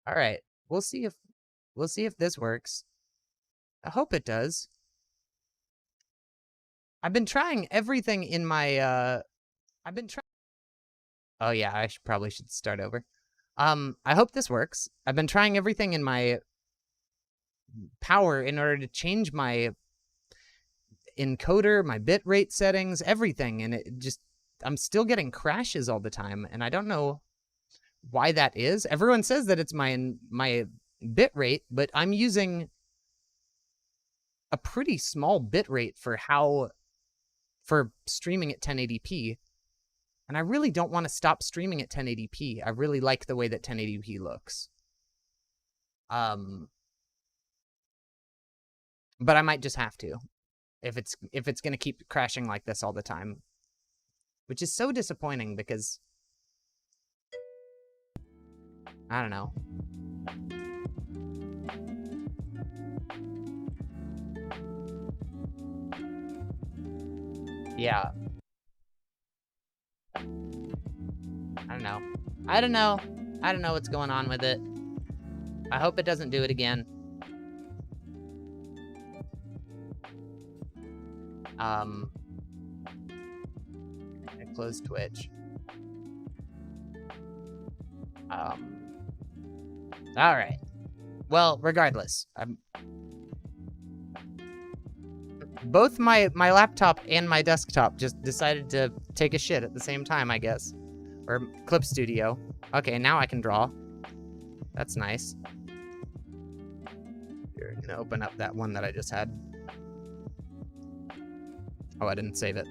All right. We'll see if this works. I hope it does. I've been trying everything in my I've been trying. Oh yeah, probably should start over. I hope this works. I've been trying everything in my power in order to change my encoder, my bitrate settings, everything, and I'm still getting crashes all the time, and I don't know why that is. Everyone says that it's my bitrate, but I'm using a pretty small bitrate for streaming at 1080p, and I really don't want to stop streaming at 1080p. I really like the way that 1080p looks. But I might just have to if it's going to keep crashing like this all the time, which is so disappointing because I don't know. Yeah. I don't know. I don't know what's going on with it. I hope it doesn't do it again. I closed Twitch. All right. Well, regardless, both my laptop and my desktop just decided to take a shit at the same time, I guess. Or Clip Studio. Okay, now I can draw. That's nice. You're gonna open up that one that I just had. Oh, I didn't save it.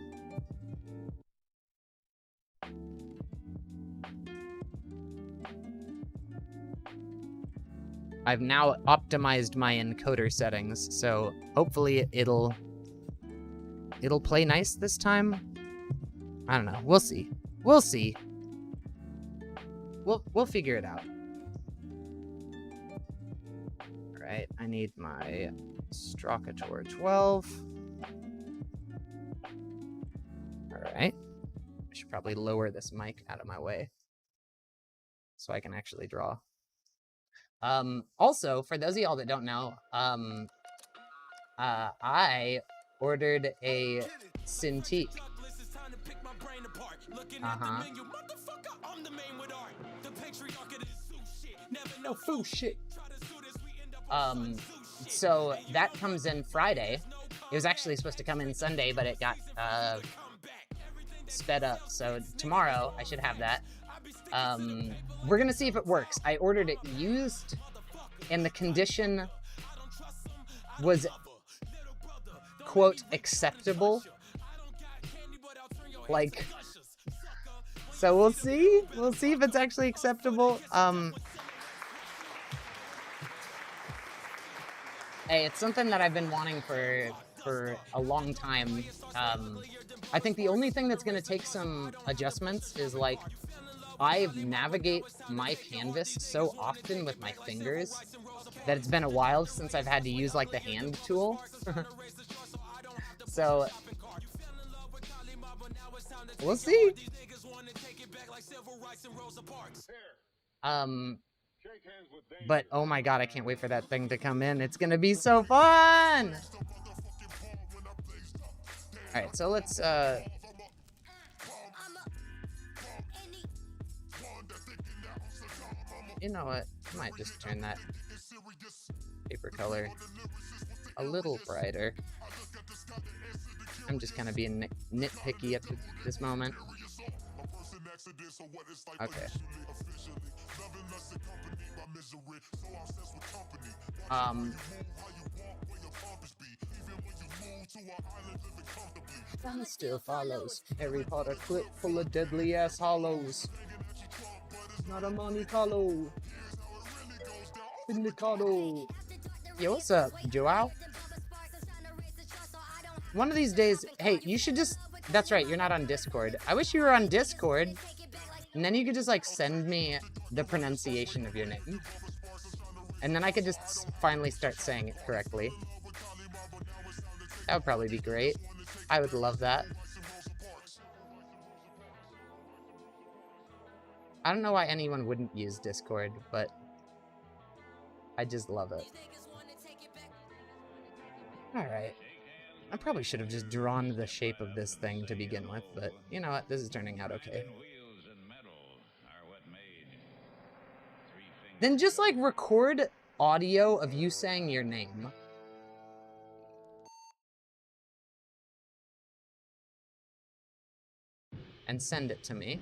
I've now optimized my encoder settings, so hopefully it'll play nice this time. I don't know. We'll see. We'll see. We'll figure it out. All right, I need my Strakator 12. All right. I should probably lower this mic out of my way so I can actually draw. Also, for those of y'all that don't know, I ordered a Cintiq. No foo shit. So that comes in Friday. It was actually supposed to come in Sunday, but it got sped up. So tomorrow I should have that. We're gonna see if it works. I ordered it used, and the condition was, quote, acceptable. Like, so we'll see. We'll see if it's actually acceptable. Hey, it's something that I've been wanting for a long time. I think the only thing that's gonna take some adjustments is, like, I navigate my canvas so often with my fingers that it's been a while since I've had to use, like, the hand tool. So, we'll see. But, oh my god, I can't wait for that thing to come in. It's gonna be so fun! Alright, so let's, you know what? I might just turn that paper color a little brighter. I'm just kind of being nitpicky at this moment. Okay. Fun still follows. Harry Potter clip full of deadly ass hollows. Not a Monte Carlo. Indicado. Yo, what's up, Joao? One of these days, hey, you should just... That's right, you're not on Discord. I wish you were on Discord, and then you could just, like, send me the pronunciation of your name. And then I could just finally start saying it correctly. That would probably be great. I would love that. I don't know why anyone wouldn't use Discord, but I just love it. Alright. I probably should have just drawn the shape of this thing to begin with, but you know what? This is turning out okay. Then just, like, record audio of you saying your name. And send it to me.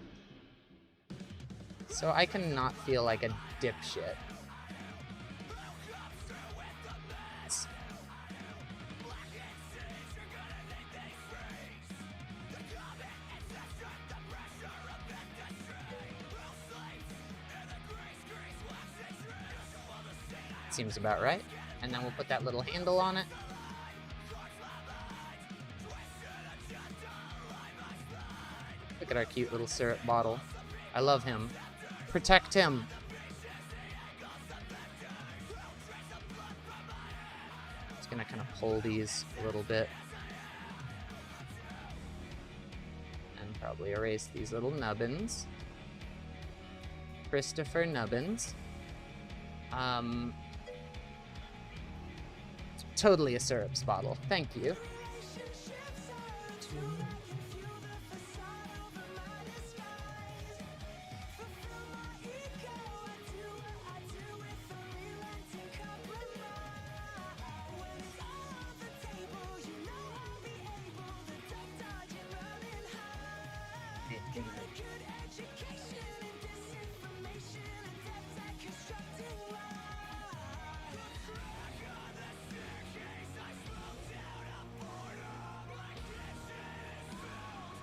So I can not feel like a dipshit. Seems about right. And then we'll put that little handle on it. Look at our cute little syrup bottle. I love him. Protect him. Just gonna kind of pull these a little bit. And probably erase these little nubbins. Christopher Nubbins. Totally a syrups bottle. Thank you.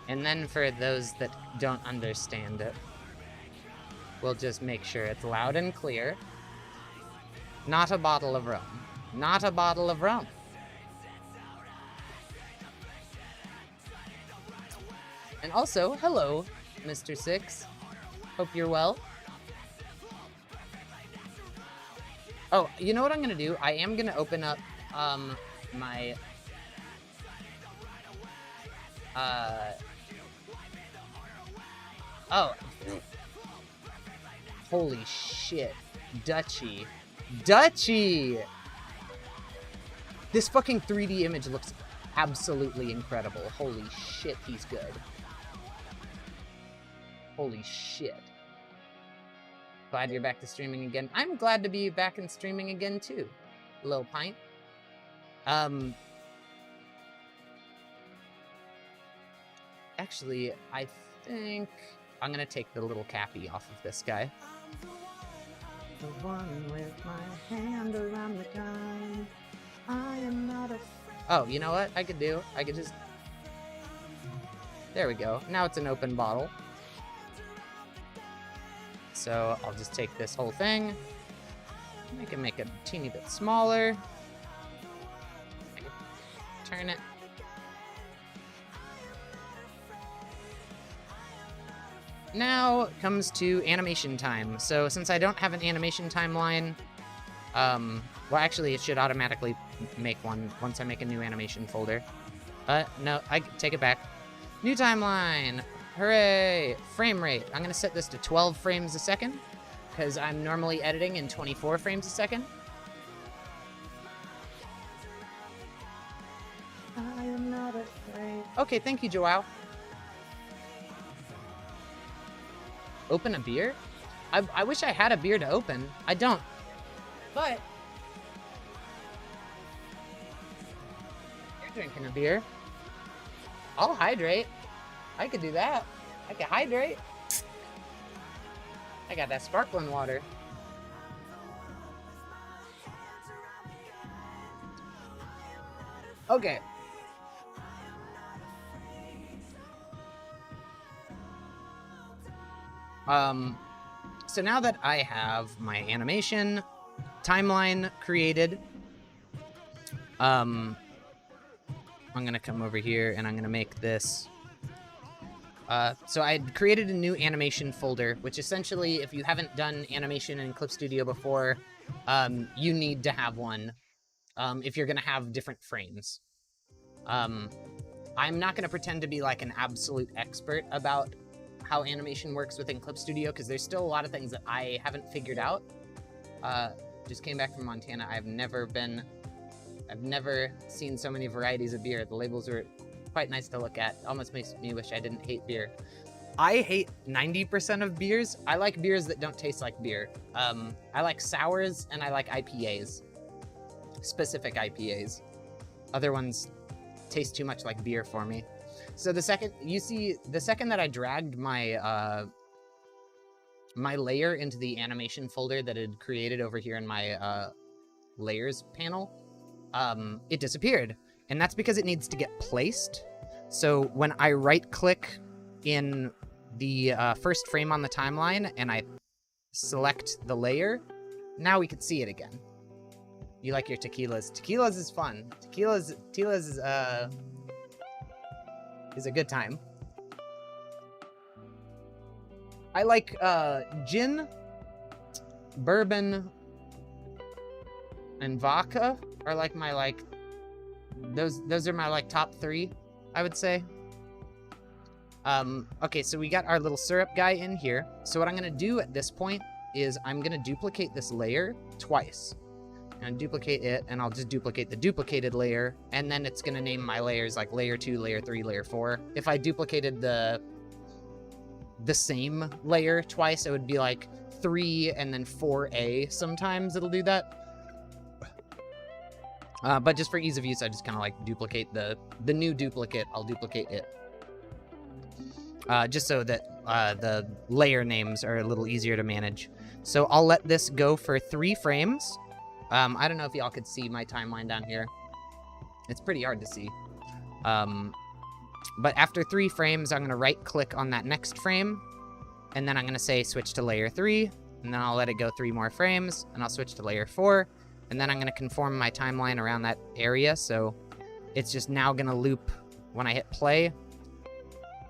And then for those that don't understand it, we'll just make sure it's loud and clear. Not a bottle of rum. Not a bottle of rum. And also, hello, Mr. Six. Hope you're well. Oh, you know what I'm gonna do? I am gonna open up, my... Oh. Holy shit. Dutchy. Dutchy! This fucking 3D image looks absolutely incredible. Holy shit, he's good. Holy shit. Glad you're back to streaming again. I'm glad to be back in streaming again, too. Lil Pint. Actually, I think I'm gonna take the little cappy off of this guy. The one with my hand around the gun. I am not a... Oh, you know what I could do? I could just... There we go. Now it's an open bottle. So I'll just take this whole thing. I can make it a teeny bit smaller. I can turn it. Now comes to animation time. So since I don't have an animation timeline, well, actually, it should automatically make one once I make a new animation folder. No, I take it back. New timeline. Hooray! Frame rate. I'm gonna set this to 12 frames a second because I'm normally editing in 24 frames a second. I am not afraid. Okay, thank you, Joao. Open a beer? I wish I had a beer to open. I don't. But you're drinking a beer. I'll hydrate. I could do that. I could hydrate. I got that sparkling water. Okay. So now that I have my animation timeline created, I'm gonna come over here and I'm gonna make this. So I created a new animation folder, which essentially, if you haven't done animation in Clip Studio before, you need to have one if you're gonna have different frames. I'm not gonna pretend to be like an absolute expert about how animation works within Clip Studio, because there's still a lot of things that I haven't figured out. Just came back from Montana. I've never seen so many varieties of beer. The labels were quite nice to look at. Almost makes me wish I didn't hate beer. I hate 90% of beers. I like beers that don't taste like beer. I like sours and I like IPAs. Specific IPAs. Other ones taste too much like beer for me. So the second that I dragged my my layer into the animation folder that had created over here in my layers panel, it disappeared. And that's because it needs to get placed. So when I right click in the first frame on the timeline and I select the layer, now we can see it again. You like your tequilas. Tequilas is fun. Tequilas is a good time. I like gin, bourbon, and vodka are like my those are my top 3, I would say. Okay, so we got our little syrup guy in here. So what I'm gonna do at this point is I'm gonna duplicate this layer twice. And duplicate it, and I'll just duplicate the duplicated layer, and then it's gonna name my layers like layer 2, layer 3, layer 4. If I duplicated the same layer twice, it would be like 3 and then 4A. Sometimes it'll do that. But just for ease of use, I just kind of like duplicate the new duplicate. I'll duplicate it. Just so that the layer names are a little easier to manage. So I'll let this go for 3 frames. I don't know if y'all could see my timeline down here. It's pretty hard to see. But after 3 frames, I'm going to right-click on that next frame, and then I'm going to say switch to layer 3, and then I'll let it go 3 more frames, and I'll switch to layer 4, and then I'm going to conform my timeline around that area, so it's just now going to loop when I hit play.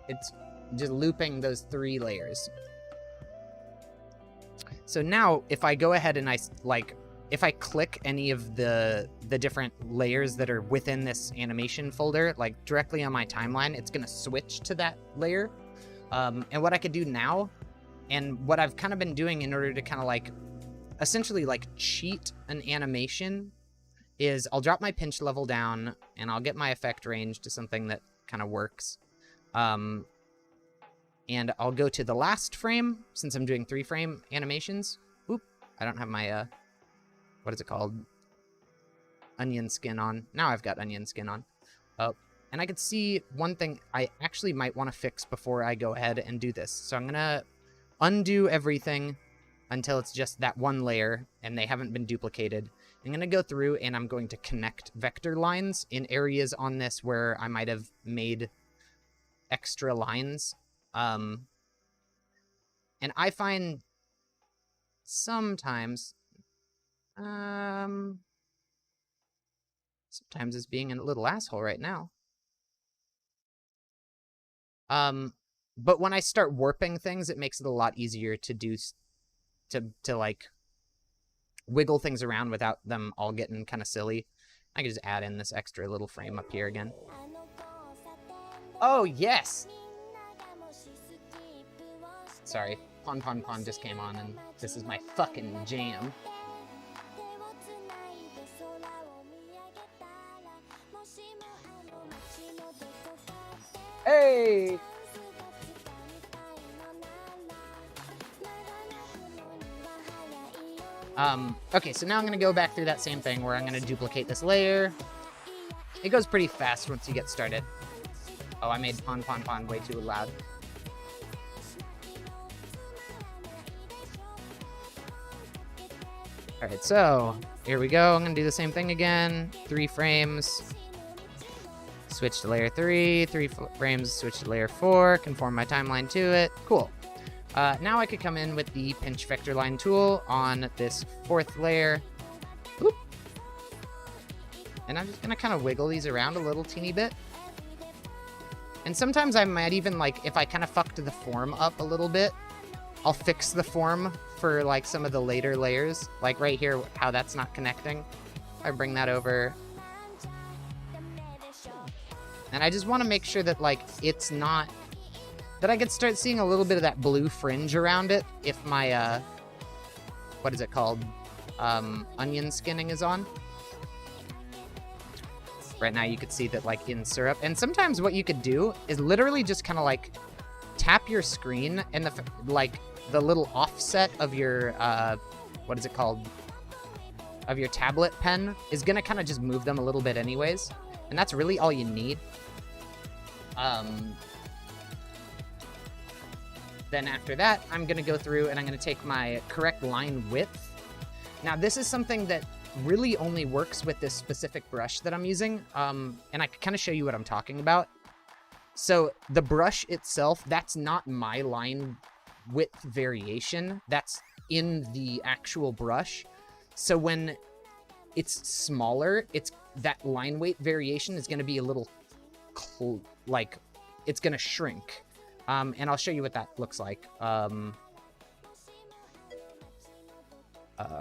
It's just looping those 3 layers. So now, if I go ahead and if I click any of the different layers that are within this animation folder, like directly on my timeline, it's gonna switch to that layer. And what I could do now, and what I've kind of been doing in order to kind of essentially cheat an animation, is I'll drop my pinch level down and I'll get my effect range to something that kind of works. And I'll go to the last frame, since I'm doing 3-frame animations. Oop, I don't have my, what is it called? Onion skin on. Now I've got onion skin on. Oh, and I could see one thing I actually might want to fix before I go ahead and do this. So I'm going to undo everything until it's just that one layer and they haven't been duplicated. I'm going to go through and I'm going to connect vector lines in areas on this where I might have made extra lines. And I find sometimes it's being a little asshole right now. But when I start warping things, it makes it a lot easier to do, to like wiggle things around without them all getting kind of silly. I can just add in this extra little frame up here again. Oh, yes! Sorry, Pon Pon Pon just came on, and this is my fucking jam. Hey! Okay, so now I'm gonna go back through that same thing where I'm gonna duplicate this layer. It goes pretty fast once you get started. Oh, I made Pon Pon Pon way too loud. Alright, so here we go. I'm gonna do the same thing again. 3 frames. Switch to layer 3. 3 frames, switch to layer 4. Conform my timeline to it. Cool. Now I could come in with the pinch vector line tool on this 4th layer. Oop. And I'm just gonna kind of wiggle these around a little teeny bit. And sometimes I might even, if I kind of fucked the form up a little bit, I'll fix the form for, some of the later layers. Like right here, how that's not connecting. I bring that over. And I just want to make sure that, it's not... that I could start seeing a little bit of that blue fringe around it if my, what is it called? onion skinning is on. Right now you could see that like in syrup. And sometimes what you could do is literally just kind of like tap your screen and the little offset of your, what is it called? Of your tablet pen is going to kind of just move them a little bit anyways. And that's really all you need. Then after that, I'm going to go through and I'm going to take my correct line width. Now, this is something that really only works with this specific brush that I'm using. And I can kind of show you what I'm talking about. So the brush itself, that's not my line width variation. That's in the actual brush. So when it's smaller, that line weight variation is going to be a little like it's going to shrink. And I'll show you what that looks like.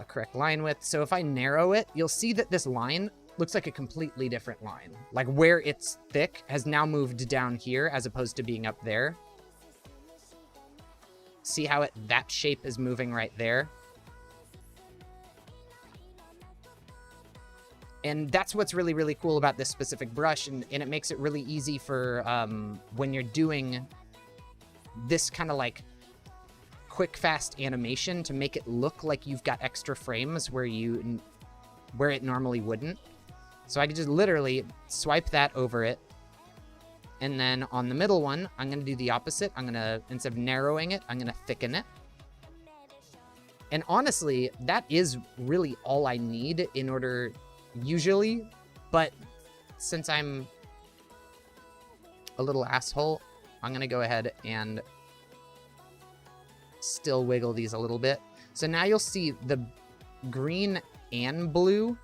Correct line width. So if I narrow it, you'll see that this line looks like a completely different line. Like where it's thick has now moved down here as opposed to being up there. See how that shape is moving right there? And that's what's really, really cool about this specific brush, and it makes it really easy for when you're doing this kind of like quick, fast animation to make it look like you've got extra frames where it normally wouldn't. So I could just literally swipe that over it, and then on the middle one, I'm going to do the opposite. I'm going to, instead of narrowing it, I'm going to thicken it. And honestly, that is really all I need in order, usually, but since I'm a little asshole, I'm going to go ahead and still wiggle these a little bit. So now you'll see the green and blue,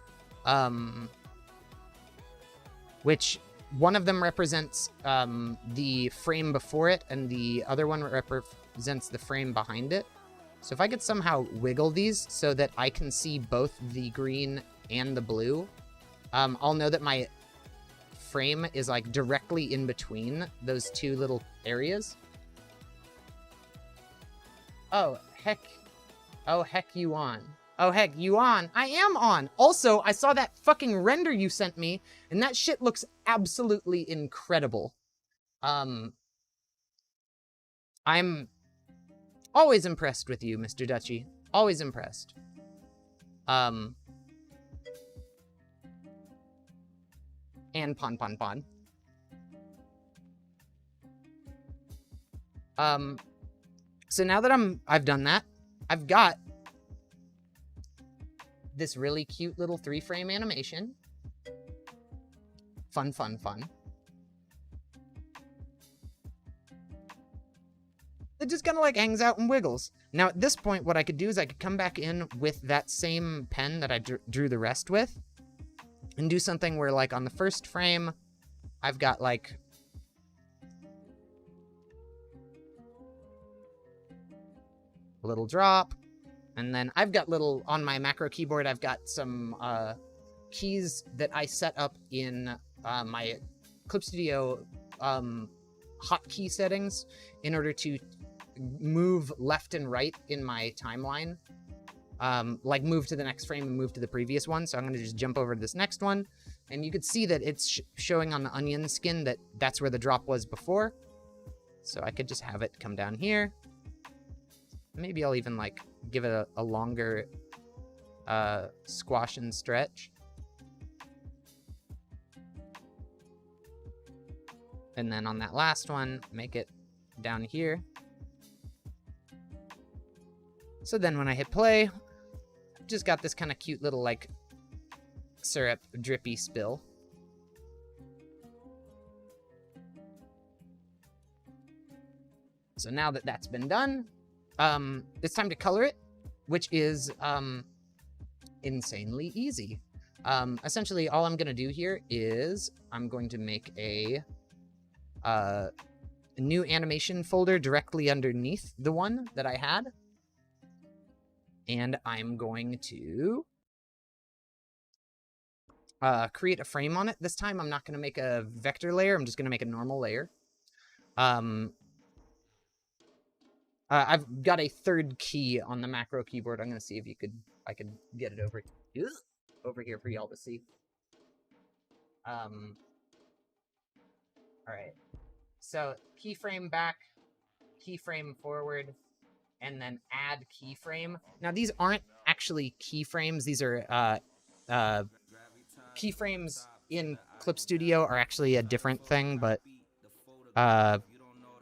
which one of them represents the frame before it, and the other one represents the frame behind it. So if I could somehow wiggle these so that I can see both the green and the blue, I'll know that my frame is like directly in between those two little areas. Oh, heck. Oh, heck, you on. Oh, heck, you on. I am on. Also, I saw that fucking render you sent me, and that shit looks absolutely incredible. I'm always impressed with you, Mr. Dutchy. Always impressed. And Pon. So now that I've done that, I've got this really cute little 3-frame animation. Fun. It just kind of like hangs out and wiggles. Now at this point, what I could do is I could come back in with that same pen that I drew the rest with and do something where like on the first frame, I've got like a little drop. And then I've got little, on my macro keyboard, I've got some keys that I set up in my Clip Studio hotkey settings in order to move left and right in my timeline. Like move to the next frame and move to the previous one. So I'm going to just jump over to this next one. And you can see that it's showing on the onion skin that that's where the drop was before. So I could just have it come down here. Maybe I'll even like give it a longer squash and stretch. And then on that last one, make it down here. So then when I hit play, I've just got this kind of cute little like syrup drippy spill. So now that that's been done, it's time to color it, which is insanely easy. Essentially, all I'm going to do here is I'm going to make a new animation folder directly underneath the one that I had. And I'm going to create a frame on it. This time, I'm not going to make a vector layer. I'm just going to make a normal layer. I've got a third key on the macro keyboard. I'm gonna see if I could get it over here for y'all to see. All right. So keyframe back, keyframe forward, and then add keyframe. Now these aren't actually keyframes. These are keyframes in Clip Studio are actually a different thing, but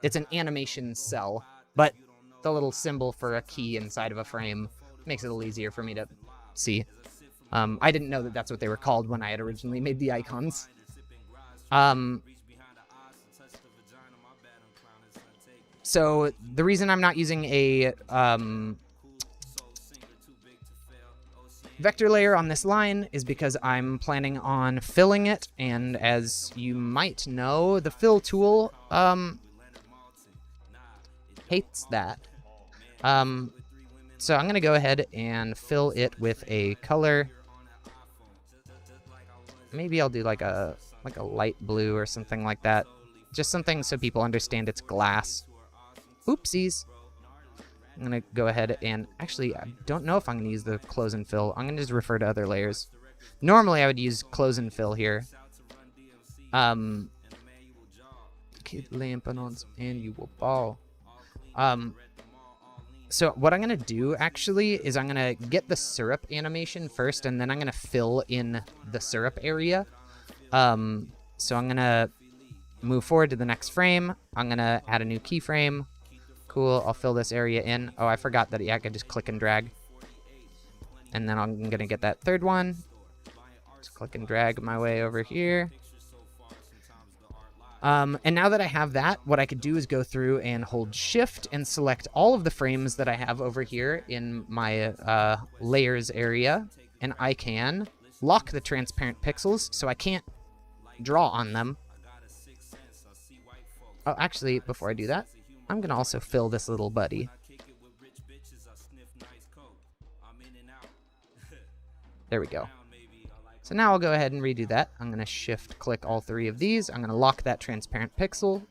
it's an animation cell. But the little symbol for a key inside of a frame makes it a little easier for me to see. I didn't know that that's what they were called when I had originally made the icons. So the reason I'm not using a vector layer on this line is because I'm planning on filling it, and as you might know, the fill tool hates that. So I'm going to go ahead and fill it with a color. Maybe I'll do like a light blue or something like that. Just something so people understand it's glass. Oopsies. I'm going to go ahead and... Actually, I don't know if I'm going to use the close and fill. I'm going to just refer to other layers. Normally, I would use close and fill here. Kid lamp on and you will fall. So what I'm going to do, actually, is I'm going to get the syrup animation first, and then I'm going to fill in the syrup area. So I'm going to move forward to the next frame. I'm going to add a new keyframe. Cool, I'll fill this area in. Oh, I forgot that, yeah, I could just click and drag. And then I'm going to get that third one. Just click and drag my way over here. And now that I have that, what I could do is go through and hold Shift and select all of the frames that I have over here in my layers area. And I can lock the transparent pixels so I can't draw on them. Oh, actually, before I do that, I'm going to also fill this little buddy. There we go. So now I'll go ahead and redo that. I'm going to shift-click all three of these. I'm going to lock that transparent pixel,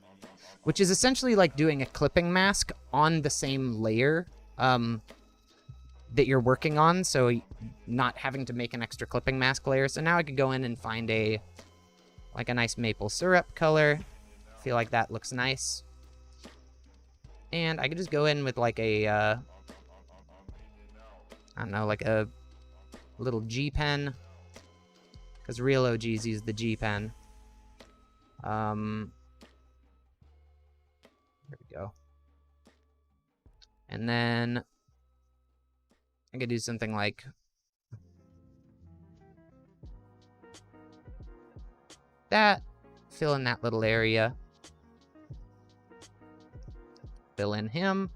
which is essentially like doing a clipping mask on the same layer that you're working on, so not having to make an extra clipping mask layer. So now I could go in and find a nice maple syrup color. Feel like that looks nice. And I could just go in with like a, I don't know, like a little G pen. Because real OGs use the G pen. There we go. And then I could do something like that. Fill in that little area. Fill in him.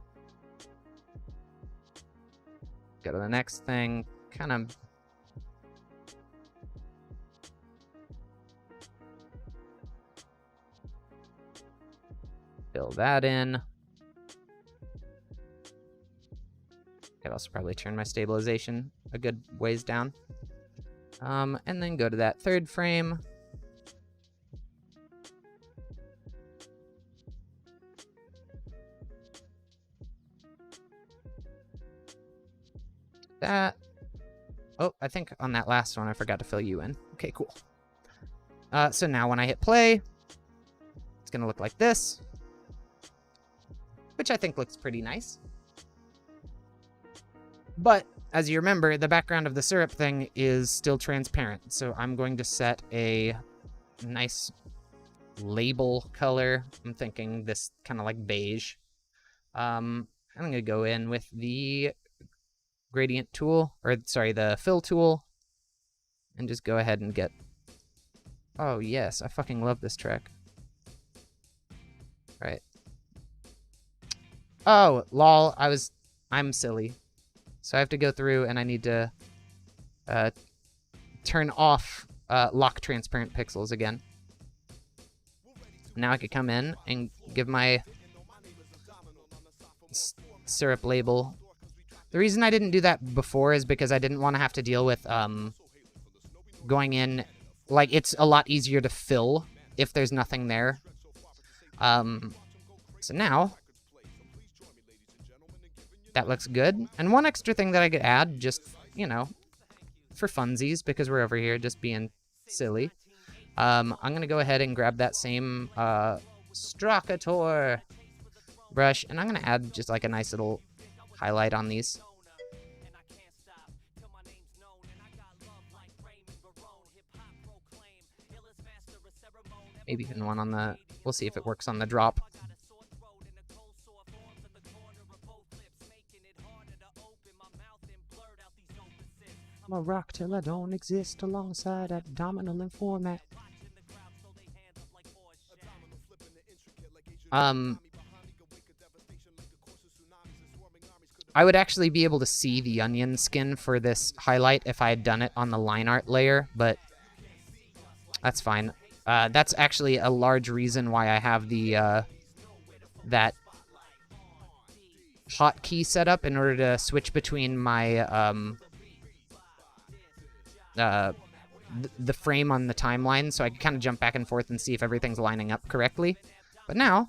Go to the next thing. Kind of... fill that in. I'd also probably turn my stabilization a good ways down. And then go to that third frame. That. Oh, I think on that last one I forgot to fill you in. Okay, cool. So now when I hit play, it's going to look like this, which I think looks pretty nice. But as you remember, the background of the syrup thing is still transparent. So I'm going to set a nice label color. I'm thinking this kind of like beige. I'm going to go in with the gradient tool, or sorry, the fill tool, and just go ahead and get... Oh, yes, I fucking love this track. Right. Oh, lol, I'm silly. So I have to go through and I need to turn off lock transparent pixels again. Now I could come in and give my syrup label. The reason I didn't do that before is because I didn't want to have to deal with going in. Like, it's a lot easier to fill if there's nothing there. So now, That looks good. And one extra thing that I could add, just, you know, for funsies, because we're over here just being silly. I'm going to go ahead and grab that same Strakator brush, and I'm going to add just like a nice little highlight on these. Maybe even one on the... We'll see if it works on the drop. I'm a rock till I don't exist alongside abdominal and format. I would actually be able to see the onion skin for this highlight if I had done it on the line art layer, but that's fine. That's actually a large reason why I have the that hotkey set up in order to switch between my the frame on the timeline, so I can kind of jump back and forth and see if everything's lining up correctly. But now,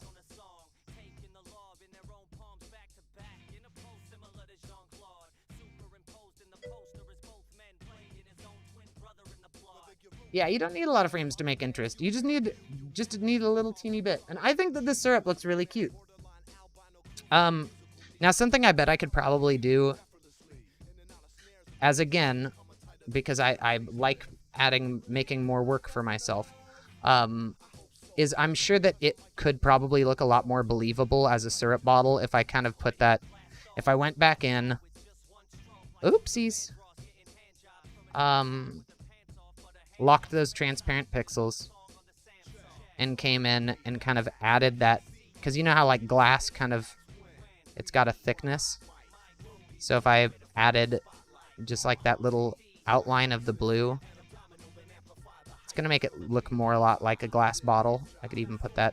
yeah, you don't need a lot of frames to make interest. You just need a little teeny bit. And I think that this syrup looks really cute. Now something I bet I could probably do, as again, because I like making more work for myself, is I'm sure that it could probably look a lot more believable as a syrup bottle if I kind of put that, if I went back in, oopsies, locked those transparent pixels, and came in and kind of added that, because you know how like glass kind of, it's got a thickness. So if I added just like that little outline of the blue, it's gonna make it look more a lot like a glass bottle. I could even put that,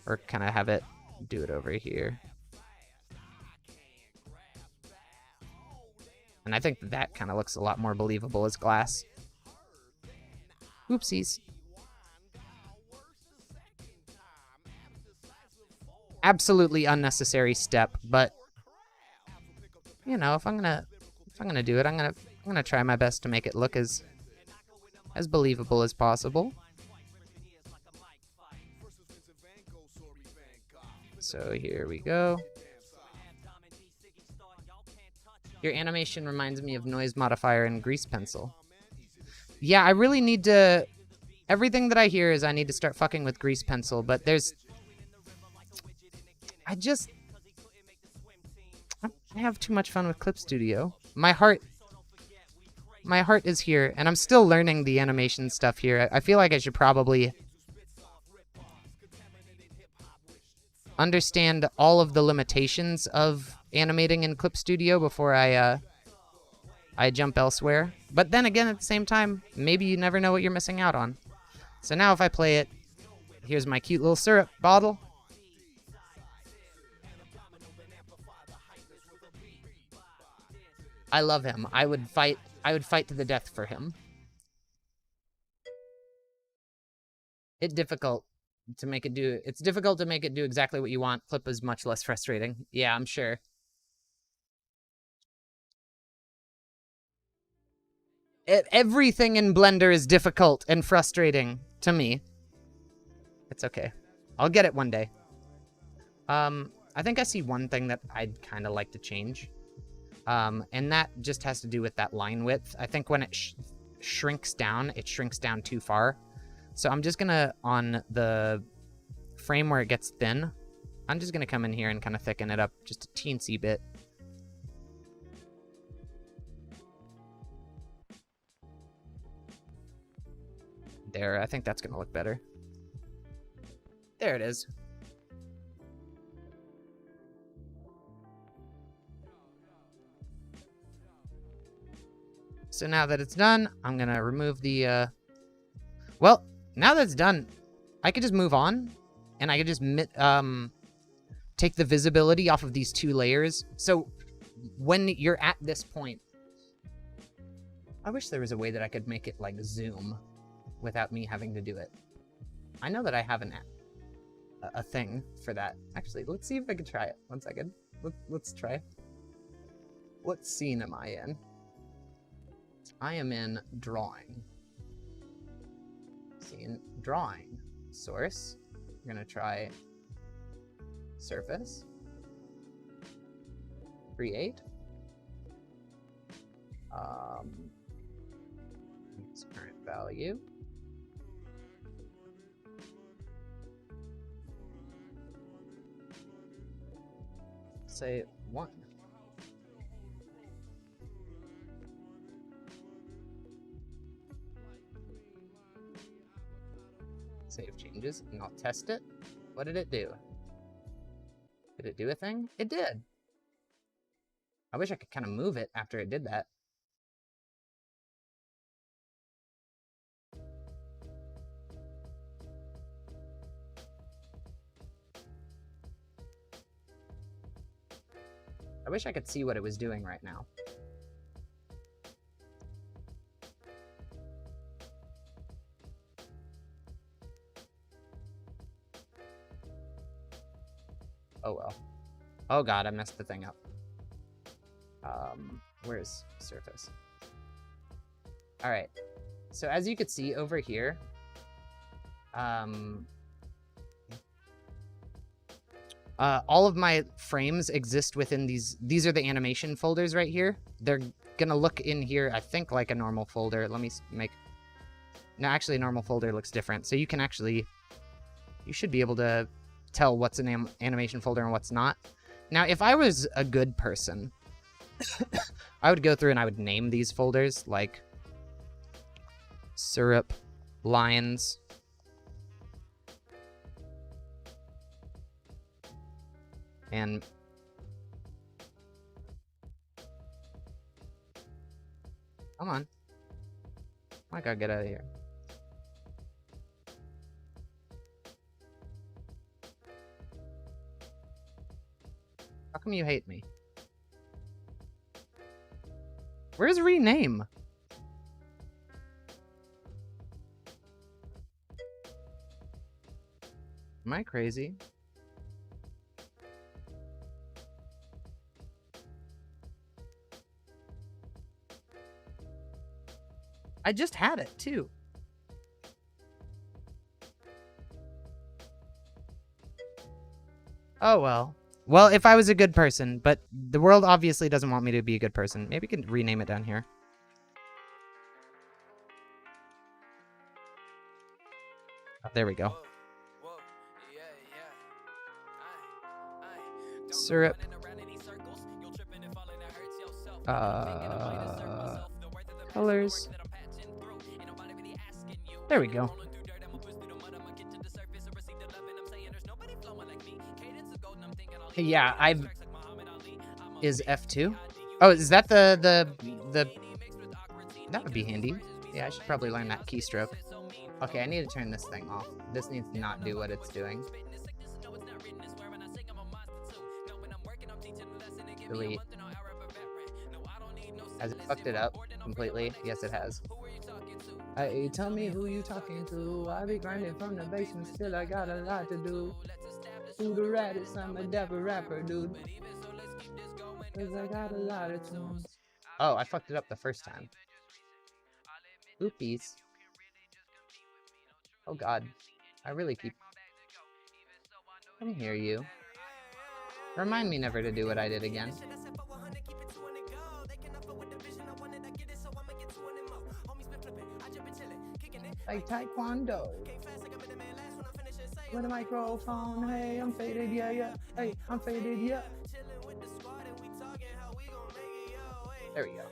or kind of have it do it over here. And I think that kind of looks a lot more believable as glass. Oopsies. Absolutely unnecessary step, but you know, if I'm gonna do it, I'm gonna try my best to make it look as believable as possible. So here we go. Your animation reminds me of noise modifier and grease pencil. Yeah, I really need to... Everything that I hear is I need to start fucking with grease pencil, but there's... I have too much fun with Clip Studio. My heart is here, and I'm still learning the animation stuff here. I feel like I should probably understand all of the limitations of animating in Clip Studio before I jump elsewhere. But then again, at the same time, maybe you never know what you're missing out on. So now if I play it, here's my cute little syrup bottle. I love him. I would fight to the death for him. It's difficult to make it do exactly what you want. Clip is much less frustrating. Yeah, I'm sure. Everything in Blender is difficult and frustrating to me. It's okay. I'll get it one day. I think I see one thing that I'd kind of like to change. And that just has to do with that line width. I think when it shrinks down too far. So I'm just gonna, on the frame where it gets thin, I'm just gonna come in here and kind of thicken it up just a teensy bit. There, I think that's gonna look better. There it is. So now that it's done, I'm gonna remove the, well, now that it's done, I could just move on, and I could just, take the visibility off of these two layers. So when you're at this point, I wish there was a way that I could make it, like, zoom without me having to do it. I know that I have a thing for that. Actually, let's see if I can try it. 1 second. Let's try. What scene am I in? I am in drawing. Scene drawing. Source. We're gonna try surface. Create. Its current value. Say 1. Save changes, and I'll test it. What did it do? Did it do a thing? It did! I wish I could kind of move it after it did that. I wish I could see what it was doing right now. Oh well. Oh god, I messed the thing up. Where's surface? Alright. So as you could see over here, all of my frames exist within these are the animation folders right here. They're gonna look in here, I think, like a normal folder. Let me make... No, actually, a normal folder looks different. So you can actually... You should be able to tell what's an animation folder and what's not. Now, if I was a good person, I would go through and I would name these folders, like syrup, lines, and come on. I gotta get out of here. How come you hate me? Where's rename? Am I crazy? I just had it, too. Oh, well. Well, if I was a good person, but the world obviously doesn't want me to be a good person. Maybe we can rename it down here. Oh, there we go. Syrup. Colors. There we go. Yeah, I've... Is F2? Oh, is that the... That would be handy. Yeah, I should probably learn that keystroke. Okay, I need to turn this thing off. This needs to not do what it's doing. Delete. Has it fucked it up completely? Yes, it has. Hey, tell me who you talking to. I be grinding from the basement, still I got a lot to do. Who the raddest? I'm a dapper rapper, dude. Cause I got a lot of tunes. Oh, I fucked it up the first time. Oopies. Oh god. I really keep... Come here, you. Remind me never to do what I did again. Like Taekwondo. With a microphone, hey, I'm faded, yeah, yeah. Hey, I'm faded, yeah. There we go.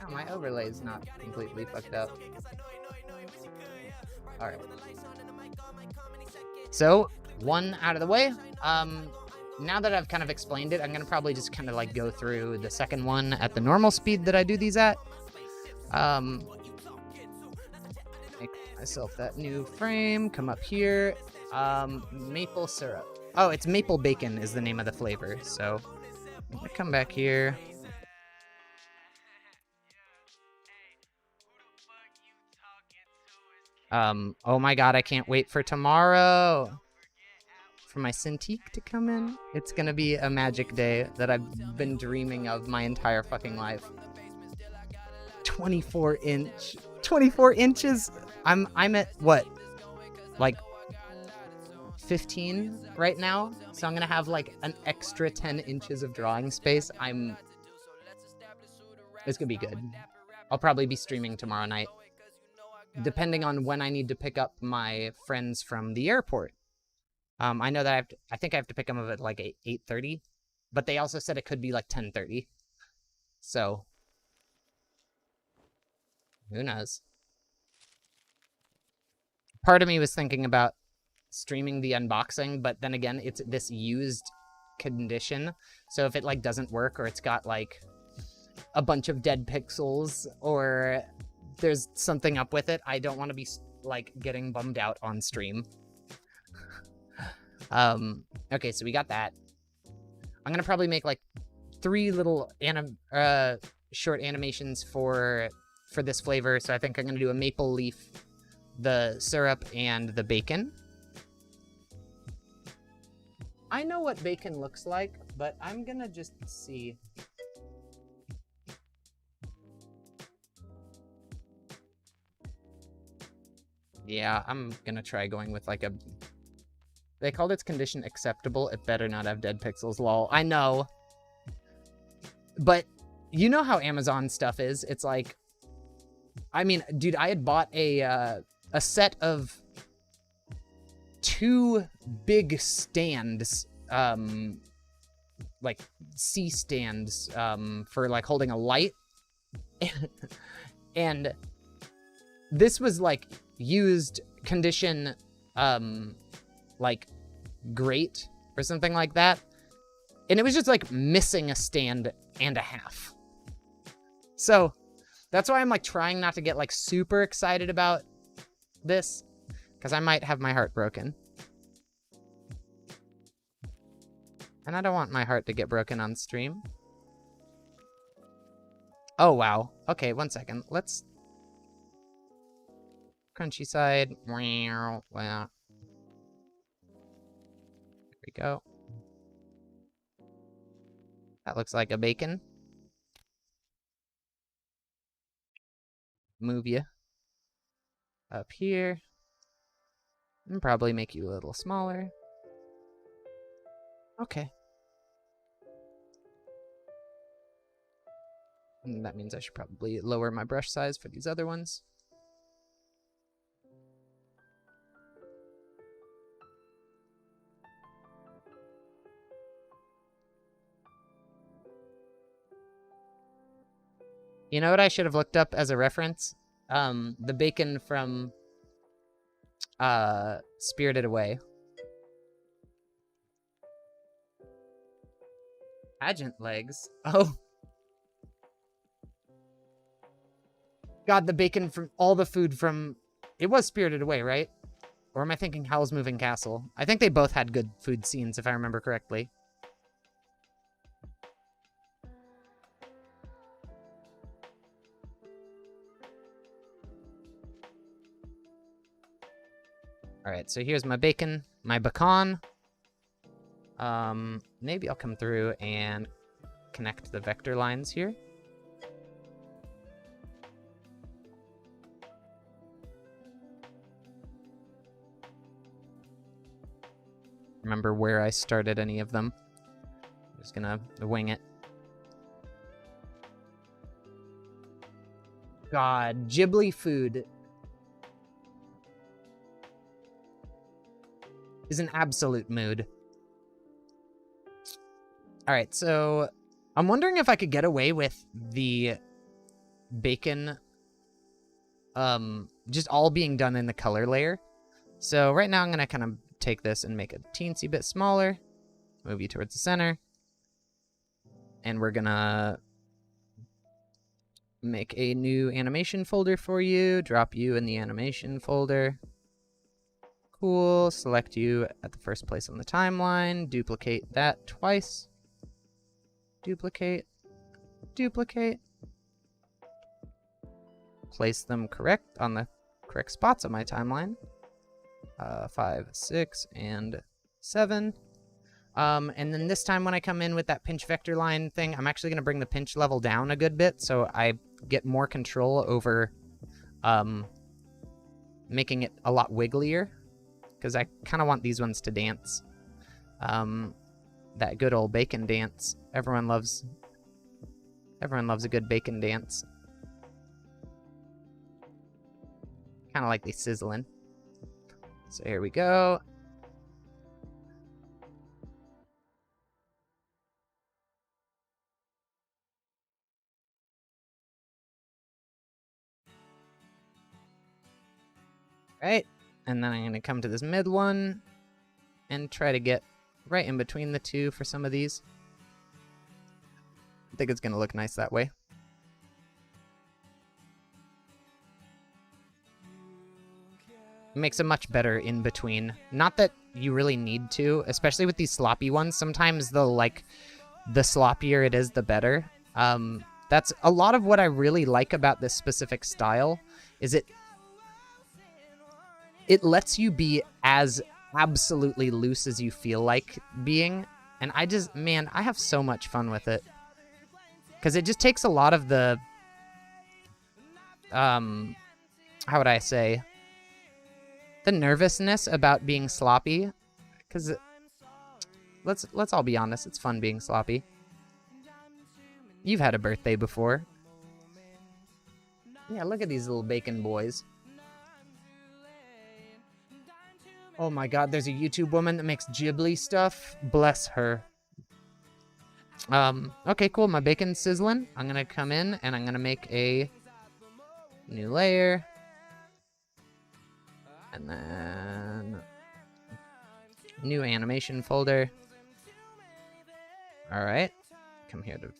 Oh, my overlay's not completely fucked up. Alright. So, one out of the way. Now that I've kind of explained it, I'm gonna probably just kind of like go through the second one at the normal speed that I do these at. Make myself that new frame, come up here. Maple syrup. Oh, it's maple bacon is the name of the flavor. So, I'm gonna come back here. Oh my god, I can't wait for tomorrow. for my Cintiq to come in. It's gonna be a magic day that I've been dreaming of my entire fucking life. 24 inches. I'm at what? Like 15 right now. So I'm gonna have like an extra 10 inches of drawing space. It's gonna be good. I'll probably be streaming tomorrow night, depending on when I need to pick up my friends from the airport. I know that I think I have to pick them up at like 8:30, but they also said it could be like 10:30. So who knows? Part of me was thinking about streaming the unboxing, but then again, it's this used condition. So if it like doesn't work, or it's got like a bunch of dead pixels, or there's something up with it, I don't want to be like getting bummed out on stream. Okay, so we got that. I'm gonna probably make like 3 little short animations for this flavor. So I think I'm gonna do a maple leaf, the syrup, and the bacon. I know what bacon looks like, but I'm gonna just see. Yeah, I'm gonna try going with like a... They called its condition acceptable. It better not have dead pixels, lol. I know. But you know how Amazon stuff is. It's like... I mean, dude, I had bought a set of 2 big stands, like C-stands, for like holding a light. And this was like used condition, like great or something like that. And it was just like missing a stand and a half. So that's why I'm like trying not to get like super excited about this, because I might have my heart broken. And I don't want my heart to get broken on stream. Oh, wow. Okay, one second. Let's... Crunchy side. There we go. That looks like a bacon. Move you up here. And probably make you a little smaller. Okay. And that means I should probably lower my brush size for these other ones. You know what I should have looked up as a reference? The bacon from Spirited Away. Pageant legs. Oh. God, the bacon from all the food from... It was Spirited Away, right? Or am I thinking Howl's Moving Castle? I think they both had good food scenes, if I remember correctly. Alright, so here's my bacon, my bacon. Maybe I'll come through and connect the vector lines here. Remember where I started any of them. I'm just gonna wing it. God, Ghibli food is an absolute mood. Alright, so I'm wondering if I could get away with the bacon just all being done in the color layer. So right now I'm gonna kind of take this and make a teensy bit smaller, move you towards the center, and we're gonna make a new animation folder for you, drop you in the animation folder. Cool, select you at the first place on the timeline, duplicate that twice, duplicate, duplicate, place them correct on the correct spots on my timeline. 5, 6, and 7. And then this time when I come in with that pinch vector line thing, I'm actually going to bring the pinch level down a good bit so I get more control over making it a lot wigglier, because I kind of want these ones to dance. That good old bacon dance. Everyone loves a good bacon dance. Kind of like they sizzling. So here we go. Right, and then I'm going to come to this mid one and try to get right in between the two for some of these. I think it's going to look nice that way. It makes a much better in between. Not that you really need to, especially with these sloppy ones. Sometimes the sloppier it is, the better. That's a lot of what I really like about this specific style, is it lets you be as absolutely loose as you feel like being. And I have so much fun with it. Because it just takes a lot of the, how would I say, the nervousness about being sloppy. Because let's all be honest, it's fun being sloppy. You've had a birthday before. Yeah, look at these little bacon boys. Oh my god, there's a YouTube woman that makes Ghibli stuff. Bless her. Okay, cool. My bacon's sizzling. I'm gonna come in and I'm gonna make a new layer. And then new animation folder. Alright. Come here to...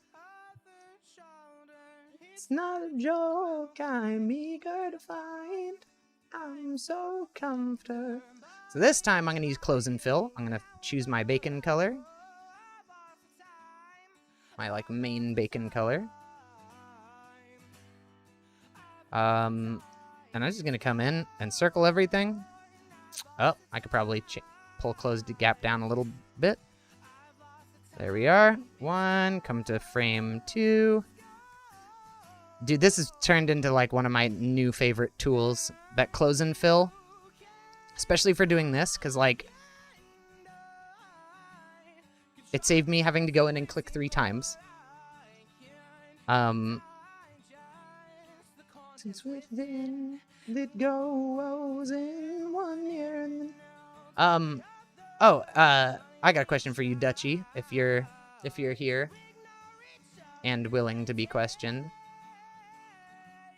It's not a joke, I'm eager to find. I'm so comfortable. So this time I'm going to use close and fill. I'm going to choose my bacon color. My main bacon color. And I'm just going to come in and circle everything. Oh, I could probably pull close the gap down a little bit. There we are. 1, come to frame 2. Dude, this has turned into one of my new favorite tools, that close and fill. Especially for doing this, because it saved me having to go in and click 3 times. Since within it goes in 1 year. And then... I got a question for you, Dutchie, if you're here and willing to be questioned.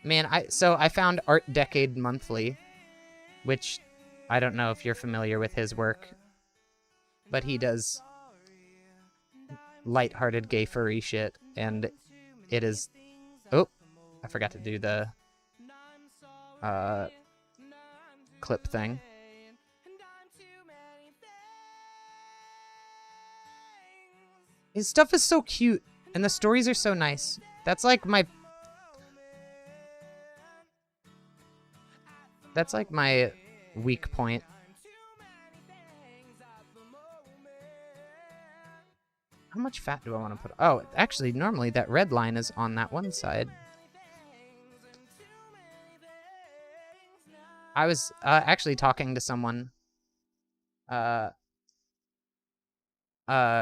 Man, I found Art Decade Monthly, which I don't know if you're familiar with his work, but he does lighthearted gay furry shit, and it is... Oh, I forgot to do the clip thing. His stuff is so cute, and the stories are so nice. That's my weak point. How much fat do I want to put? Oh, actually, normally that red line is on that one side. I was actually talking to someone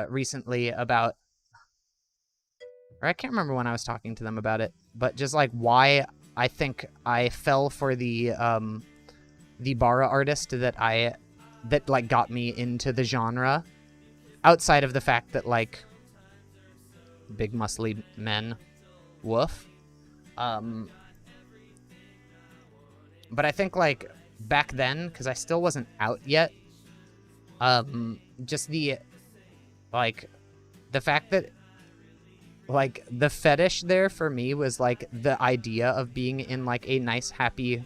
recently about, or I can't remember when I was talking to them about it, but just why I think I fell for the Bara artist that got me into the genre, outside of the fact that big muscly men, woof. But I think back then, because I still wasn't out yet, just the fact that the fetish there for me was the idea of being in a nice, happy,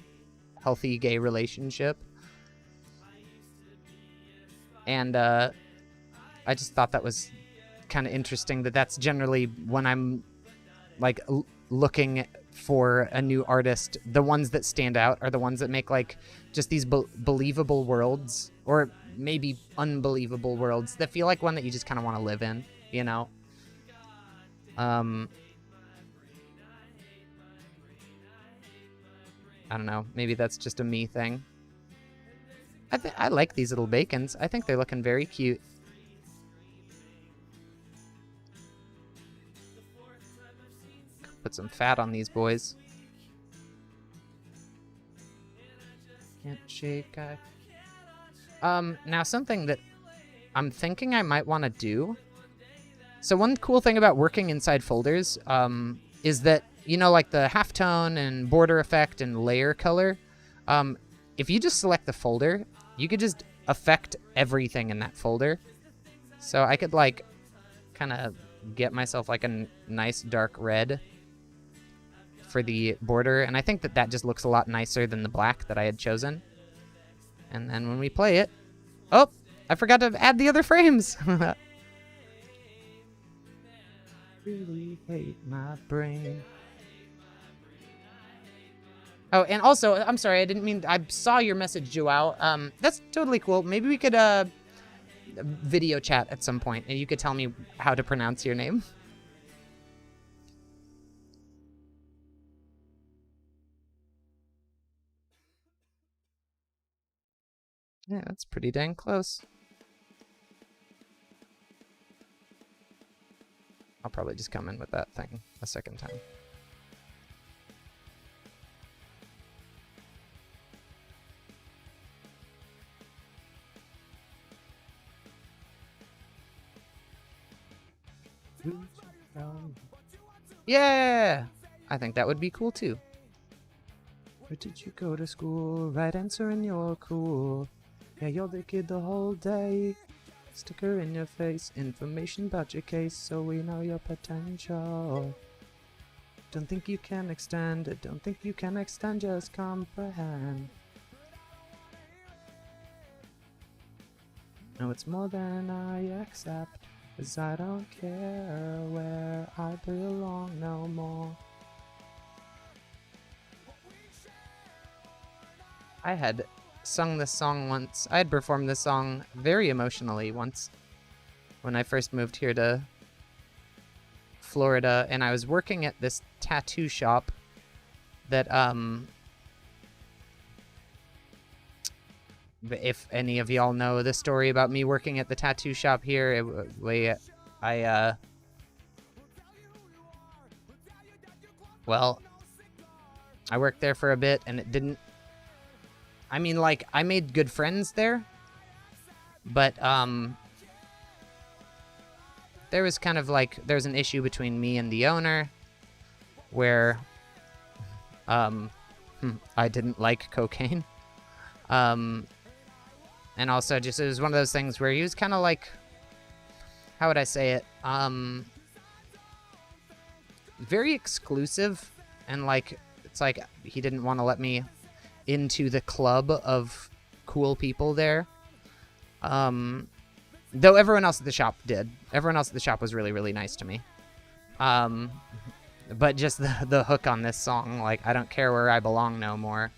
healthy gay relationship. And I just thought that was kind of interesting, that's generally when I'm looking for a new artist, the ones that stand out are the ones that make just these believable worlds, or maybe unbelievable worlds that feel like one that you just kind of want to live in, you know? I don't know. Maybe that's just a me thing. I like these little bacons. I think they're looking very cute. Put some fat on these boys. Can't shake. Now something that I'm thinking I might want to do. So one cool thing about working inside folders is that, you know, like the halftone and border effect and layer color, if you just select the folder, you could just affect everything in that folder. So I could like kind of get myself like a nice dark red for the border, and I think that that just looks a lot nicer than the black that I had chosen. And then when we play it, oh, I forgot to add the other frames. Really hate my brain. Oh, and also, I'm sorry, I didn't mean, I saw your message, Joao. That's totally cool. Maybe we could video chat at some point, and you could tell me how to pronounce your name. Yeah, that's pretty dang close. I'll probably just come in with that thing a second time. Yeah! I think that would be cool too. Where did you go to school? Right answer and you're cool. Yeah, you're the kid the whole day. Sticker in your face, information about your case, so we know your potential. Don't think you can extend it, don't think you can extend, just comprehend. No, it's more than I accept, 'cause I don't care where I belong no more. I had sung this song once. I had performed this song very emotionally once when I first moved here to Florida, and I was working at this tattoo shop that if any of y'all know the story about me working at the tattoo shop here, well, I worked there for a bit and it didn't, I mean, like, I made good friends there, but there was kind of like, there was an issue between me and the owner where I didn't like cocaine. And also just, it was one of those things where he was kind of like, how would I say it? Very exclusive, and like, it's like he didn't want to let me into the club of cool people there. Though everyone else at the shop did. Everyone else at the shop was really, really nice to me. But just the hook on this song, like, I don't care where I belong no more.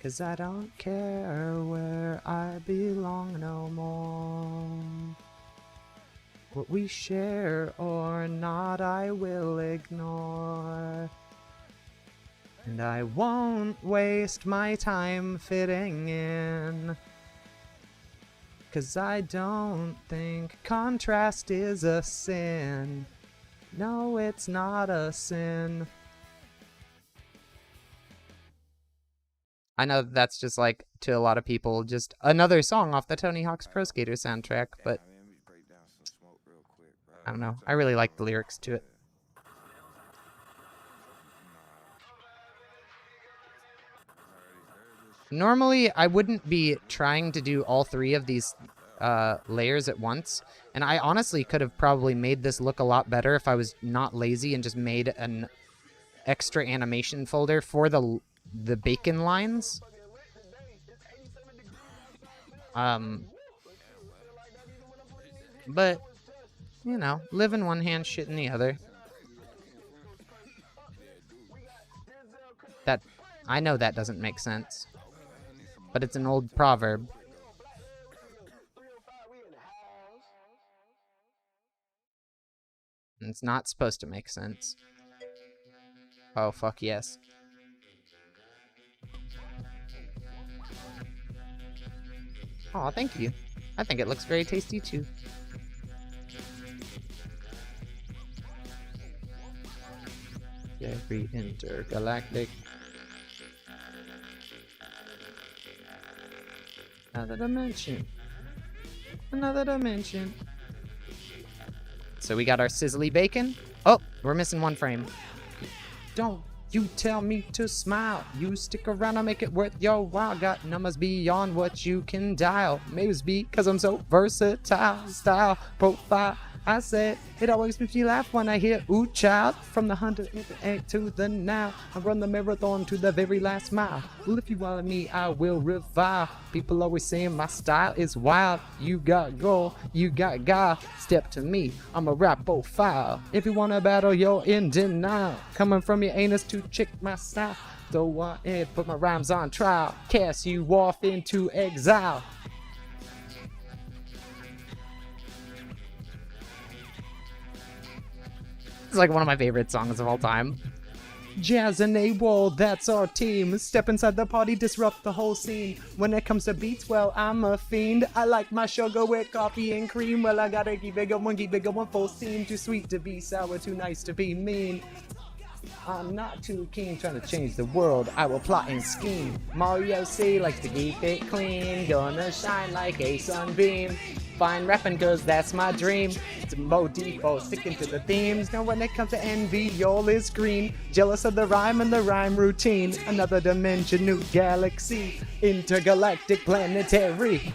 'Cause I don't care where I belong no more. What we share or not, I will ignore. And I won't waste my time fitting in. 'Cause I don't think contrast is a sin. No, it's not a sin. I know that's just like, to a lot of people, just another song off the Tony Hawk's Pro Skater soundtrack, but I don't know. I really like the lyrics to it. Normally, I wouldn't be trying to do all three of these layers at once, and I honestly could have probably made this look a lot better if I was not lazy and just made an extra animation folder for the bacon lines. But, you know, live in one hand, shit in the other. That, I know that doesn't make sense. but it's an old proverb. And it's not supposed to make sense. Oh, fuck yes. Oh, thank you. I think it looks very tasty too. Every intergalactic. Another dimension. Another dimension. So we got our sizzly bacon. Oh, we're missing one frame. Don't you tell me to smile. You stick around, I'll make it worth your while. Got numbers beyond what you can dial. Maybe it's because I'm so versatile. Style, profile. I said, it always makes me laugh when I hear ooh child. From the hunter egg to the now, I run the marathon to the very last mile. Well, if you want me, I will revile. People always saying my style is wild. You got goal, you got guile. Step to me, I'm a rapophile. If you wanna battle, you're in denial. Coming from your anus to check my style. Throw on in, put my rhymes on trial. Cast you off into exile. It's like one of my favorite songs of all time. Jazz and AWOL, that's our team. Step inside the party, disrupt the whole scene. When it comes to beats, well, I'm a fiend. I like my sugar with coffee and cream. Well, I gotta keep it going full steam. Too sweet to be sour, too nice to be mean. I'm not too keen trying to change the world. I will plot and scheme. Mario C likes to keep it clean. Gonna shine like a sunbeam. Fine rapping cause that's my dream. It's Mo Default, sticking to the themes. Now when it comes to envy, y'all is green. Jealous of the rhyme and the rhyme routine. Another dimension, new galaxy. Intergalactic planetary.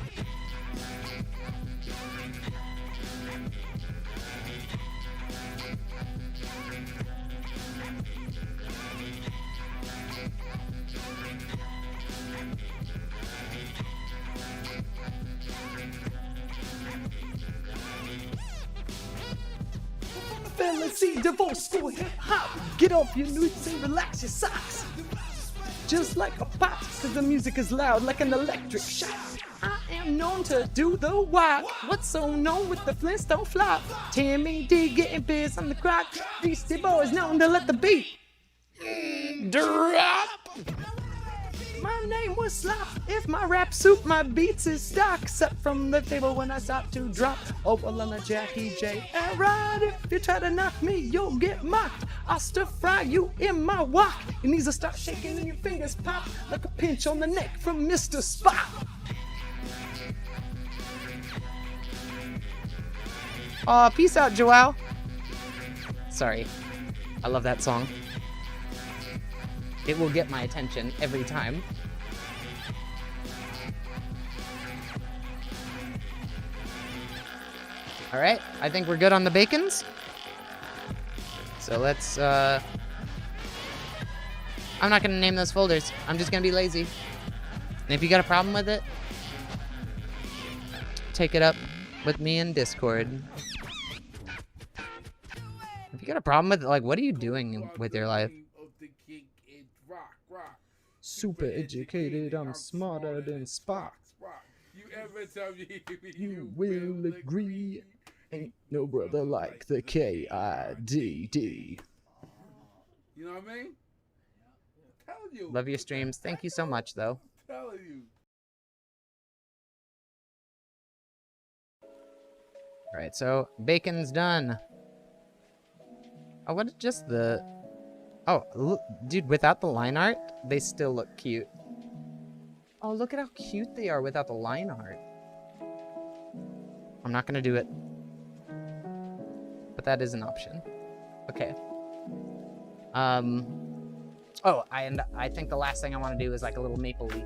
Fantasy, divorce, school, hip hop. Get off your nudes and relax your socks. Just like a pop, cause the music is loud like an electric shock. I am known to do the walk. What's so known with the Flintstone flop? Timmy D getting biz on the clock. Beastie Boys known to let the beat drop. My name was Slop. If my rap soup, my beats is stock. Except from the table when I stop to drop. Oh, well, I'm a Jackie J. Alright, if you try to knock me, you'll get mocked. I'll stir fry you in my wok. Your knees will start shaking and your fingers pop like a pinch on the neck from Mr. Spock. Aw, peace out, Joelle. Sorry. I love that song. It will get my attention every time. All right, I think we're good on the bacons. So let's, I'm not gonna name those folders. I'm just gonna be lazy. And if you got a problem with it, take it up with me in Discord. If you got a problem with it, like, what are you doing with your life? Super educated, I'm smarter than Spock. You will agree, ain't no brother like the KIDD. You know what I mean? I'm telling you. Love your streams. Thank you so much, though. I'm telling you. All right, so bacon's done. Oh, what is just the... Oh, look, dude, without the line art, they still look cute. Oh, look at how cute they are without the line art. I'm not gonna do it. But that is an option. Okay. Oh, I think the last thing I want to do is like a little maple leaf.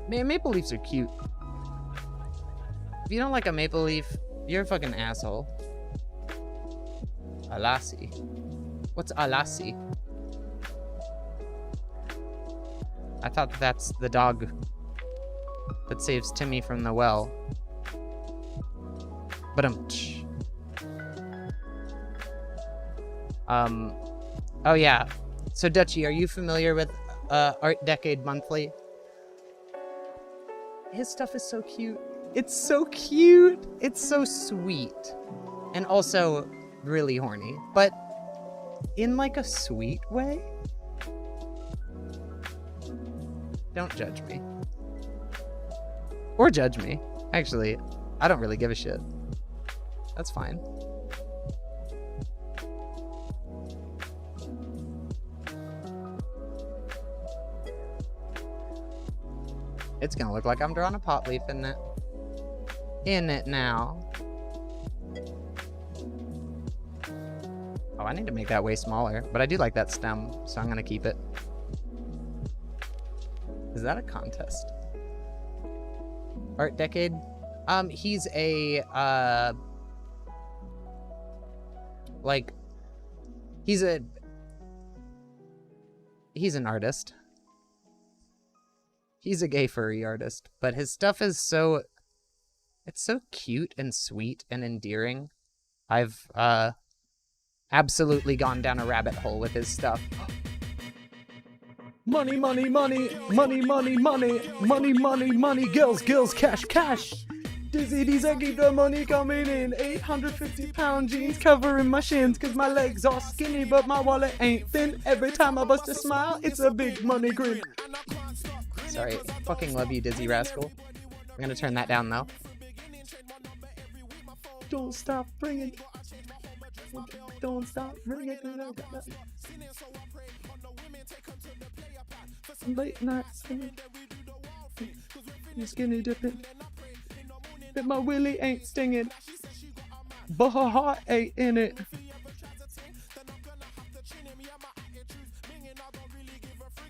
Man, maple leaves are cute. If you don't like a maple leaf, you're a fucking asshole. Alassi. What's Alassi? I thought that's the dog that saves Timmy from the well. But oh yeah. So Dutchy, are you familiar with Art Decade Monthly? His stuff is so cute. It's so cute. It's so sweet. And also really horny, but in like a sweet way. Don't judge me. Or judge me. Actually, I don't really give a shit. That's fine. It's gonna look like I'm drawing a pot leaf in it. In it now. Oh, I need to make that way smaller, but I do like that stem, so I'm gonna keep it. Is that a contest? Art Decade? He's a, like, he's an artist. He's a gay furry artist, but his stuff is so, it's so cute and sweet and endearing. I've, absolutely gone down a rabbit hole with his stuff. Money, money, money, money, money, money, money, money, money, girls, girls, cash, cash. Dizzy, these I keep the money coming in. 850 pound jeans covering my shins, cause my legs are skinny, but my wallet ain't thin. Every time I bust a smile, it's a big money grin. Sorry, fucking love you, Dizzy Rascal. I'm gonna turn that down though. Don't stop ringing. Don't stop ringing. Late night singing. You skinny dipping. But my willy ain't stinging. But her heart ain't in it.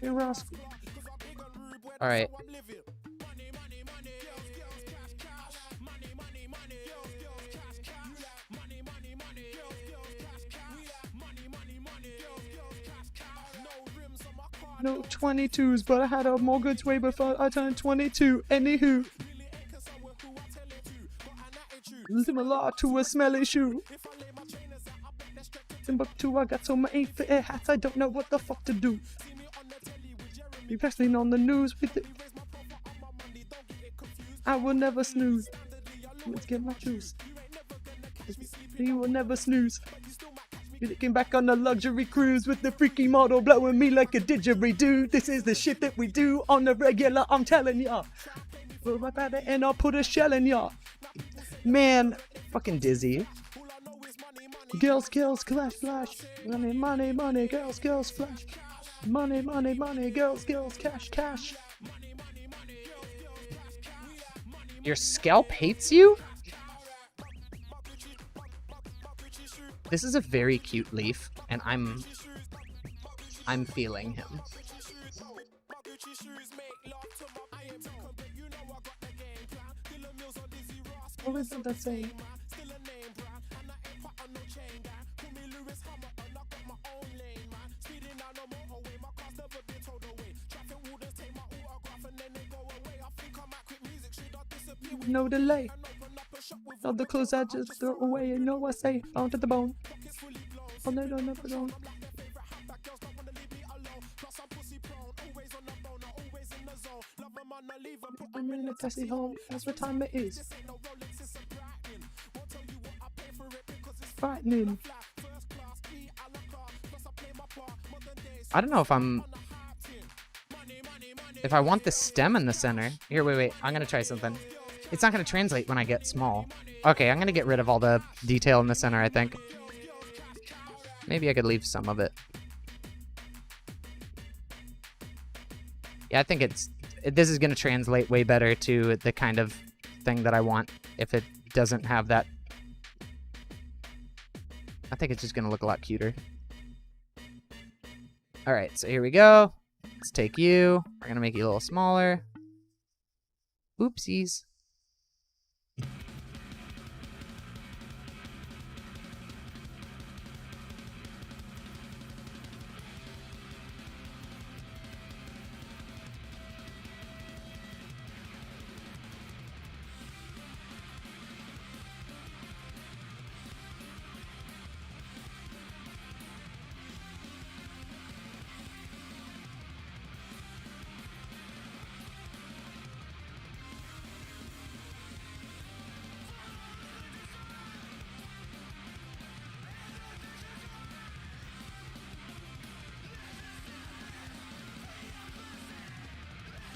Hey, Rascal. Alright. No 22s, but I had a mortgage way before I turned 22. Anywho, similar to a smelly shoe. Timbuktu, I got so many fitted hats, I don't know what the fuck to do. Be wrestling on the news with it. I will never snooze. Let's get my juice. You will never snooze. Looking back on a luxury cruise with the freaky model blowing me like a didgeridoo. This is the shit that we do on the regular, I'm telling ya. We'll wipe at it and I'll put a shell in ya. Man, fucking Dizzy. Girls, girls, clash, flash. Money, money, money, girls, girls, flash. Money, money, money, girls, girls, cash, cash. Your scalp hates you? This is a very cute leaf, and I'm feeling him. What is that saying? No delay. All the clothes I just throw away, you know I say, down to the bone. Oh, no, no, no, no. I'm in a taxi home, that's what time it is. Frightening. I don't know if I want the stem in the center. Here, wait, I'm gonna try something. It's not gonna translate when I get small. Okay, I'm gonna get rid of all the detail in the center, I think. Maybe I could leave some of it. Yeah, I think this is gonna translate way better to the kind of thing that I want if it doesn't have that. I think it's just gonna look a lot cuter. Alright, so here we go. Let's take you. We're gonna make you a little smaller. Oopsies.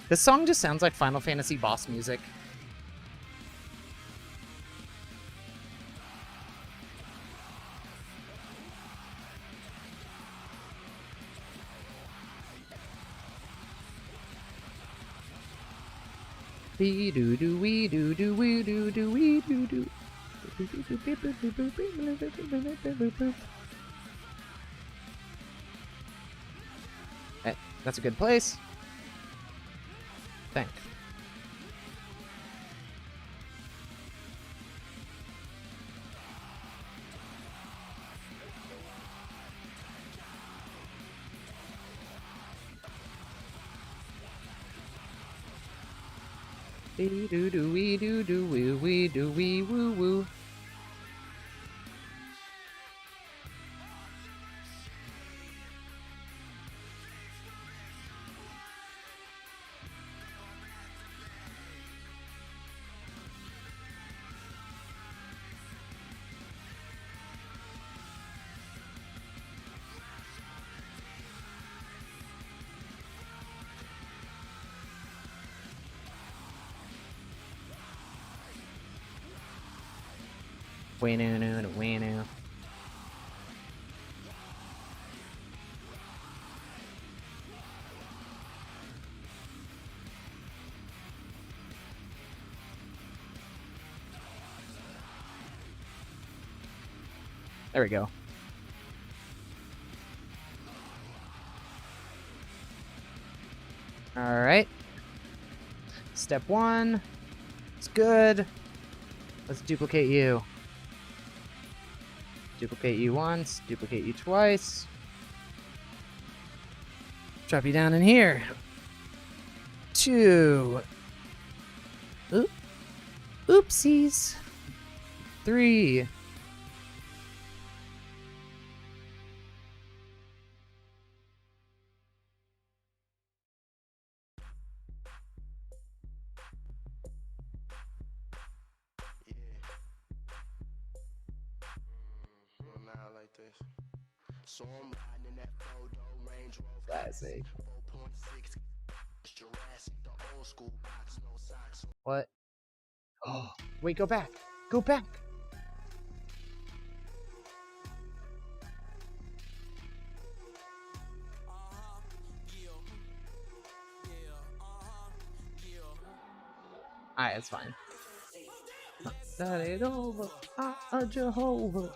This song just sounds like Final Fantasy boss music. Wee doo doo wee doo doo wee doo doo wee doo doo. That's a good place. Think. Wee doo doo wee doo doo wee doo wee woo woo. Wee-noo-noo-noo-wee-noo. There we go. All right. Step 1. It's good. Let's duplicate you. Duplicate you once, duplicate you twice. Drop you down in here. 2. Oopsies. 3. So I'm riding in that photo Range Rover. Classic. 4.6 Jurassic, the old school box, no socks. What? Oh, wait, go back. Go back. Alright, it's fine. That ain't over. Jehovah.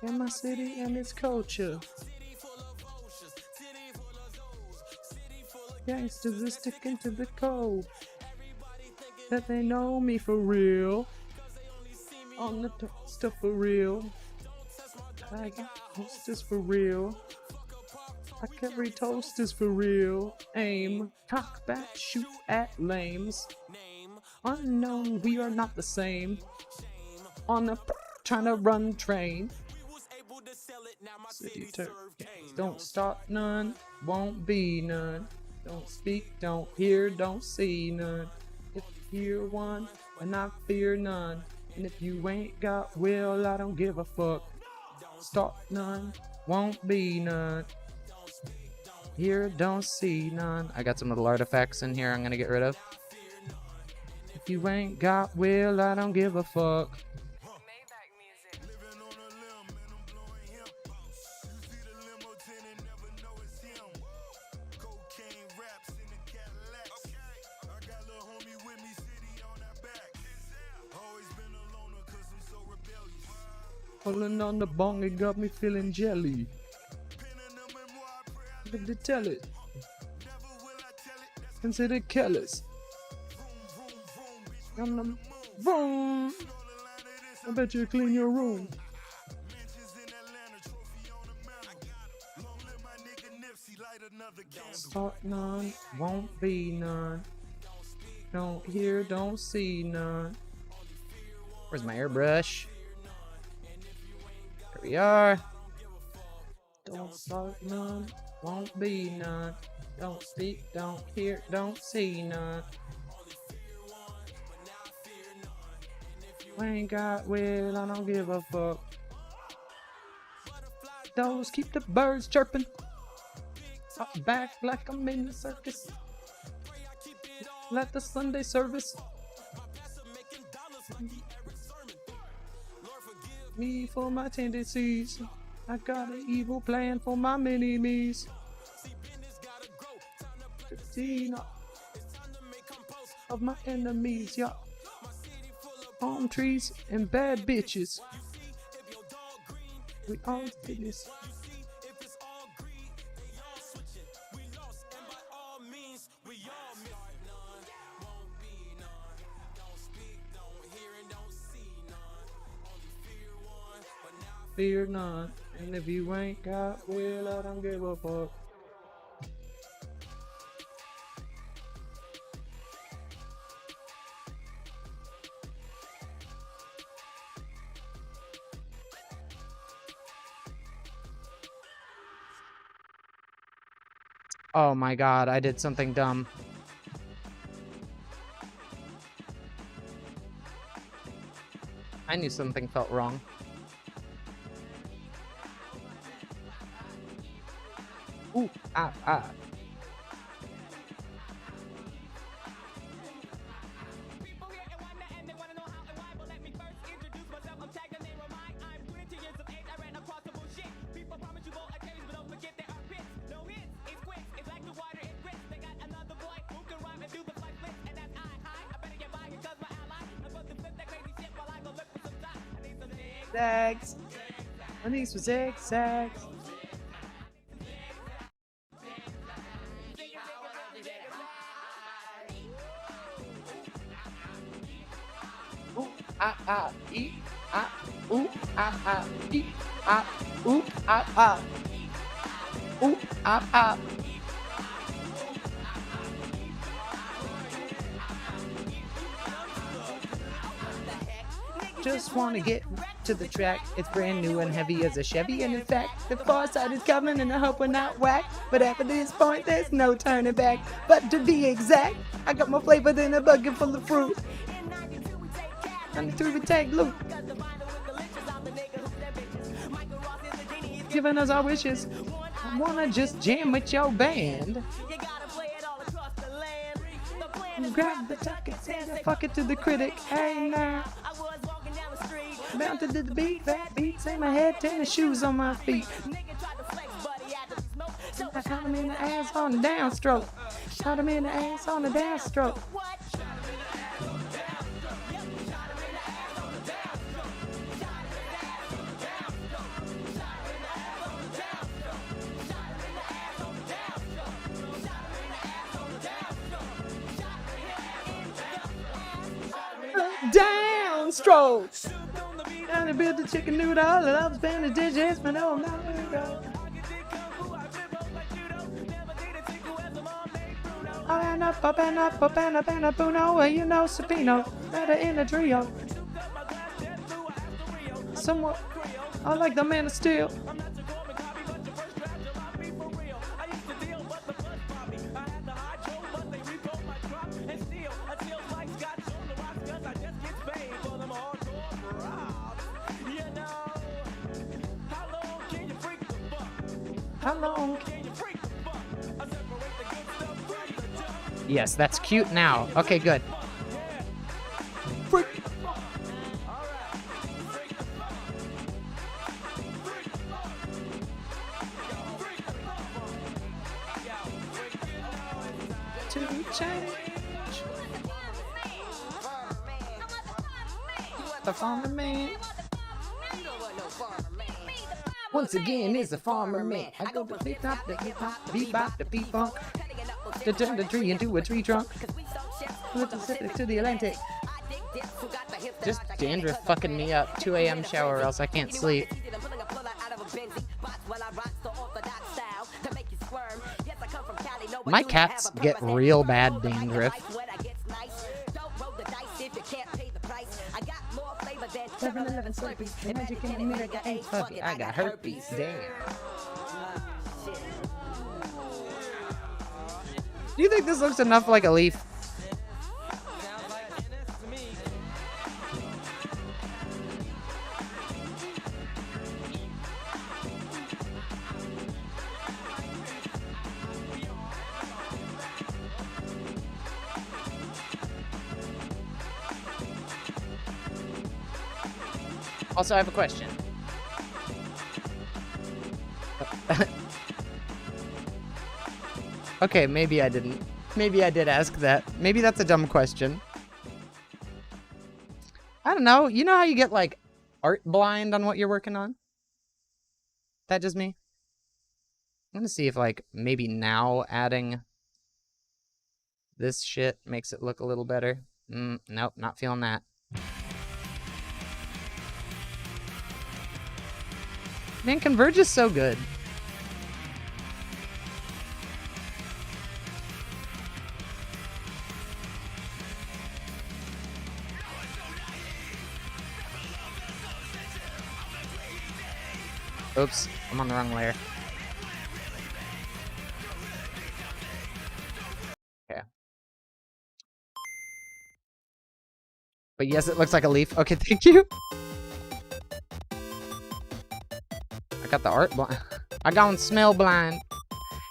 In my city and its culture. Gangsters are sticking to the code. That they know me for real. On the stuff for real. I got posters for real. I carry toasters for real. Aim, cock back, shoot at lames. Unknown, we are not the same. On a trying to run train. City don't start none, won't be none. Don't speak, don't hear, don't see none. If you hear one, and I fear none. And if you ain't got will, I don't give a fuck. Start none, won't be none. Hear, don't see none. I got some little artifacts in here I'm gonna get rid of. If you ain't got will, I don't give a fuck. Pulling on the bong, it got me feeling jelly. But to tell it, consider careless. I'm the boom. I bet you clean your room. Start none, won't be none. Don't hear, don't see none. Where's my airbrush? Here we are. Don't start none, won't be none. Don't speak, don't hear, don't see none. We ain't got will, I don't give a fuck. Those keep the birds chirping. Up back like I'm in the circus. Let the Sunday service. Me for my tendencies. I got an evil plan for my mini-me's. 15 of my enemies, yeah. Palm trees and bad bitches. We all did this. Fear none, and if you ain't got will, I don't give a fuck. Oh my god, I did something dumb. I knew something felt wrong. Ooh, ah. Zags. My niece was zigzags. Ooh, ah, ee, ah, ooh, ah, ee, ah, ooh, ah. Ooh, ah. Just wanna get to the track. It's brand new and heavy as a Chevy, and in fact, the far side is coming, and I hope we're not whack. But after this point, there's no turning back. But to be exact, I got more flavor than a bucket full of fruit. 93 we take loot, giving us our wishes. I wanna just jam with your band. Grab the tucket, fuck it to the critic. Hey now. Bound to the beat, fat beats in my head, tennis shoes on my feet. I shot him in the ass on the downstroke. Shot him in the ass on the downstroke. Downstroke. And I built the chicken noodle, and I was spending digits, but no, I'm not gonna go. Up and up, Uno, and you know Sapino, better in a trio. Somewhat, I like the Man of Steel. How long? Yes, that's cute now. Okay, good. Freak. To change. The farmer man. Once again, it's a farmer man. I go to hip hop, the hip hop, bebop, the beat funk. To turn the tree into a tree trunk. From the Pacific to the Atlantic. Just dandruff fucking me up. 2 a.m. shower, or else I can't sleep. My cats get real bad dandruff. 7-Eleven Slurpees, magic in the mirror, got 8 puppy. I got herpes, damn. Do you think this looks enough like a leaf? Also, I have a question. Okay, maybe I didn't. Maybe I did ask that. Maybe that's a dumb question. I don't know. You know how you get, like, art blind on what you're working on? That just me? I'm gonna see if, like, maybe now adding this shit makes it look a little better. Nope, not feeling that. Man, Converge is so good. Oops, I'm on the wrong layer. Okay. But yes, it looks like a leaf. Okay, thank you. I got the art blind. I gone smell blind.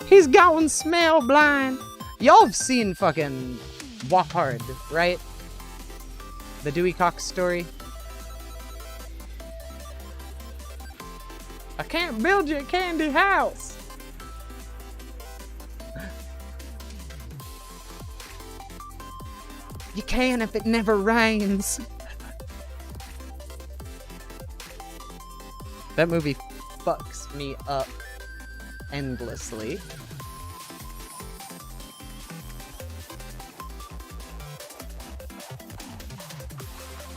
He's going smell blind. Y'all have seen fucking Walk Hard, right? The Dewey Cox story. I can't build you a candy house. You can if it never rains. That movie fucks me up endlessly.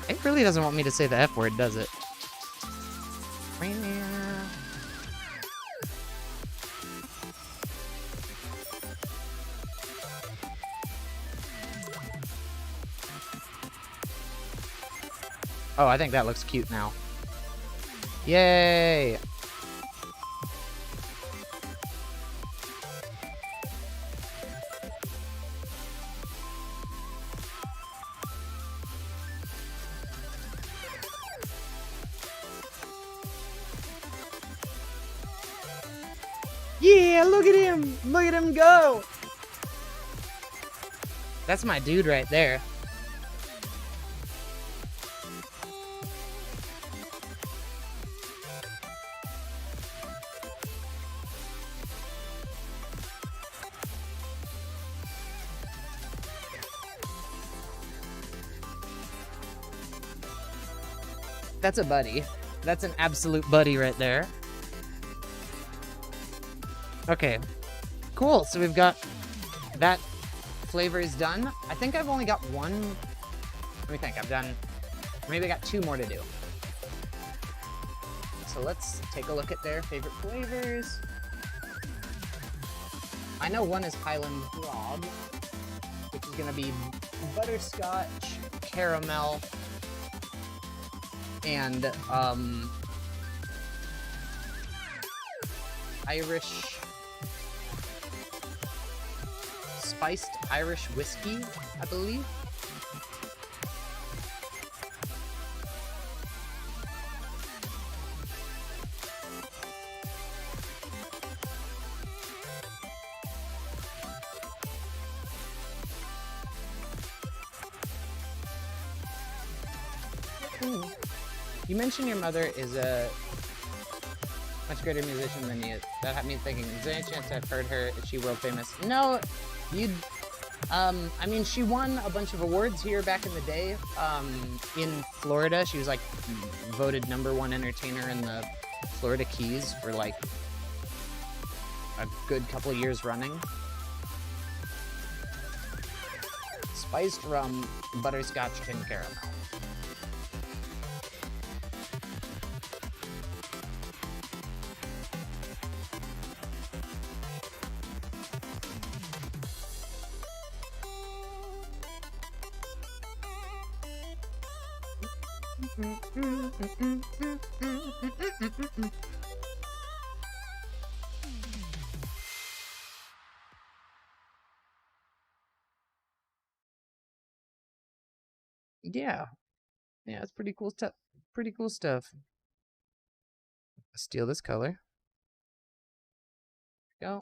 It really doesn't want me to say the F word, does it? Oh, I think that looks cute now. Yay! Yeah, look at him! Look at him go! That's my dude right there. That's a buddy. That's an absolute buddy right there. Okay, cool. So we've got that flavor is done. I think I've only got one. Let me think. I've done. Maybe I got two more to do. So let's take a look at their favorite flavors. I know one is Highland Throb, which is gonna be butterscotch, caramel, and Irish spiced Irish whiskey, I believe. You mentioned your mother is a much greater musician than you. That had me thinking, is there any chance I've heard her? Is she world famous? No, you'd... I mean, she won a bunch of awards here back in the day. In Florida, she was, like, voted #1 entertainer in the Florida Keys for, like, a good couple of years running. Spiced rum, butterscotch, and caramel. Yeah, it's pretty cool stuff. Pretty cool stuff. Steal this color. Go.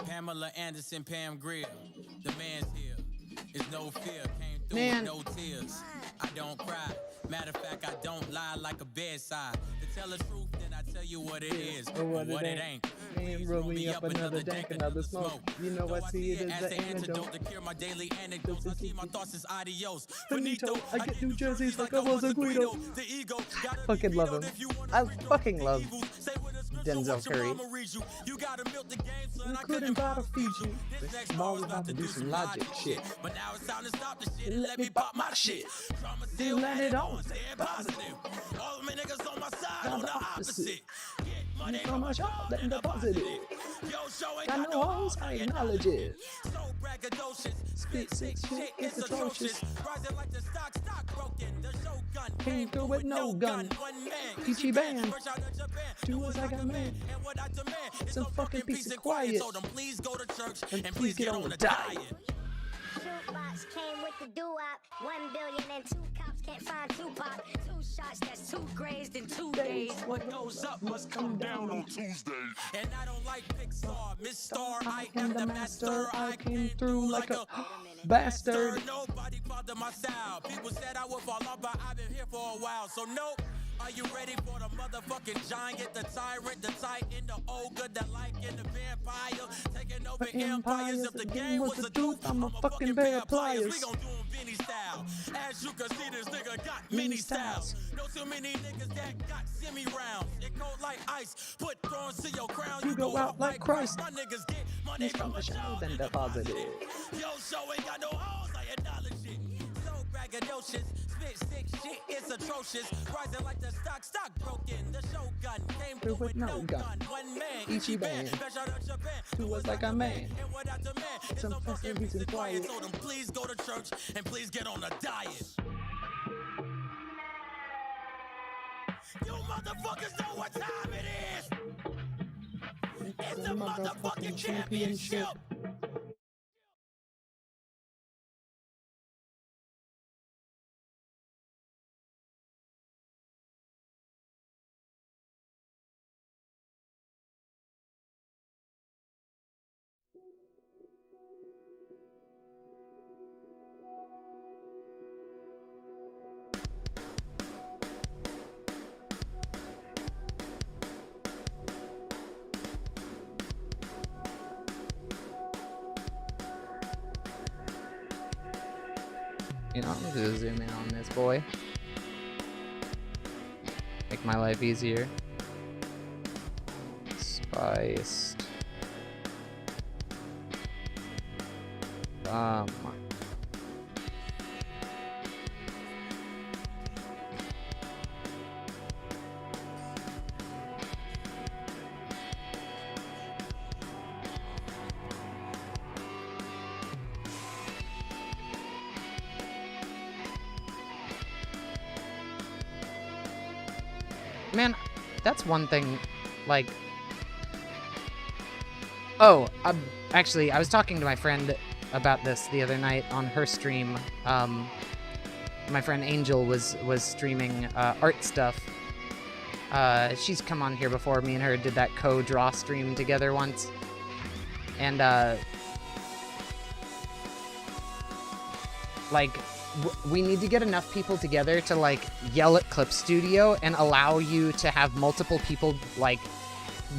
Pamela Anderson, Pam Grier, the man's here. It's no fear, came through Man. with no tears. I don't cry. Matter of fact, I don't lie like a bedside. To tell the truth, then I tell you what it is or what it ain't. Man, roll me up another dank, another smoke. You know I see it as the antidote. To cure my daily anecdotes. I see my thoughts as adios. Finito, I get New Jerseys like I was a Guido. The ego. Fucking love him. I fucking love Denzel Curry. You gotta milk the game, son. You I couldn't bother Fiji. This ball about to do some logic shit. But now it's time to stop the shit and let me pop my shit. Drama Still land it on. staying positive. All of my niggas on my side, on the opposite. Get money So much all that in the positive. Yo, show ain't Got no hoes, I acknowledge it. so braggadocious. Spit sick shit, it's atrocious. Rising like the stock broken. The Shogun Came through with no gun. One man. Ichi band. Fresh out of Japan. Do us like a man. And what I demand is Some fucking peace and quiet. So then please go to church And and please get on the diet. Shootbox came with the doo-wop. 1 billion and 2 cops can't find Tupac. 2 shots, that's 2 grazed in 2 days. What goes up must come down on Tuesday. And I don't like Pixar, Miss Star. I am am the the master. master. I came through like a bastard. Nobody bothered my style. People said I would fall off, but I've been here for a while. So no. Are you ready for the motherfucking giant, the tyrant, the titan, the ogre, the lycan, the vampire, taking over empires? If the game was the truth, I'm a fucking pair of pliers. We gon' do them Vinny style. As you can see, this nigga got many styles. No too many niggas that got semi rounds. It cold like ice. Put thorns to your crown. You go out like Christ. My niggas get money From the shadow, then the positive. Yo, show ain't got no hoes, I acknowledge it. So braggadocious, spit sick shit, it's atrocious. Rising like the stock broken. The Shogun came through with no gun. One man, Ichi band. fresh out of Japan. Do us like a man. And what I demand is Some some fucking fucking peace and quiet. quiet. So then please go to church and please get on a diet. You motherfuckers know what time it is. It's the motherfucking championship. You know, I'm gonna zoom in on this boy. Make my life easier. Spiced. Man, that's one thing, like... Oh, actually, I was talking to my friend about this the other night on her stream. My friend Angel was streaming art stuff. She's come on here before. Me and her did that co-draw stream together once. And, like... we need to get enough people together to, like, yell at Clip Studio and allow you to have multiple people, like,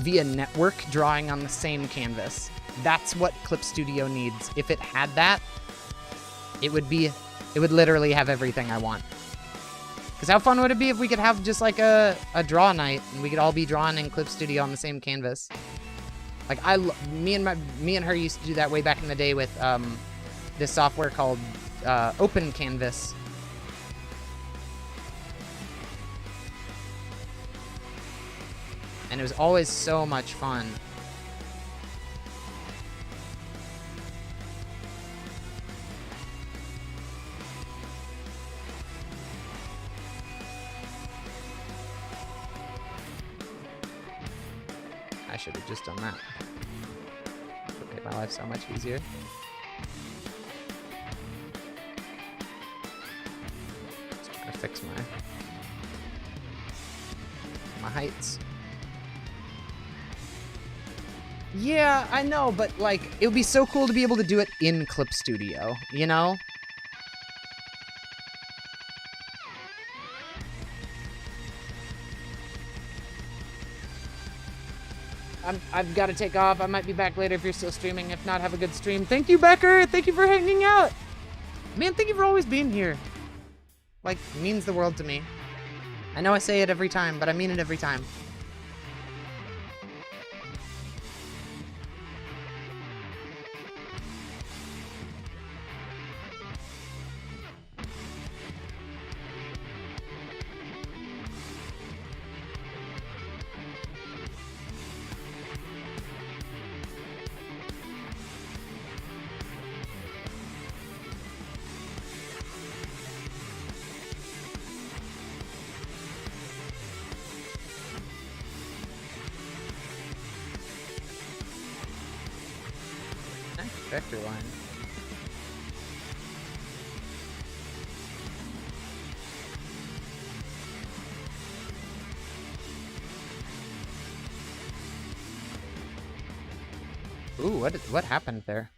via network drawing on the same canvas. That's what Clip Studio needs. If it had that, it would literally have everything I want. Because how fun would it be if we could have just, like, a draw night and we could all be drawing in Clip Studio on the same canvas? Like, me and her used to do that way back in the day with, this software called Open Canvas. And it was always so much fun. I should have just done that. It would make my life so much easier. Fix my heights. Yeah, I know, but like it would be so cool to be able to do it in Clip Studio, you know? I've got to take off. I might be back later if you're still streaming. If not, have a good stream. Thank you, Becker. Thank you for hanging out. Man, thank you for always being here. Like, means the world to me. I know I say it every time, but I mean it every time. Vector line. Ooh, what happened there?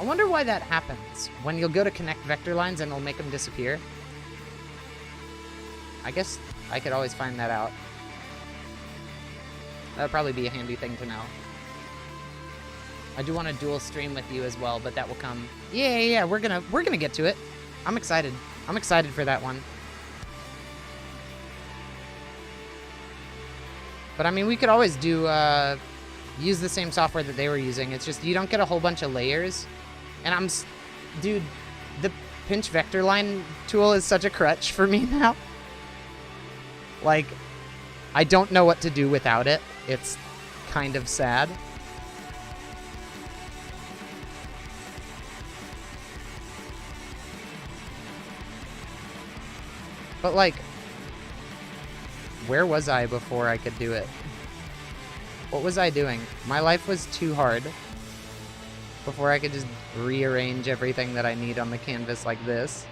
I wonder why that happens. When you'll go to connect vector lines and it'll make them disappear. I guess I could always find that out. That'd probably be a handy thing to know. I do want to dual stream with you as well, but that will come. Yeah, we're gonna get to it. I'm excited. I'm excited for that one. But I mean, we could always do use the same software that they were using. It's just you don't get a whole bunch of layers. And dude, the pinch vector line tool is such a crutch for me now. Like, I don't know what to do without it. It's kind of sad. But like, where was I before I could do it? What was I doing? My life was too hard before I could just rearrange everything that I need on the canvas like this.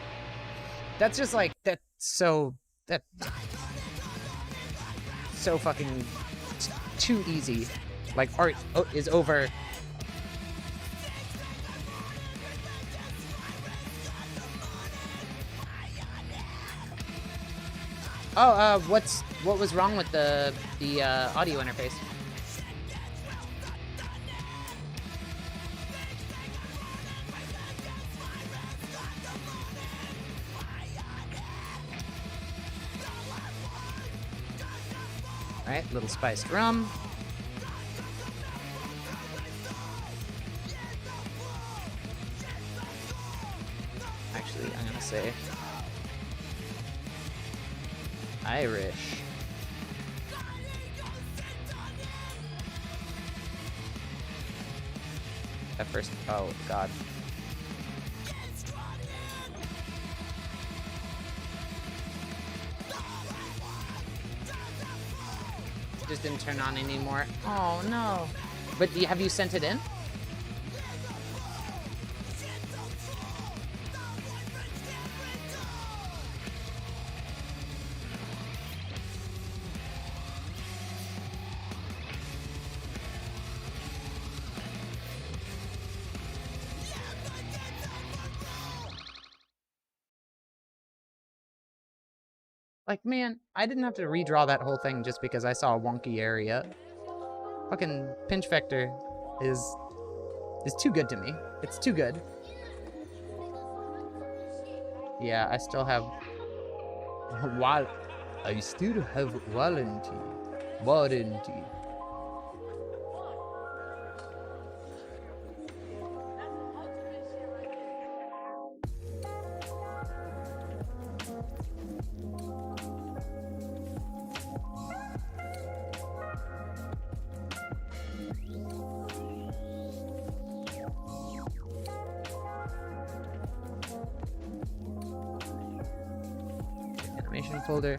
That's just like, so fucking too easy. Like, art is over. Oh, what was wrong with the audio interface? Alright, little spiced rum. Actually, I'm gonna say Irish. At first, oh god. Just didn't turn on anymore. Oh no. But have you sent it in? Like, man, I didn't have to redraw that whole thing just because I saw a wonky area. Fucking pinch vector is too good to me. It's too good. Yeah, I still have I still have warranty. Animation folder.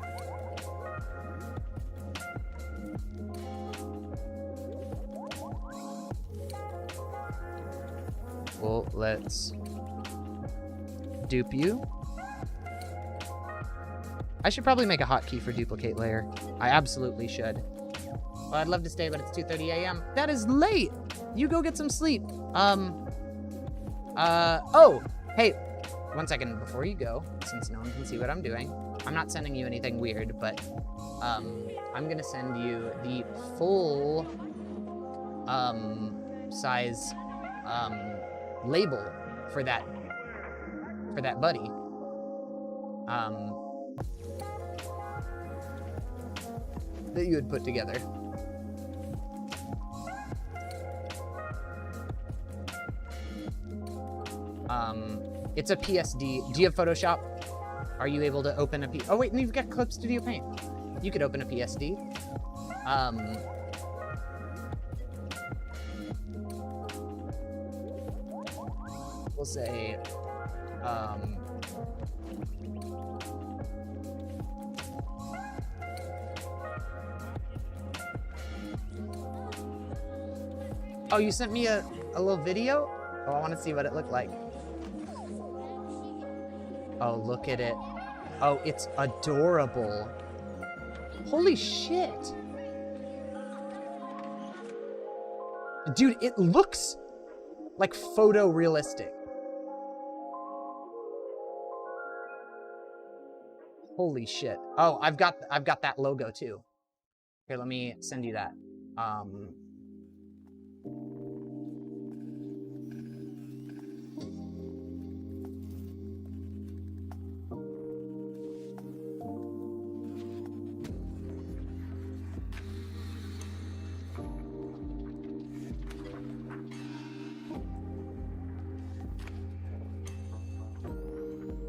Well, let's dupe you. I should probably make a hotkey for duplicate layer. I absolutely should. Well, I'd love to stay, but it's 2:30 a.m. That is late! You go get some sleep. Oh, hey, one second before you go, since no one can see what I'm doing. I'm not sending you anything weird, but I'm gonna send you the full size label for that buddy. That you had put together. It's a PSD. Do you have Photoshop? Are you able to open a oh wait, no, you've got Clip Studio Paint. You could open a PSD. We'll say, oh, you sent me a little video? Oh, I want to see what it looked like. Oh, look at it. Oh, it's adorable. Holy shit. Dude, it looks like photorealistic. Holy shit. Oh, I've got that logo too. Here, let me send you that.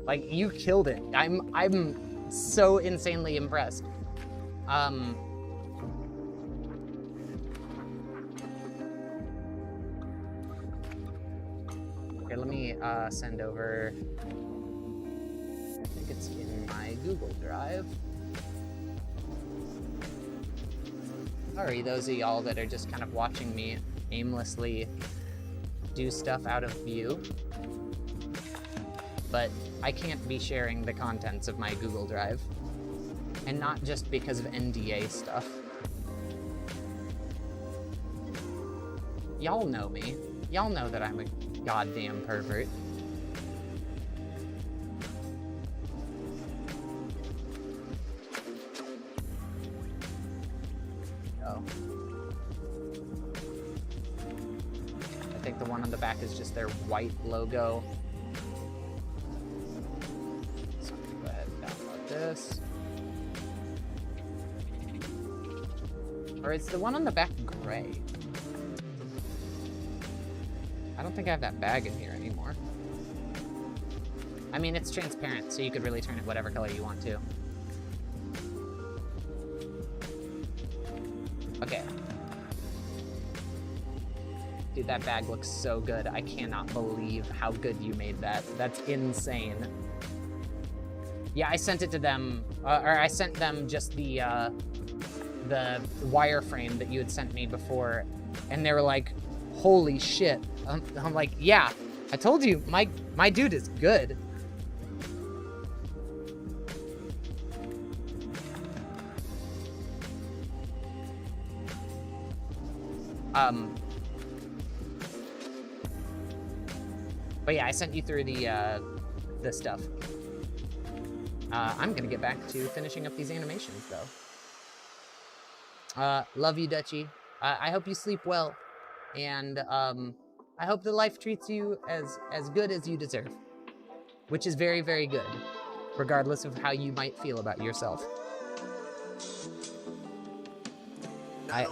Like, you killed it. I'm so insanely impressed. Here, let me send over. I think it's in my Google Drive. Sorry, those of y'all that are just kind of watching me aimlessly do stuff out of view. But I can't be sharing the contents of my Google Drive. And not just because of NDA stuff. Y'all know me. Y'all know that I'm a goddamn pervert. Oh. I think the one on the back is just their white logo. This. Or is the one on the back gray? I don't think I have that bag in here anymore. I mean, it's transparent, so you could really turn it whatever color you want to. Okay. Dude, that bag looks so good. I cannot believe how good you made that. That's insane. Yeah, I sent it to them, or I sent them just the wireframe that you had sent me before, and they were like, holy shit. I'm like, yeah, I told you, my dude is good. But yeah, I sent you through the stuff. I'm gonna get back to finishing up these animations, though. Love you, Dutchie. I hope you sleep well, and I hope that life treats you as good as you deserve, which is very, very good, regardless of how you might feel about yourself. I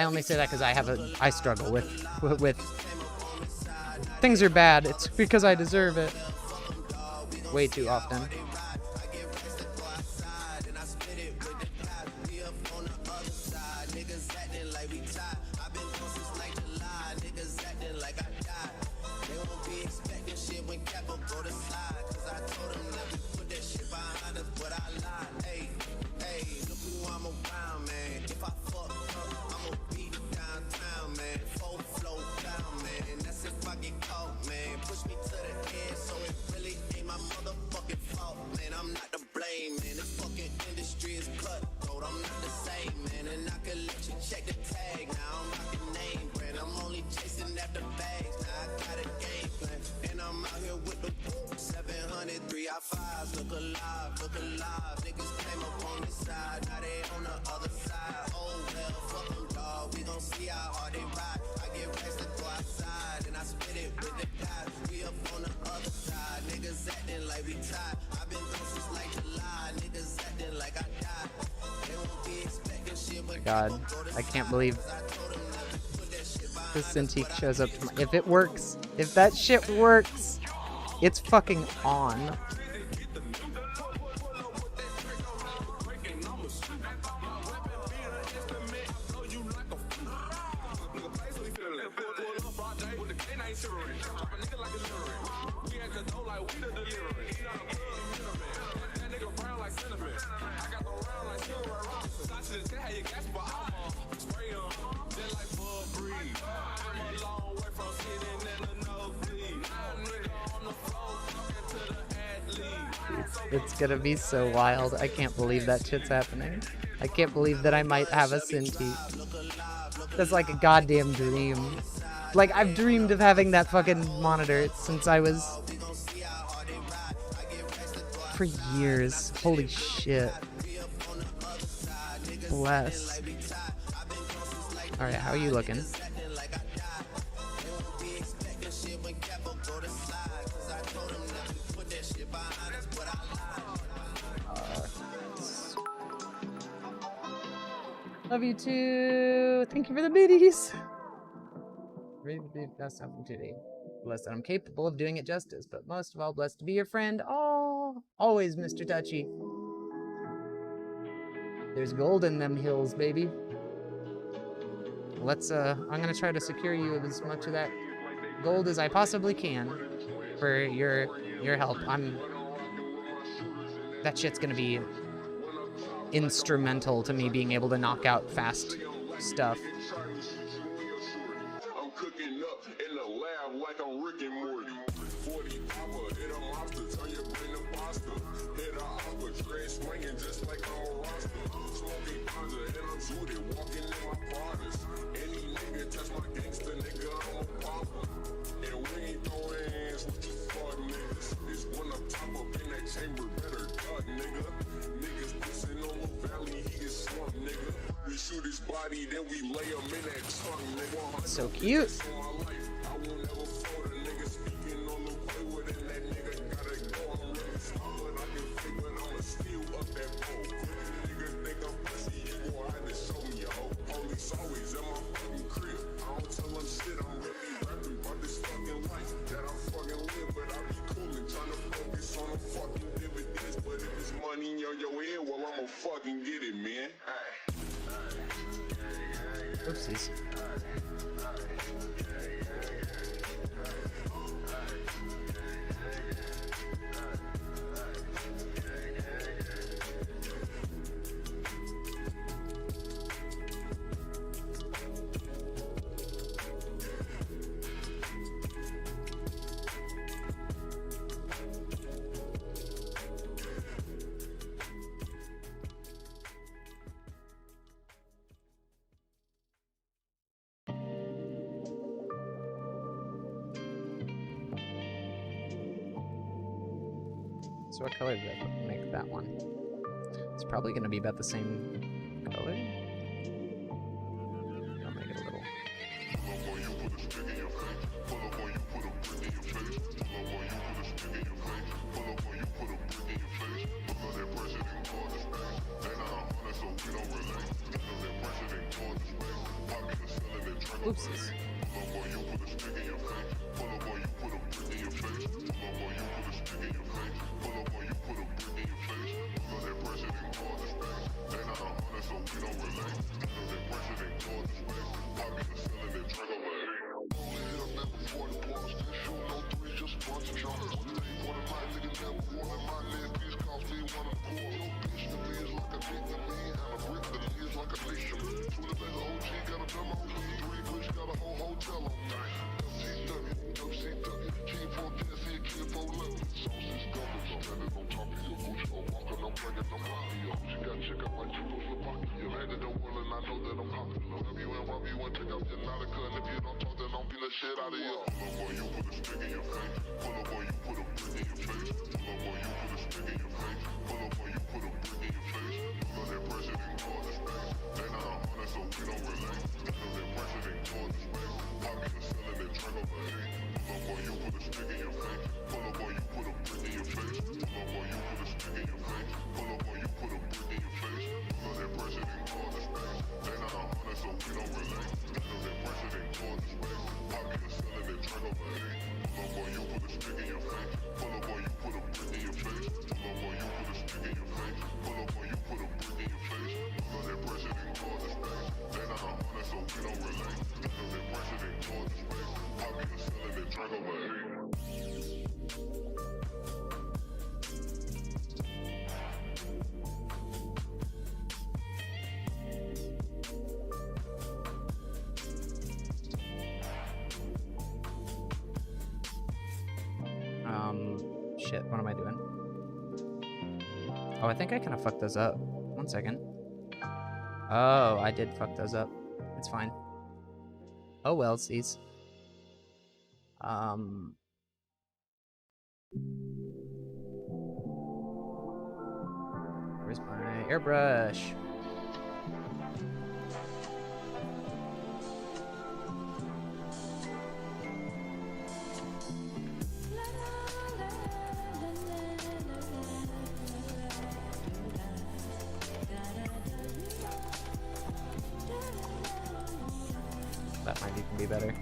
only say that because I struggle with things are bad. It's because I deserve it way too often. Chasing after bags, now I got a game plan, and I'm out here with the 700 look alive, niggas came up on this side, now they on the other side. Oh well, fuck them dog, we gon' see how hard they ride. I get racks to go outside, and I spit it with the guys. We up on the other side, niggas acting like we tied. I've been gone since like July, niggas acting like I died. They won't be expecting shit, but God, I can't believe this Cintiq shows up. If it works, if that shit works, it's fucking on. It's gonna be so wild. I can't believe that shit's happening. I can't believe that I might have a Cintiq. That's like a goddamn dream. Like, I've dreamed of having that fucking monitor since I was... for years. Holy shit. Bless. Alright, how are you looking? Love you too. Thank you for the biddies. Read the best album today. Blessed that I'm capable of doing it justice, but most of all, blessed to be your friend. Oh, always, Mr. Touchy. There's gold in them hills, baby. Let's, I'm gonna try to secure you as much of that gold as I possibly can for your help. That shit's gonna be instrumental to me being able to knock out fast stuff. I'm cooking up in the lab like I'm Rick and Morty. 40 power, hit a monster, turn your brain to pasta. Hit a upper, dread swinging just like I'm a roster. Smoking ganja and I'm zooted, walking in my Pradas. Any nigga touch my gangster, nigga, I'm a popper. And we ain't throwing hands with you fuck niggas. It's one up top up in that chamber, better duck, nigga. Niggas pissing on the valley, he is slump, nigga. We shoot his body, then we lay him in that trunk, nigga. So cute. I will never fold a nigga speaking on the way within that nigga gotta go. I'm ready to but I can fake, but I'ma steal up that pole. Niggas think I'm pussy, you gon' have to show me a hoe. Police always in my fucking crib. I don't tell them shit, I'm really rapping about this fucking life that I fucking live, but I be coolin', trying to focus on the fucking dividends. But if it's money on your head, well, I'ma fucking get it, man. Oopsies. So what color did I make that one? It's probably going to be about the same color. I'll make it a little. Oopsies. shit out of you. Pull up on you, put a stick in your face. Pull up on you, put a brick in your face. Pull up on you, put a stick in your face. Pull up on you, put a brick in your face. Pull up that pressure, then call the space. They not 100, so we don't relate. Pull up that pressure, then call the space. Poppy the selling that track over 8. Pull up on you, put a stick in your face. Pull up on you, put a brick in your face. Pull up on you, put a stick in your face. Pull up on you, put a brick in your face. Pull up that pressure, then call the space. They not 100, so we don't relate. Pull up that pressure, then call the space. Poppy the selling that track over 8. Pull up on you, put a stick in your face. Pull up on you, put a brick in your face. Pull up on you, put a stick in your face. Pull up on you, put a brick in your face. Pull up that pressure, then call the space. They not 100, so we don't relate. Pull up that pressure, then call the space. Poppy the selling that track over 8. Shit, what am I doing? Oh, I think I kind of fucked those up. 1 second. Oh, I did fuck those up. It's fine. Oh well, sees. Where's my airbrush? That might even be better.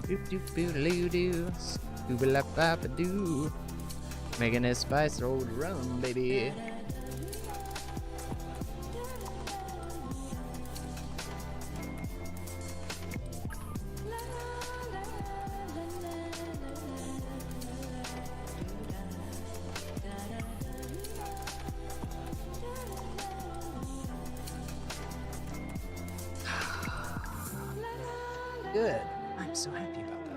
Doop doop boodaloo doo, scooba la papa doo. Making this spice rolled rum, baby. Good. I'm so happy about that.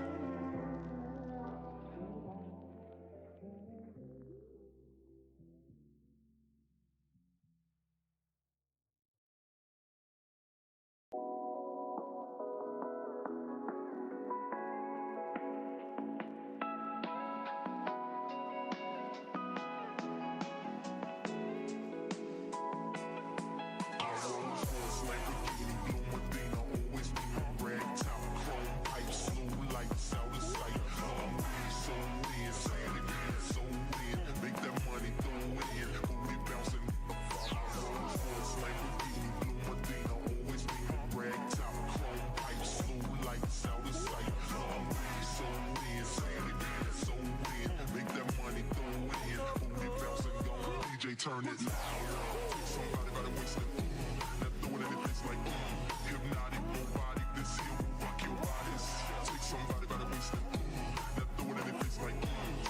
Turn it loud. Somebody by the waist and now throw it in the face like hypnotic, robotic. This here will rock your bodies. Take somebody by the waist and now throw it in the face like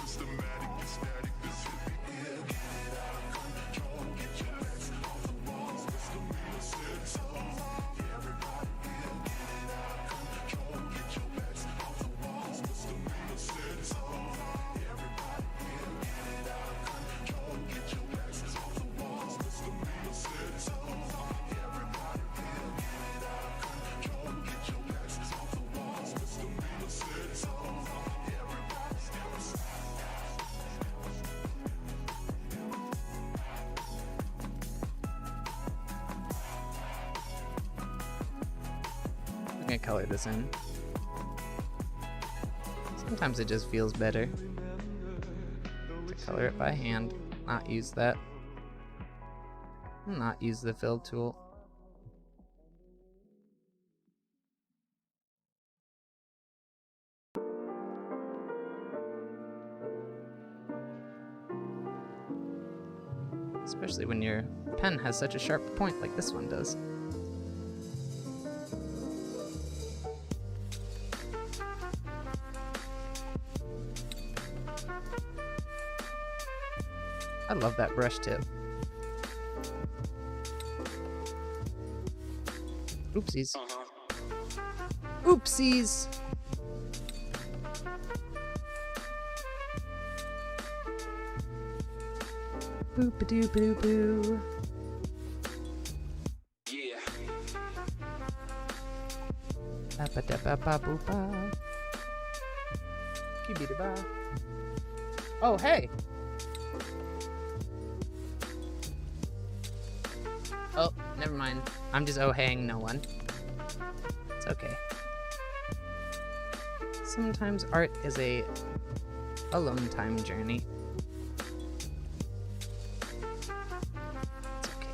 systematic, ecstatic. This hit me. Yeah, get it out of control. Get your backs off the walls. Mr. Miller said so. Everybody, yeah, get it out of control. Get your backs off the walls. Mr. Miller said so. Everybody, yeah, get it out of control. Get your backs off the walls. Mr. Miller said so. Everybody, yeah, get it out of control. Get your backs off the walls. Mr. Miller said so. Everybody, I'm gonna color this in. Sometimes it just feels better to color it by hand, not use that. Not use the fill tool. Especially when your pen has such a sharp point like this one does. I love that brush tip. Oopsies. Oopsies! Boop-a-doo-ba-doo-boo. Yeah. Ba-ba-da-ba-ba-boo-ba. Kibidi-ba. Oh, hey! Oh, never mind. I'm just oh-haying no one. It's okay. Sometimes art is a alone time journey. It's okay.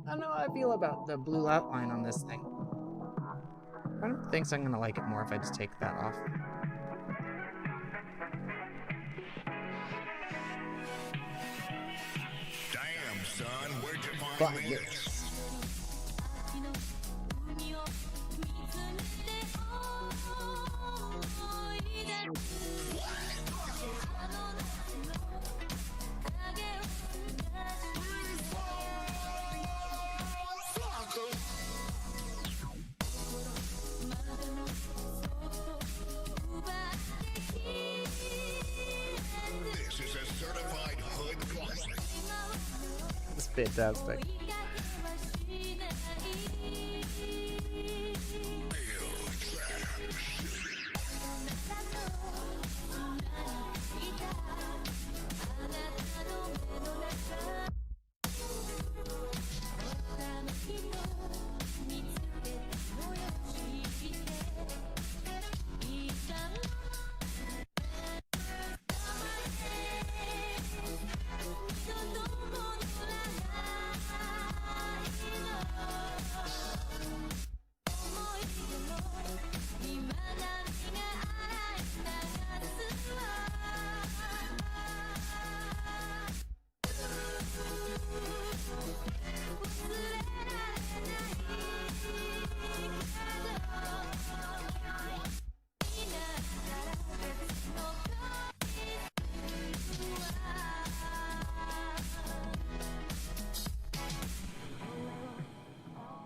I don't know how I feel about the blue outline on this thing. I don't think I'm gonna like it more if I just take that off. Damn, son, where'd you But find this? This is a certified hood classic. It's fantastic.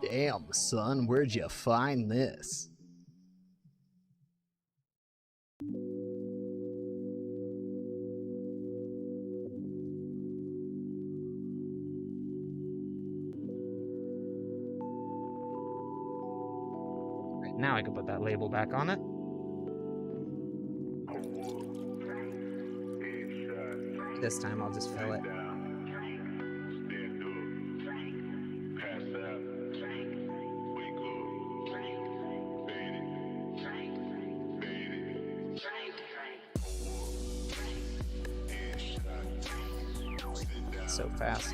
Damn, son, where'd you find this? Right, now I can put that label back on it. This time I'll just fill it. So fast.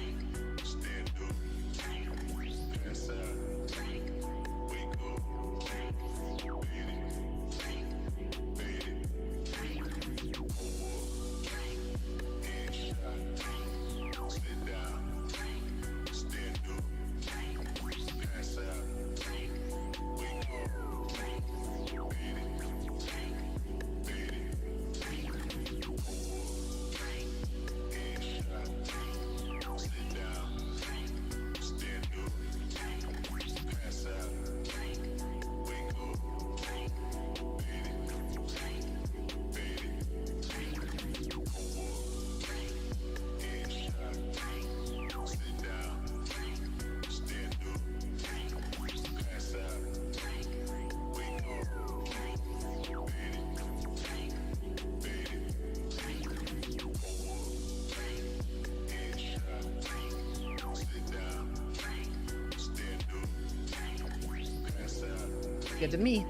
good to me.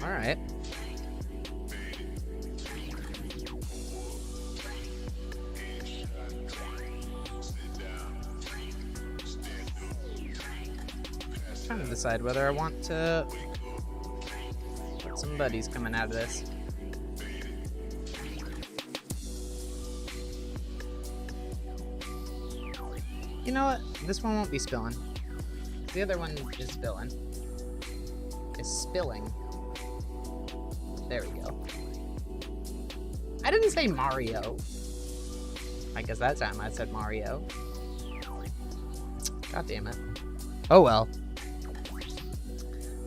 All right. Trying to decide whether I want to put some buddies coming out of this. You know what? This one won't be spilling. The other one is spilling. There we go. I didn't say Mario. I guess that time I said Mario. God damn it. Oh well.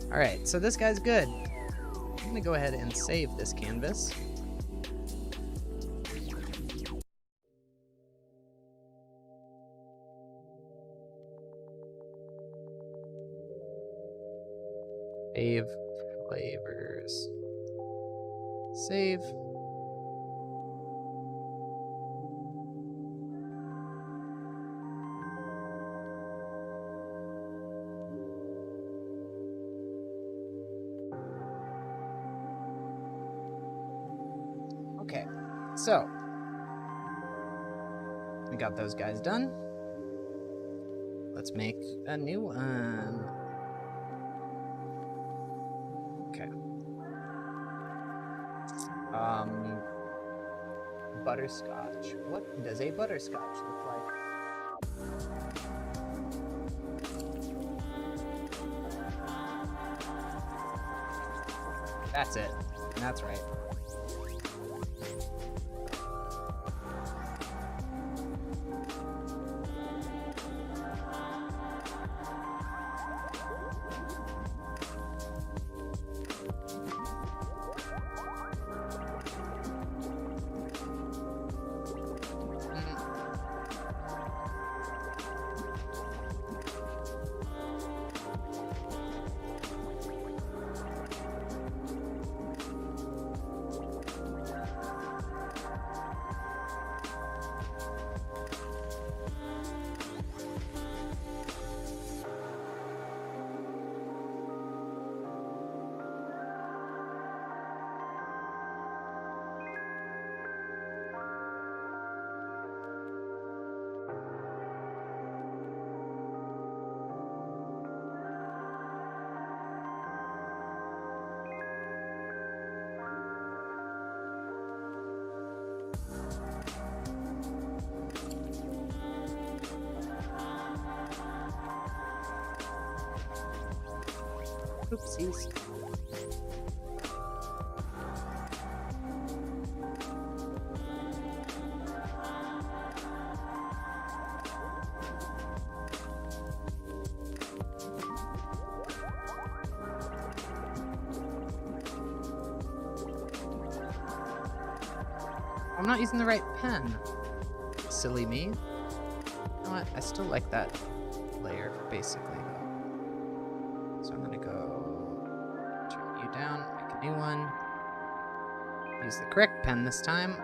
Alright, so this guy's good. I'm gonna go ahead and save this canvas. Save flavors. Save. Okay, so we got those guys done. Let's make a new one. Okay. Butterscotch. What does a butterscotch look like? That's it. That's right. Oopsies. I'm not using the right pen. Silly me. You know what? I still like that layer, basically, though. So I'm gonna go turn you down, make a new one. Use the correct pen this time.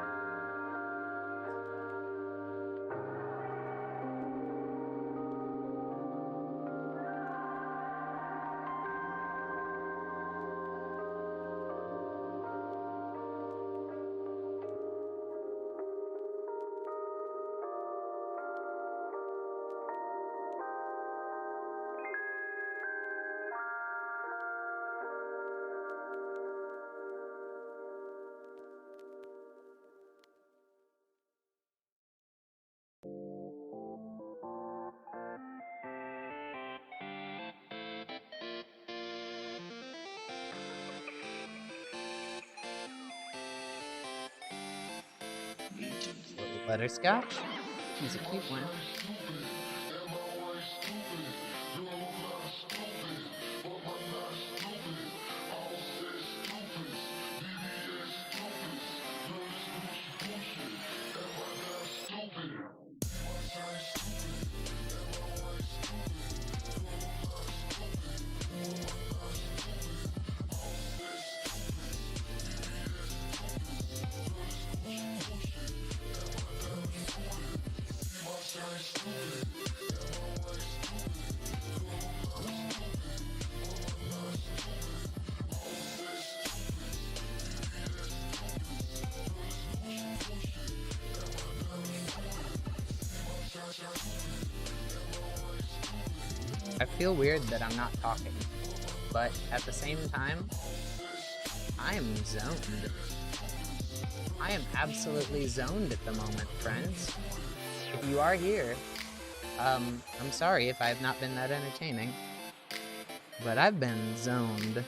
Little butterscotch. He's a cute one. I feel weird that I'm not talking, but at the same time, I am zoned. I am absolutely zoned at the moment, friends. If you are here, I'm sorry if I have not been that entertaining, but I've been zoned.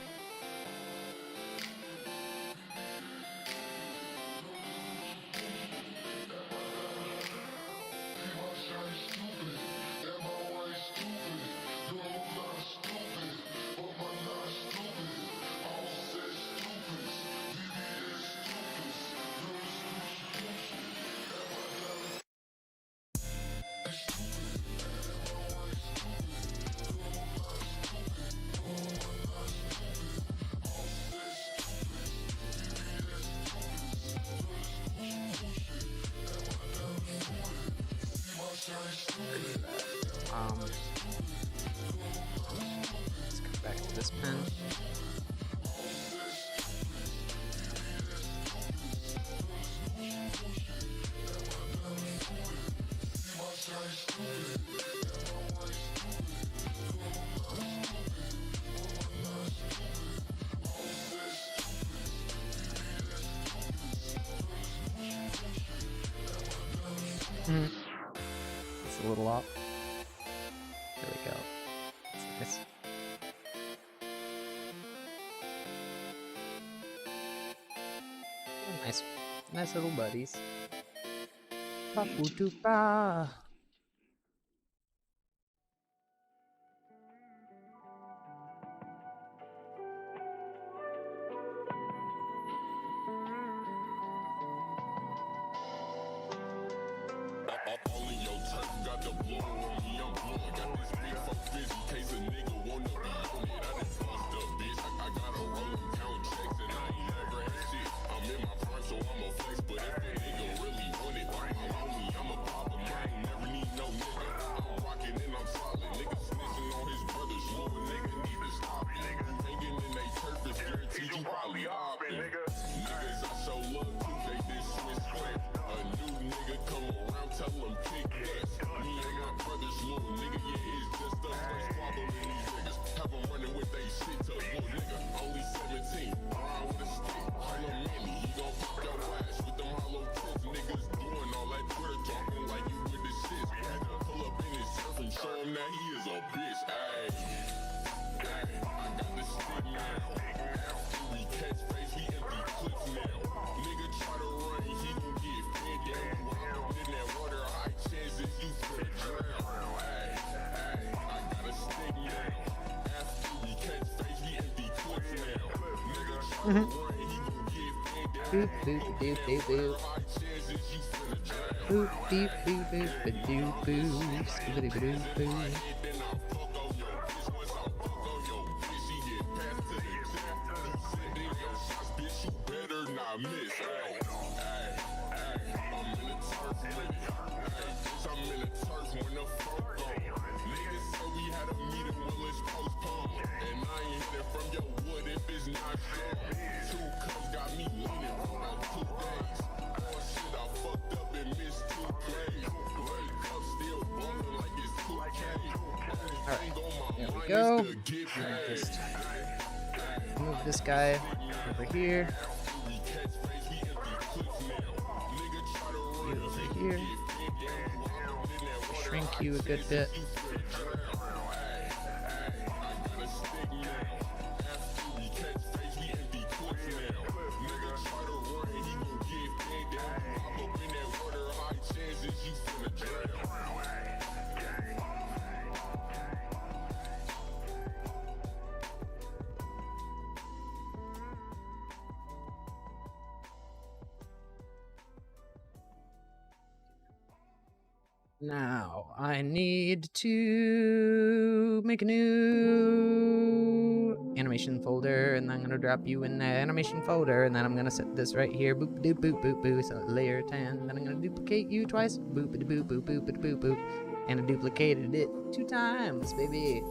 Let's go back to this pen. It's a little off. There we go. That's nice. Nice, nice little buddies. Ba-boo-doo-ba. All in your turf, got the blow on me, I'm blowing. Got this big fuck busy, case a nigga wanna be on it. I done fucked up, bitch. I gotta roll them count checks and I ain't never had shit. I'm in my prime, so I'm a flex, but if the nigga really want it, I'm on me, I'm a pop him. I ain't never need no nigga. I'm rocking and I'm solid. Nigga snitching on his brothers, you a nigga need to stop it. Nigga hanging in they turf is guaranteed you probably hopping. Niggas I show love to, they did switch clamp. A new nigga come around, tell them kick ass. Me and my brothers, little nigga, yeah, it's just us. First problem in these niggas, have them running with they shit to little nigga. Only 17, around with a stick. Call him Manny, he gon' pop your ass with them hollow tips. Niggas doing all that Twitter talking like you with the shit. Had to pull up in his surf and show him that he is a bitch. Ayy, I got the stick now. After we catch face, we empty clips now. Nigga try to run, he gon' get fed down. In that water, high chances you finna drown. I got a stick now. After we catch face, we empty clips now. Nigga try to run, he gon' get fed down. Boop, boop, doop, doop, boop. High chances you finna drown. Boop, beep, boop, boop, ba-doo, boop, skibbity-ba-doo, boop. Then I fuck on your bitch. Once I fuck on your bitch, she get passed to the tip. Send in your shots, bitch, you better not miss. I'm in the turf with it. Bitch, I'm in the turf when the fuck on. Niggas said we had a meeting, well it's postponed. And I ain't hitting from your wood if it's not strong. 2 cups got me leaning for about 2 days. Oh shit, I fucked up and missed 2 plays. Wake up still ballin' like it's 2K. Alright, there we go. Just move this guy over here. You over here. Shrink you a good bit. Now, I need to make a new animation folder, and I'm gonna drop you in the animation folder, and then I'm gonna set this right here, boop doop boop boop boop, so layer 10, then I'm gonna duplicate you twice, boop boop boop boop boop boop boop, and I duplicated it 2 times, baby.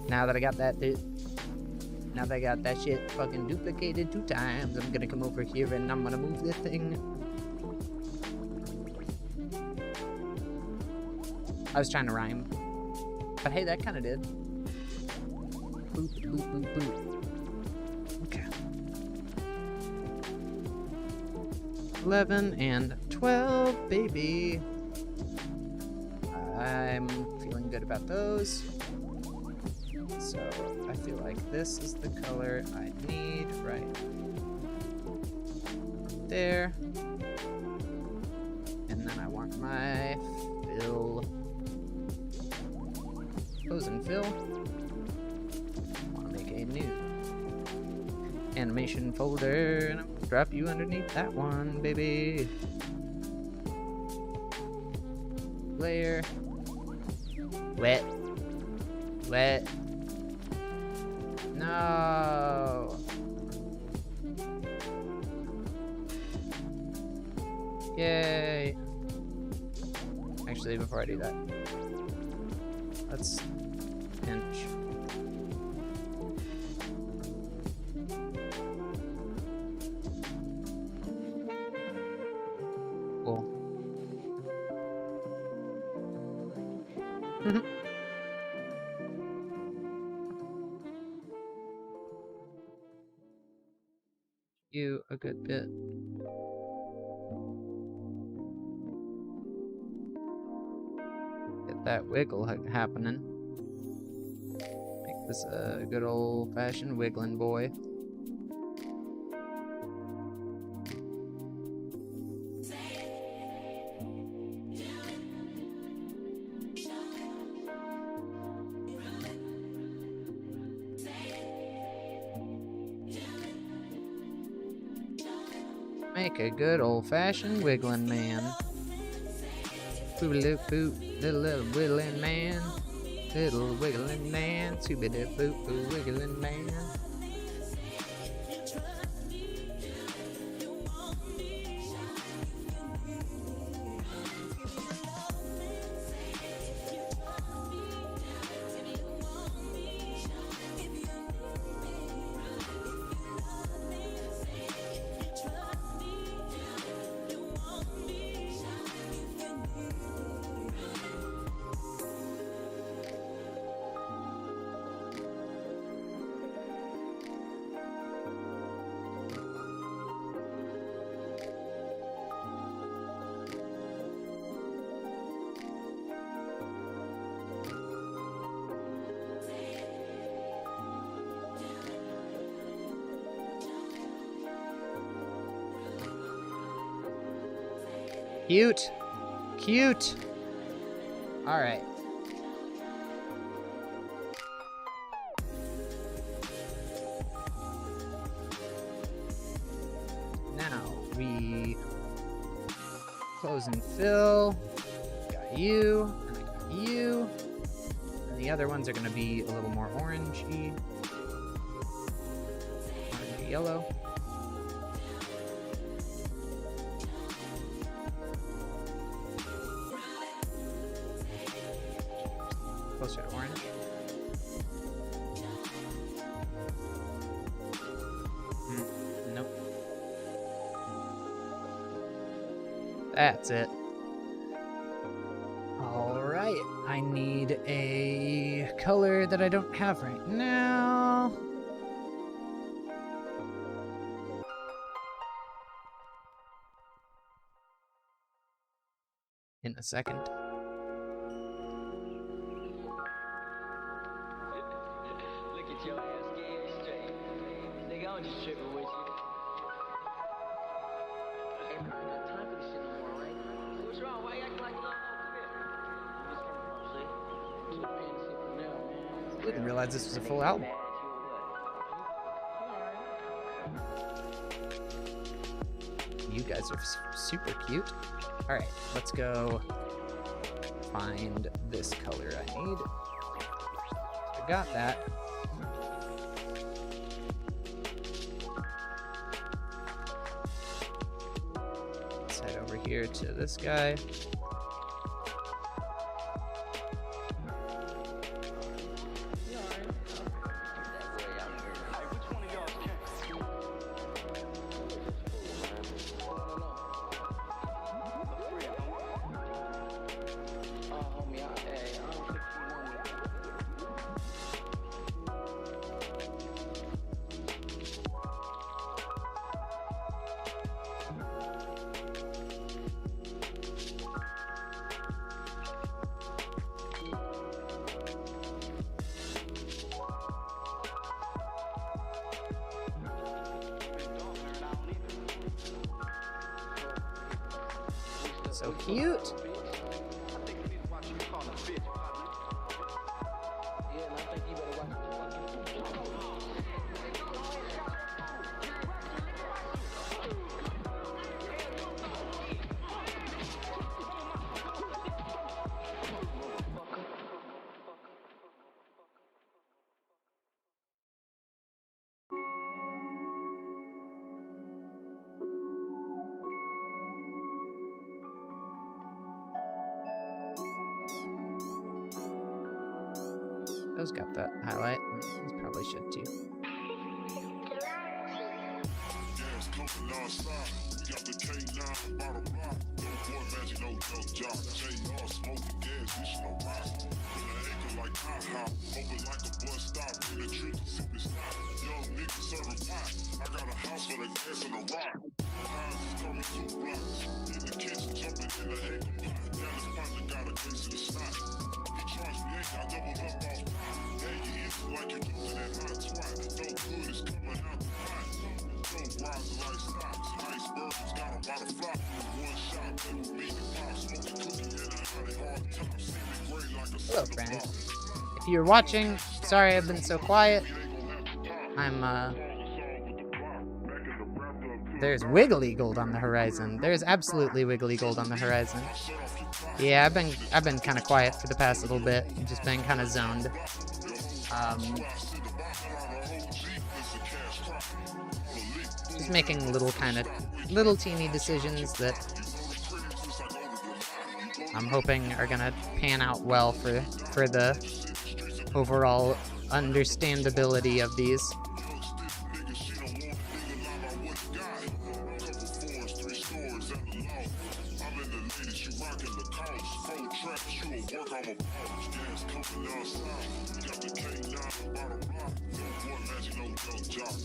Now that I got that, shit fucking duplicated 2 times, I'm gonna come over here and I'm gonna move this thing. I was trying to rhyme, but hey, that kind of did. Boop, boop, boop, boop. Okay. 11 and 12, baby. I'm feeling good about those. So I feel like this is the color I need right there. And then I want my fill. Pose and fill. I want to make a new animation folder, and I'm gonna drop you underneath that one, baby. Layer. Wet. Wet. No. Yay. Actually, before I do that, let's pinch. Cool. You a good bit. Get that wiggle happening. Make this a good old-fashioned wiggling boy. Make a good old-fashioned wiggling man. Boop boop, little wiggling man. Little wiggling man. Toobity boop boop wiggling man. Cute. Cute. Alright. Now we close and fill. Got you, and I got you. And the other ones are going to be a little more orangey. Orangey yellow. Closer to orange. Nope. That's it. Alright, I need a color that I don't have right now. In a second. Your ass scared straight. Nigga, I'm just tripping with you. Hey, bro, I got time for this shit no more, right? What's wrong? Why you acting like you don't know? I didn't realize this was a full album. You guys are super cute. Alright, let's go find this color I need. I got that. Let's head over here to this guy. So cute. Those got that highlight. These probably should too. Gas coming non-stop. We got the K9 bottle block. No boy magic, no dope job. JR smoking gas, this shit no rock. In the acre like hot hop. Open like a bus stop. In the truth, super stop. Young nigga serving pot. I got a house for the gas and the rock. Hines is coming 2 blocks. In the kitchen, jumping in the acre pot. Dallas partner got a case of the snot. He charged me 8, I doubled up off top. Hey, you eat like you do to that hot twat. No good is coming out the pot. Don't rise like stocks. Icebergs got a lot of flop. One shot, they will make it pop. Smoking cookie and a hard top. See me gray like a Hello, friends. If you're watching, sorry I've been so quiet. There's wiggly gold on the horizon. There's absolutely wiggly gold on the horizon. Yeah, I've been kind of quiet for the past little bit. Just been kind of zoned. Just making little teeny decisions that I'm hoping are gonna pan out well for the overall understandability of these.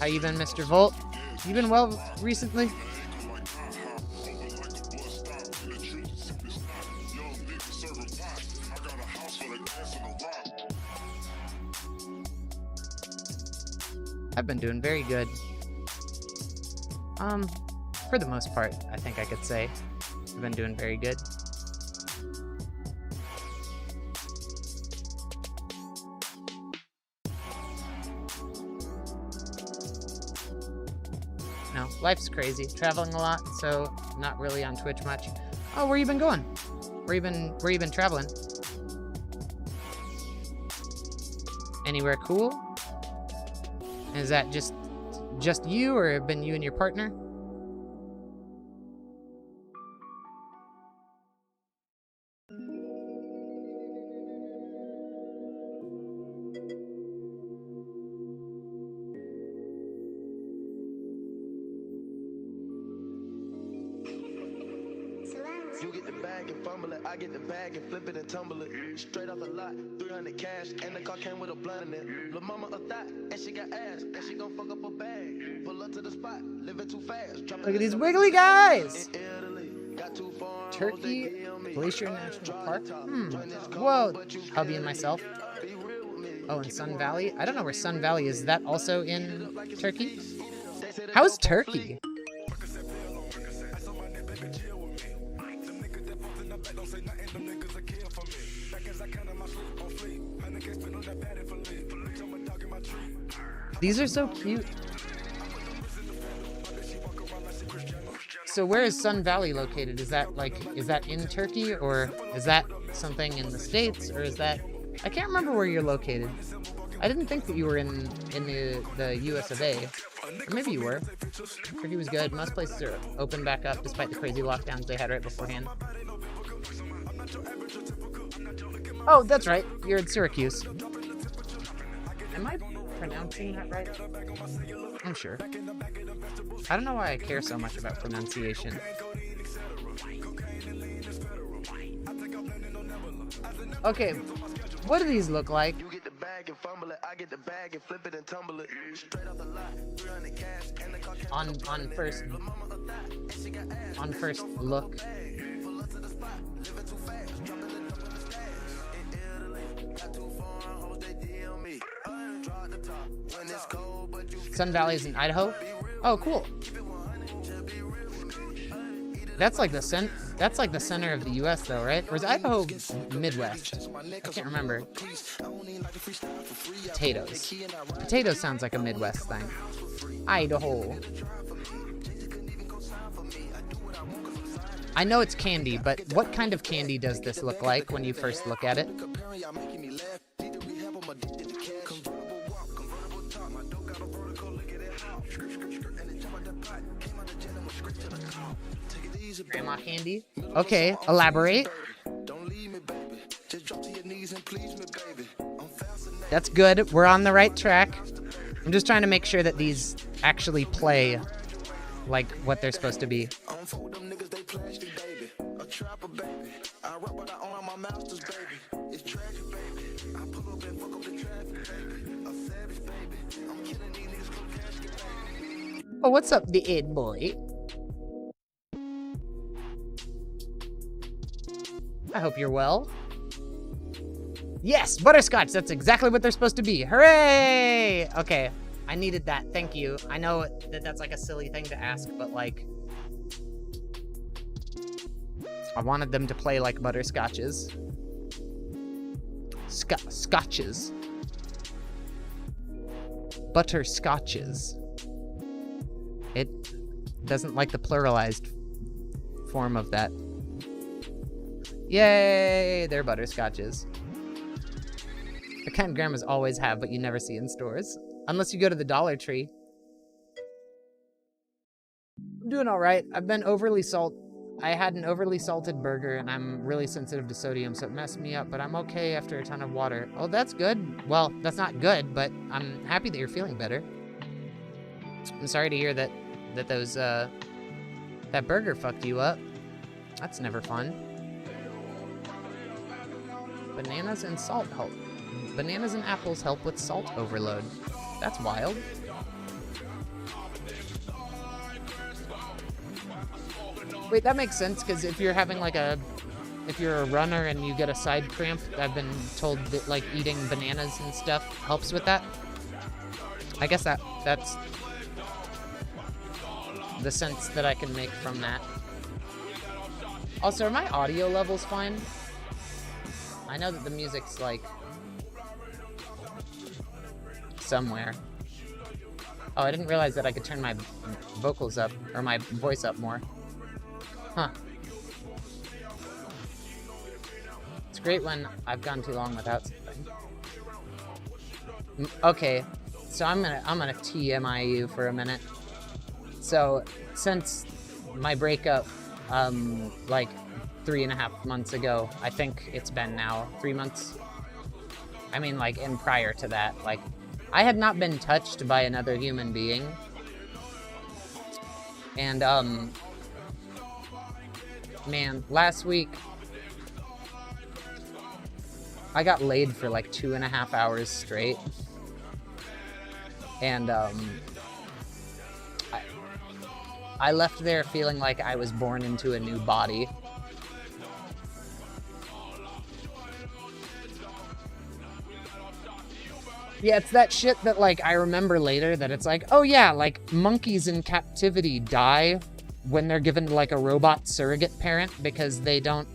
How you been, Mr. Volt? You been well recently? I've been doing very good. For the most part, I think I could say I've been doing very good. No, life's crazy. Traveling a lot, so not really on Twitch much. Oh, where you been going? Where you been traveling? Anywhere cool? Is that just you, or been you and your partner? You get the bag and fumble it, I get the bag and flip it and tumble it. Straight off the lot, 300 cash, and the car came with a blunt in it. Lil' mama a thot, and she got ass, and she gon' fuck up a bag. Pull up to the spot, living too fast. Look at these wiggly guys! Turkey Glacier National Park? Whoa! Hubby and myself. Oh, and Sun Valley? I don't know where Sun Valley is. Is that also in Turkey? How's Turkey? These are so cute. So where is Sun Valley located? Is that in Turkey, or is that something in the States, or is that... I can't remember where you're located. I didn't think that you were in the US of A. Or maybe you were. Turkey was good. Most places are open back up despite the crazy lockdowns they had right beforehand. Oh, that's right. You're in Syracuse. Am I pronouncing that right? I'm sure. I don't know why I care so much about pronunciation. Okay, what do these look like? On first look. Sun Valley is in Idaho? Oh, cool. That's like the That's like the center of the U.S. though, right? Or is Idaho Midwest? I can't remember. Potatoes. Potatoes sounds like a Midwest thing. Idaho. I know it's candy, but what kind of candy does this look like when you first look at it? Grandma candy? Okay, elaborate. That's good. We're on the right track. I'm just trying to make sure that these actually play like what they're supposed to be. Oh, what's up, the Ed boy? I hope you're well. Yes, butterscotch. That's exactly what they're supposed to be. Hooray! Okay, I needed that. Thank you. I know that that's like a silly thing to ask, but like, I wanted them to play like butterscotches. Scotches. Butterscotches. It doesn't like the pluralized form of that. Yay! They're butterscotches. The kind grandmas always have, but you never see in stores. Unless you go to the Dollar Tree. I'm doing alright. I had an overly salted burger, and I'm really sensitive to sodium, so it messed me up, but I'm okay after a ton of water. Oh, that's good. Well, that's not good, but I'm happy that you're feeling better. I'm sorry to hear that that burger fucked you up. That's never fun. Bananas and salt help. Bananas and apples help with salt overload. That's wild. Wait, that makes sense, because if you're having like if you're a runner and you get a side cramp, I've been told that like eating bananas and stuff helps with that. I guess that's the sense that I can make from that. Also, are my audio levels fine? I know that the music's like somewhere. Oh, I didn't realize that I could turn my vocals up, or my voice up more. Huh. It's great when I've gone too long without something. Okay, so I'm gonna TMI you for a minute. So, since my breakup, like 3.5 months ago, I think it's been now 3 months. I mean, like, and prior to that, like, I had not been touched by another human being. And, man, last week, I got laid for like 2.5 hours straight. And, I left there feeling like I was born into a new body. Yeah, it's that shit that, like, I remember later that it's like, oh yeah, like, monkeys in captivity die when they're given, like, a robot surrogate parent because they don't,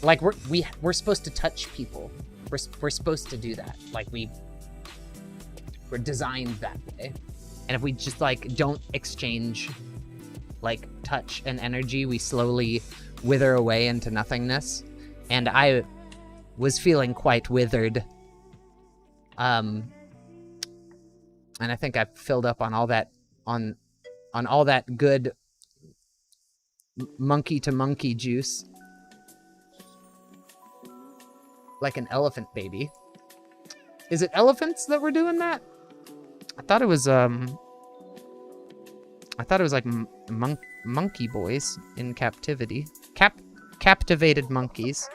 like, we're supposed to touch people. We're supposed to do that. Like, we're designed that way. And if we just, like, don't exchange, like, touch and energy, we slowly wither away into nothingness. And I was feeling quite withered. And I think I filled up on all that, on all that good monkey to monkey juice. Like an elephant baby. Is it elephants that were doing that? I thought it was like monkey boys in captivity. Captivated monkeys.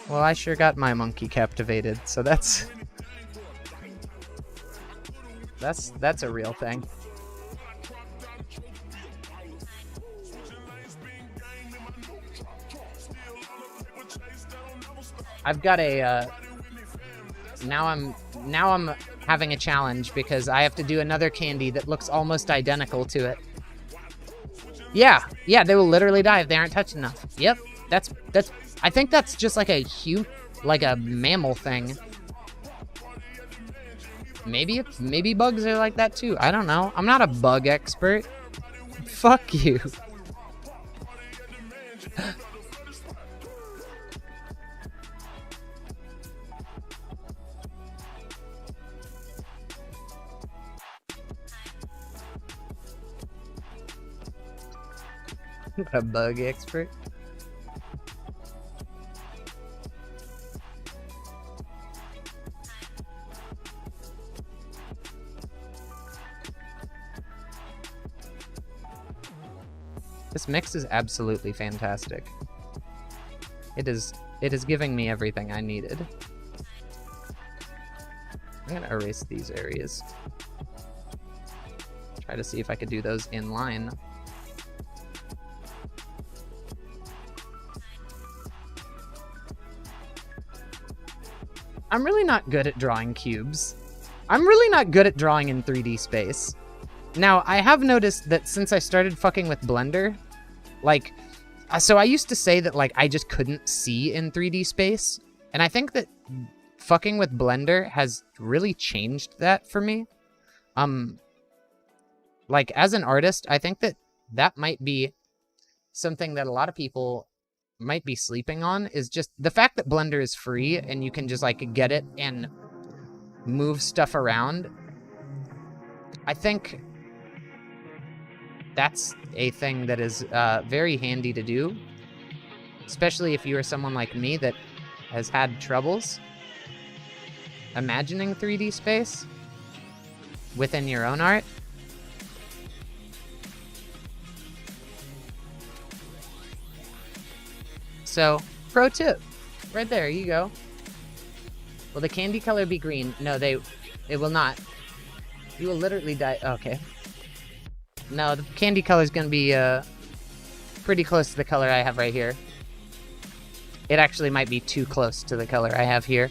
Well, I sure got my monkey captivated, so that's a real thing. I've got a now I'm having a challenge because I have to do another candy that looks almost identical to it. Yeah, they will literally die if they aren't touched enough. Yep, that's. I think that's just like a mammal thing. Maybe bugs are like that too. I don't know. I'm not a bug expert. Fuck you. A bug expert. This mix is absolutely fantastic. It is giving me everything I needed. I'm gonna erase these areas. Try to see if I could do those in line. I'm really not good at drawing cubes. I'm really not good at drawing in 3D space. Now, I have noticed that since I started fucking with Blender, like, so I used to say that, like, I just couldn't see in 3D space, and I think that fucking with Blender has really changed that for me. Like, as an artist, I think that that might be something that a lot of people might be sleeping on, is just the fact that Blender is free and you can just, like, get it and move stuff around. I think that's a thing that is very handy to do, especially if you are someone like me that has had troubles imagining 3D space within your own art. So, pro tip, right there, you go. Will the candy color be green? No, it will not. You will literally die. Okay. No, the candy color is going to be pretty close to the color I have right here. It actually might be too close to the color I have here.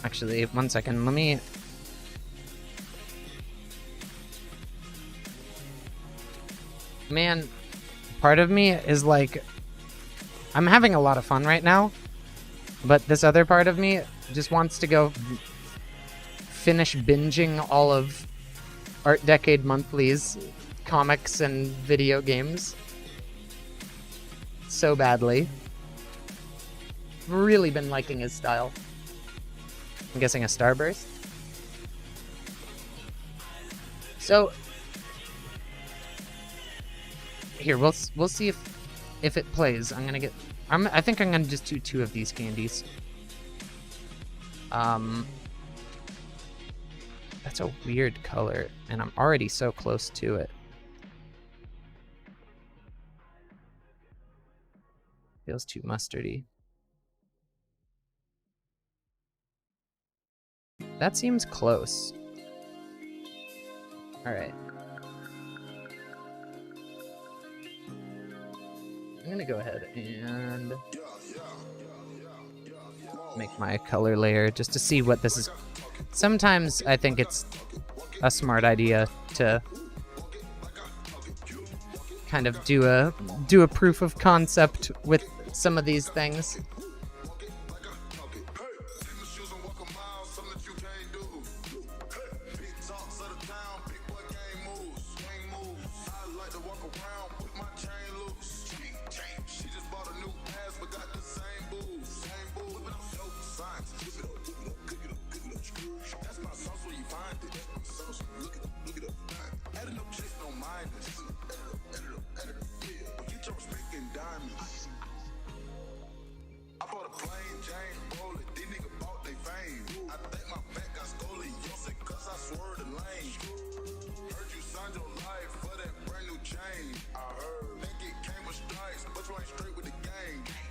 Actually, one second, let me... Man, part of me is like, I'm having a lot of fun right now, but this other part of me just wants to go finish binging all of Art Decade Monthly's comics and video games so badly. Really been liking his style. I'm guessing a Starburst. So here, we'll see if it plays. I think I'm gonna just do 2 of these candies. That's a weird color, and I'm already so close to it. Feels too mustardy. That seems close. All right. I'm gonna go ahead and make my color layer just to see what this is. Sometimes I think it's a smart idea to kind of do a proof of concept with some of these things.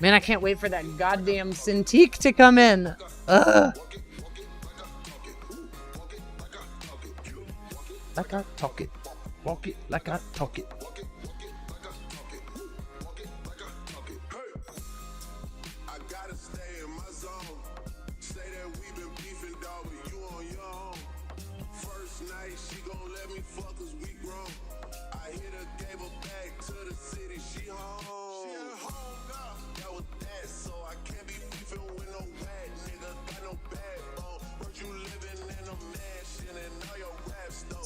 Man, I can't wait for that goddamn Cintiq to come in. Ugh. Like I talk it, walk it like I talk it.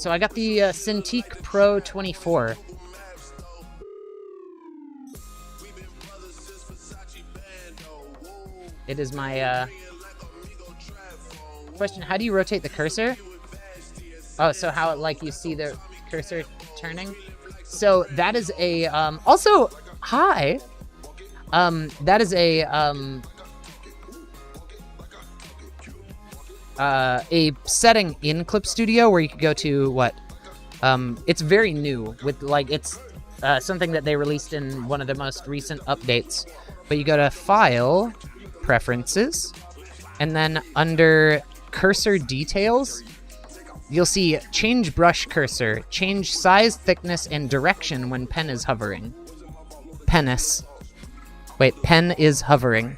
So I got the Cintiq Pro 24. It is my question. How do you rotate the cursor? Oh, so how like you see the cursor turning? So that is a also hi. That is a setting in Clip Studio where you could go to what? It's very new with like it's something that they released in one of the most recent updates. But you go to File, Preferences, and then under Cursor Details, you'll see Change Brush Cursor, change size, thickness, and direction when pen is hovering. Penis. Wait, pen is hovering.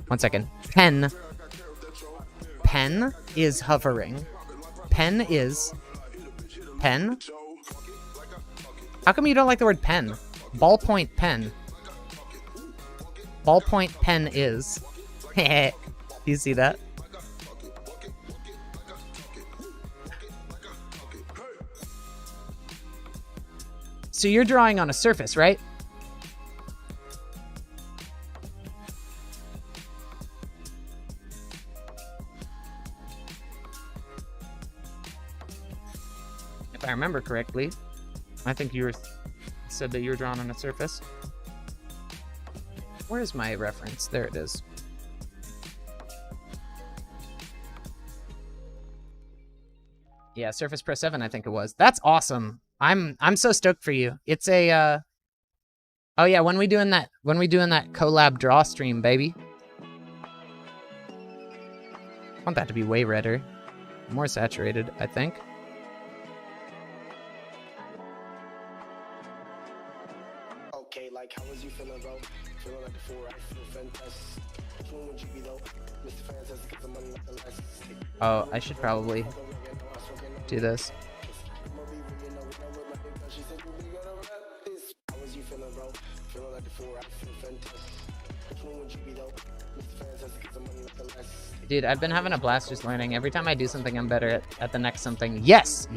One second. Pen is hovering. Pen. How come you don't like the word pen? Ballpoint pen. Ballpoint pen is. Do you see that? So you're drawing on a surface, right? If I remember correctly, I think you said that you were drawing on a surface. Where's my reference? There it is. Yeah, Surface Pro 7, I think it was. That's awesome. I'm so stoked for you. It's a oh yeah, when we doing that collab draw stream, baby. I want that to be way redder. More saturated, I think. Okay, like how was you feeling, bro? Feeling like before, I feel fantastic. Which one would you be though? Mr. Fantastic, get the money like the last. Oh, I should probably do this. How was you feeling, bro? Feeling like before, I feel fantastic. Which one would you be though? Mr. Fantastic, get the money like the last. Dude, I've been having a blast just learning. Every time I do something, I'm better at the next something. Yes,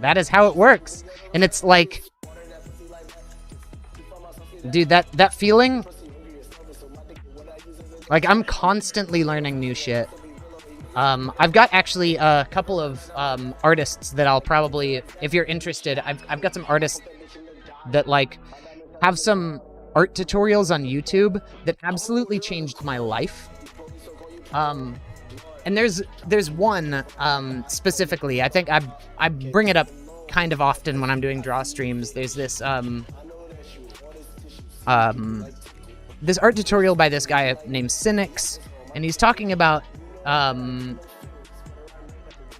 that is how it works. And it's like, dude, that feeling, like I'm constantly learning new shit. I've got actually a couple of artists that I'll probably, if you're interested, I've got some artists that like have some art tutorials on YouTube that absolutely changed my life. And there's one specifically. I think I bring it up kind of often when I'm doing draw streams. There's this this art tutorial by this guy named Cynics, and he's talking about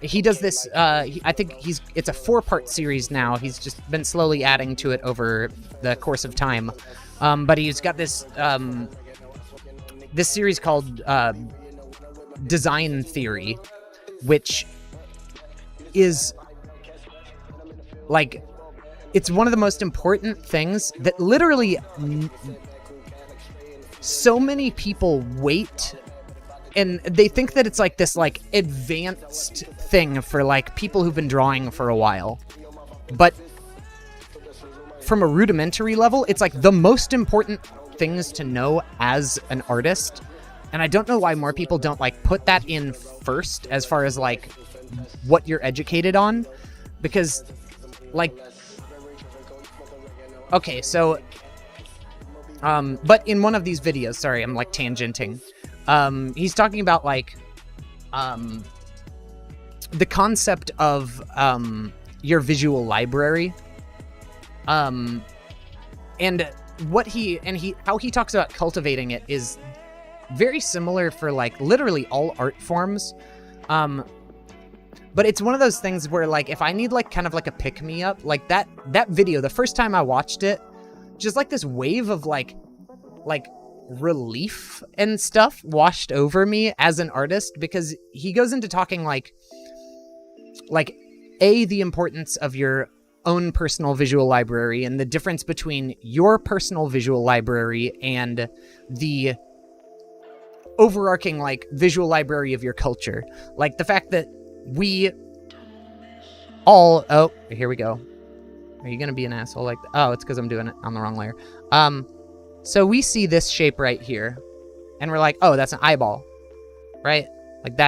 he does this I think it's a 4-part series now. He's just been slowly adding to it over the course of time, but he's got this this series called Design Theory, which is like, it's one of the most important things that literally so many people wait, and they think that it's like this like advanced thing for like people who've been drawing for a while. But from a rudimentary level, it's like the most important things to know as an artist. And I don't know why more people don't like put that in first as far as like what you're educated on, because like, okay, so but in one of these videos, sorry, I'm like tangenting, he's talking about like the concept of your visual library, and what how he talks about cultivating it is very similar for like literally all art forms. But it's one of those things where like if I need like kind of like a pick-me-up, like that video, the first time I watched it, just like this wave of like relief and stuff washed over me as an artist, because he goes into talking like the importance of your own personal visual library and the difference between your personal visual library and the overarching like visual library of your culture. Like the fact that we oh, here we go. Are you gonna be an asshole like that? Oh, it's because I'm doing it on the wrong layer. So we see this shape right here, and we're like, oh, that's an eyeball, right? Like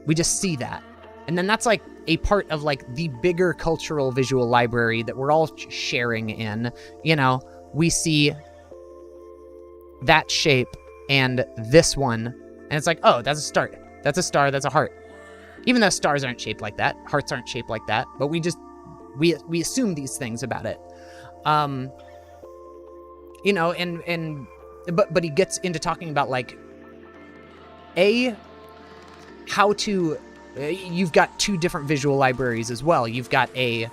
we just see that. And then that's like a part of like the bigger cultural visual library that we're all sharing in. You know, we see that shape and this one, and it's like, oh, that's a star. That's a star, that's a heart. Even though stars aren't shaped like that, hearts aren't shaped like that, but we assume these things about it. You know, but he gets into talking about like how to you've got two different visual libraries as well. You've got a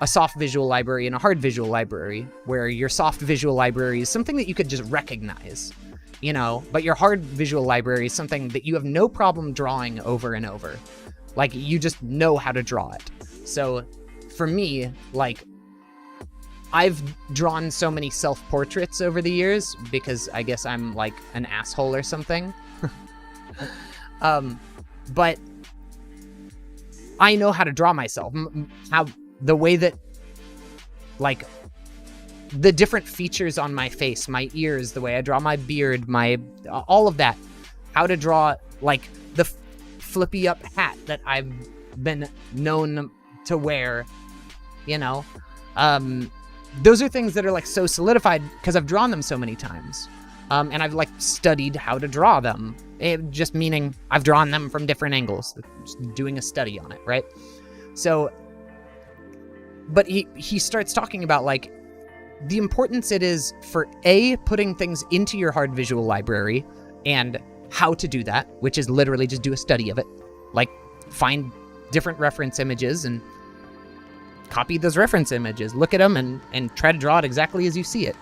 soft visual library and a hard visual library, where your soft visual library is something that you could just recognize, you know, but your hard visual library is something that you have no problem drawing over and over. Like, you just know how to draw it. So for me, like, I've drawn so many self-portraits over the years because I guess I'm like an asshole or something. But I know how to draw myself. How the way that, like, the different features on my face, my ears, the way I draw my beard, all of that. How to draw, like, the flippy up hat that I've been known to wear, you know? Those are things that are, like, so solidified because I've drawn them so many times. And I've, like, studied how to draw them. Just meaning I've drawn them from different angles, just doing a study on it, right? So, but he starts talking about, like, the importance it is for putting things into your hard visual library and how to do that, which is literally just do a study of it. Like, find different reference images and copy those reference images, look at them and try to draw it exactly as you see it.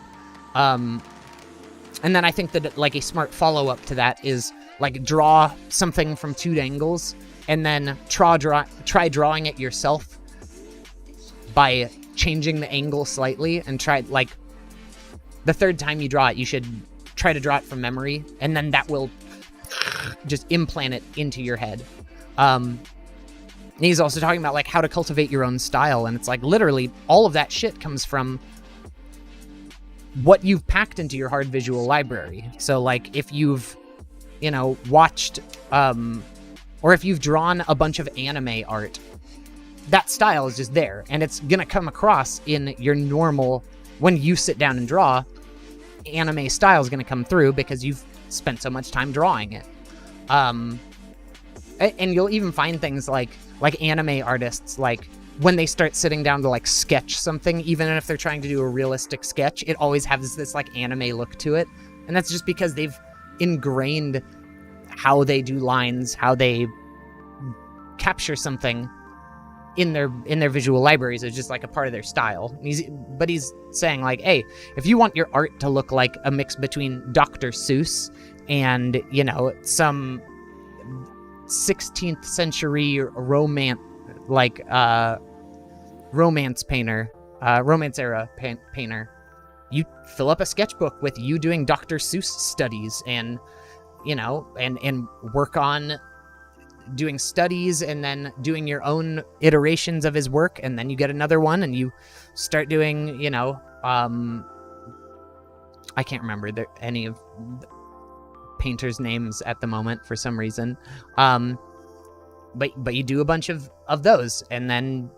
And then I think that, like, a smart follow-up to that is, like, draw something from two angles and then try drawing it yourself by changing the angle slightly, and try, like, the third time you draw it, you should try to draw it from memory, and then that will just implant it into your head. And he's also talking about, like, how to cultivate your own style, and it's like, literally, all of that shit comes from what you've packed into your hard visual library. So, like, if you've, you know, watched, or if you've drawn a bunch of anime art, that style is just there, and it's gonna come across in your normal, when you sit down and draw, anime style is gonna come through because you've spent so much time drawing it. And you'll even find things like anime artists, like, when they start sitting down to, like, sketch something, even if they're trying to do a realistic sketch, it always has this, like, anime look to it. And that's just because they've ingrained how they do lines, how they capture something in their visual libraries. It's just, like, a part of their style. But he's saying, like, hey, if you want your art to look like a mix between Dr. Seuss and, you know, some 16th century romance painter, romance era painter, you fill up a sketchbook with you doing Dr. Seuss studies, and, you know, and work on doing studies and then doing your own iterations of his work, and then you get another one and you start doing, you know, I can't remember any of the painters' names at the moment for some reason. But you do a bunch of those, and then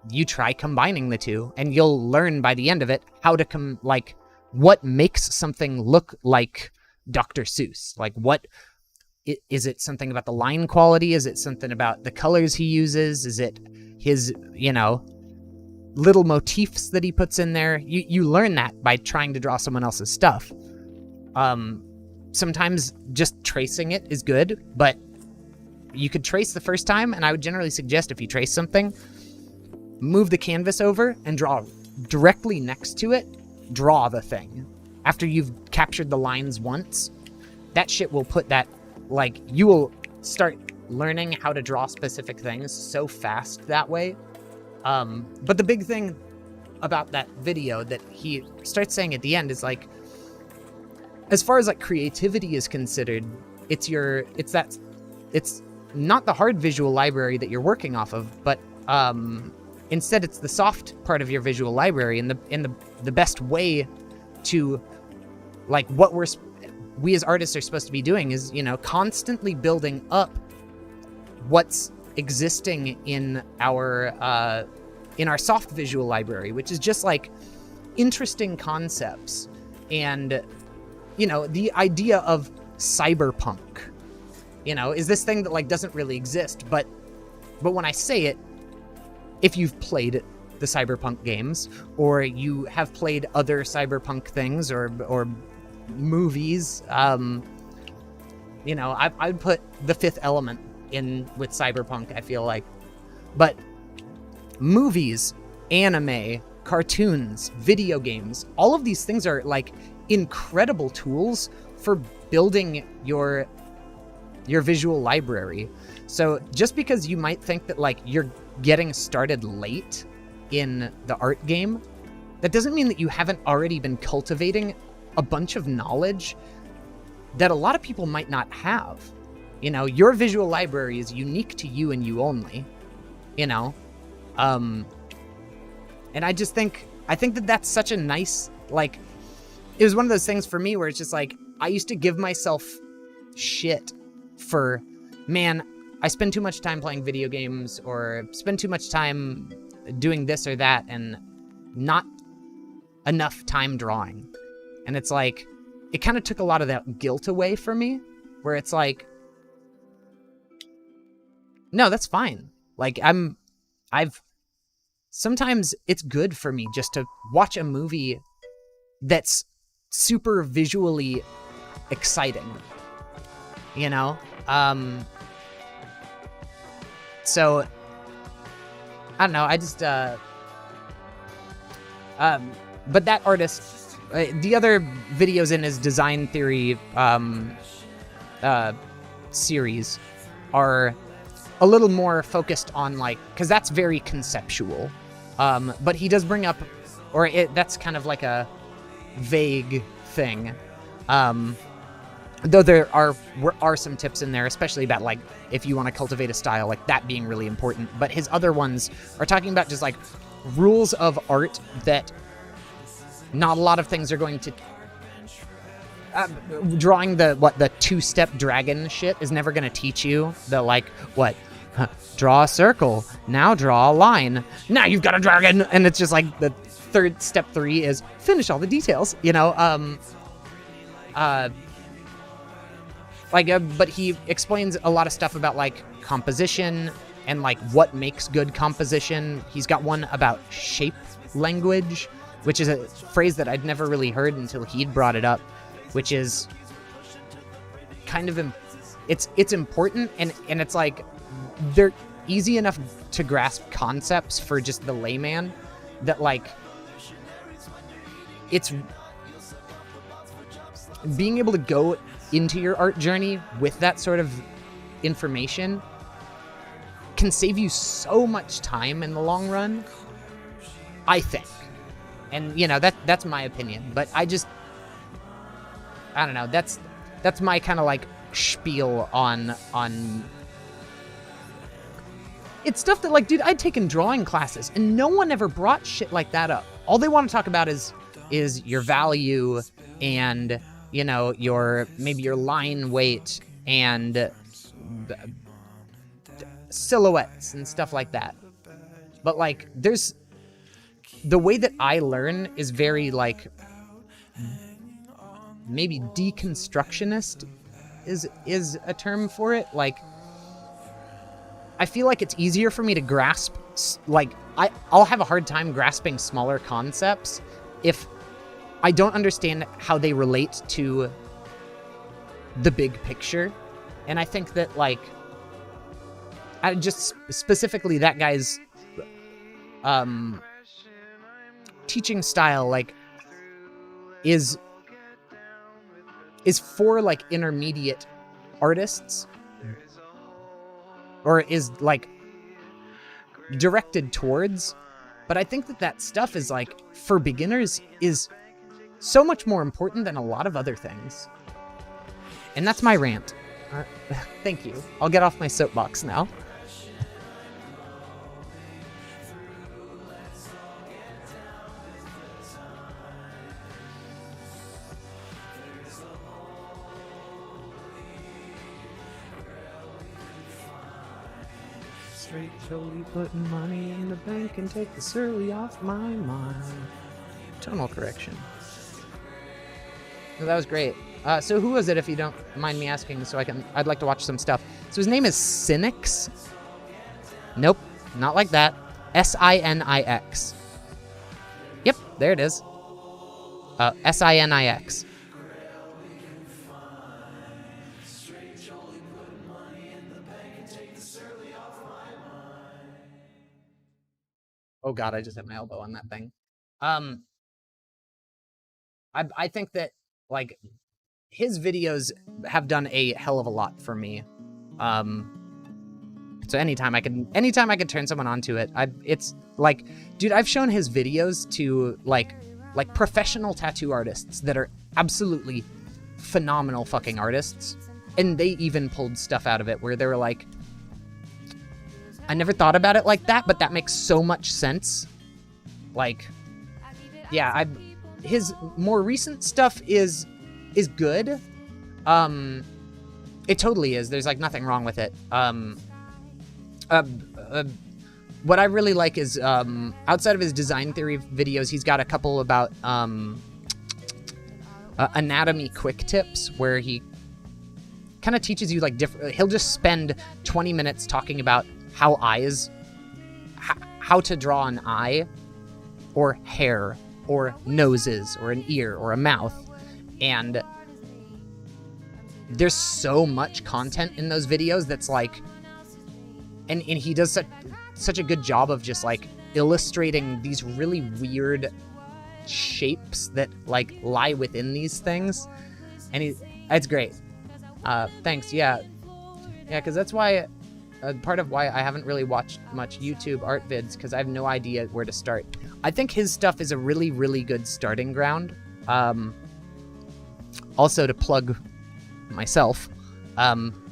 you try combining the two, and you'll learn by the end of it how to like, what makes something look like Dr. Seuss. Like, what is it? Something about the line quality? Is it something about the colors he uses? Is it his, you know, little motifs that he puts in there? You learn that by trying to draw someone else's stuff. Sometimes just tracing it is good, but you could trace the first time, and I would generally suggest, if you trace something, move the canvas over and draw directly next to it. Draw the thing. After you've captured the lines once, that shit will put that, like, you will start learning how to draw specific things so fast that way. But the big thing about that video that he starts saying at the end is, like, as far as, like, creativity is considered, it's not the hard visual library that you're working off of, but instead it's the soft part of your visual library, and the best way to, like, what we as artists are supposed to be doing is, you know, constantly building up what's existing in our soft visual library, which is just like interesting concepts. And, you know, the idea of cyberpunk, you know, is this thing that like doesn't really exist, but when I say it, if you've played the cyberpunk games, or you have played other cyberpunk things, or movies, you know, I'd put The Fifth Element in with cyberpunk, I feel like. But movies, anime, cartoons, video games, all of these things are like incredible tools for building your visual library. So just because you might think that like you're getting started late in the art game, that doesn't mean that you haven't already been cultivating a bunch of knowledge that a lot of people might not have. You know, your visual library is unique to you and you only, you know? And I think that that's such a nice, like, it was one of those things for me where it's just like, I used to give myself shit for, man, I spend too much time playing video games, or spend too much time doing this or that, and not enough time drawing. And it's like, it kind of took a lot of that guilt away from me, where it's like, no, that's fine. Like, sometimes it's good for me just to watch a movie that's super visually exciting, you know? So, I don't know, I just, but that artist, the other videos in his design theory, series are a little more focused on, like, because that's very conceptual, but he does bring up, or that's kind of like a vague thing, though there are some tips in there, especially about, like, if you want to cultivate a style, like that being really important. But his other ones are talking about just like rules of art that not a lot of things are going to, drawing the two-step dragon shit is never going to teach you. The, like, what? Draw a circle, now draw a line, now you've got a dragon. And it's just like the step 3 is finish all the details, you know? But he explains a lot of stuff about, like, composition and, like, what makes good composition. He's got one about shape language, which is a phrase that I'd never really heard until he'd brought it up, which is kind of, it's important, and it's like, they're easy enough to grasp concepts for just the layman that, like, it's being able to go into your art journey with that sort of information can save you so much time in the long run, I think. And, you know, that's my opinion, but I don't know, that's my kind of, like, spiel on it's stuff that, like, dude, I'd taken drawing classes and no one ever brought shit like that up. All they want to talk about is your value and, you know, maybe your line weight and silhouettes and stuff like that. But, like, the way that I learn is very, like, maybe deconstructionist is a term for it. Like, I feel like it's easier for me to grasp, like, I'll have a hard time grasping smaller concepts if I don't understand how they relate to the big picture. And I think that, like, I just specifically that guy's teaching style, like, is for, like, intermediate artists, or is, like, directed towards. But I think that stuff is, like, for beginners is so much more important than a lot of other things. And that's my rant. Thank you. I'll get off my soapbox now. Straight slowly putting money in the bank and take the surly off my mind. Tonal correction. No, that was great. So who was it, if you don't mind me asking, so I'd like to watch some stuff. So his name is Sinix. Nope, not like that. Sinix. Yep, there it is. Sinix. Oh god, I just hit my elbow on that thing. I think that, like, his videos have done a hell of a lot for me. So anytime I could turn someone onto it, it's like, dude, I've shown his videos to like professional tattoo artists that are absolutely phenomenal fucking artists, and they even pulled stuff out of it where they were like, I never thought about it like that, but that makes so much sense. Like, yeah, his more recent stuff is good. It totally is. There's like nothing wrong with it. What I really like is, outside of his design theory videos, he's got a couple about anatomy quick tips where he kind of teaches you like different. He'll just spend 20 minutes talking about how to draw an eye, or hair, or noses, or an ear, or a mouth, and there's so much content in those videos that's like, and he does such a good job of just like illustrating these really weird shapes that like lie within these things, and it's great. Thanks. Yeah, because that's why part of why I haven't really watched much YouTube art vids, because I have no idea where to start. I think his stuff is a really, really good starting ground. Also, to plug myself,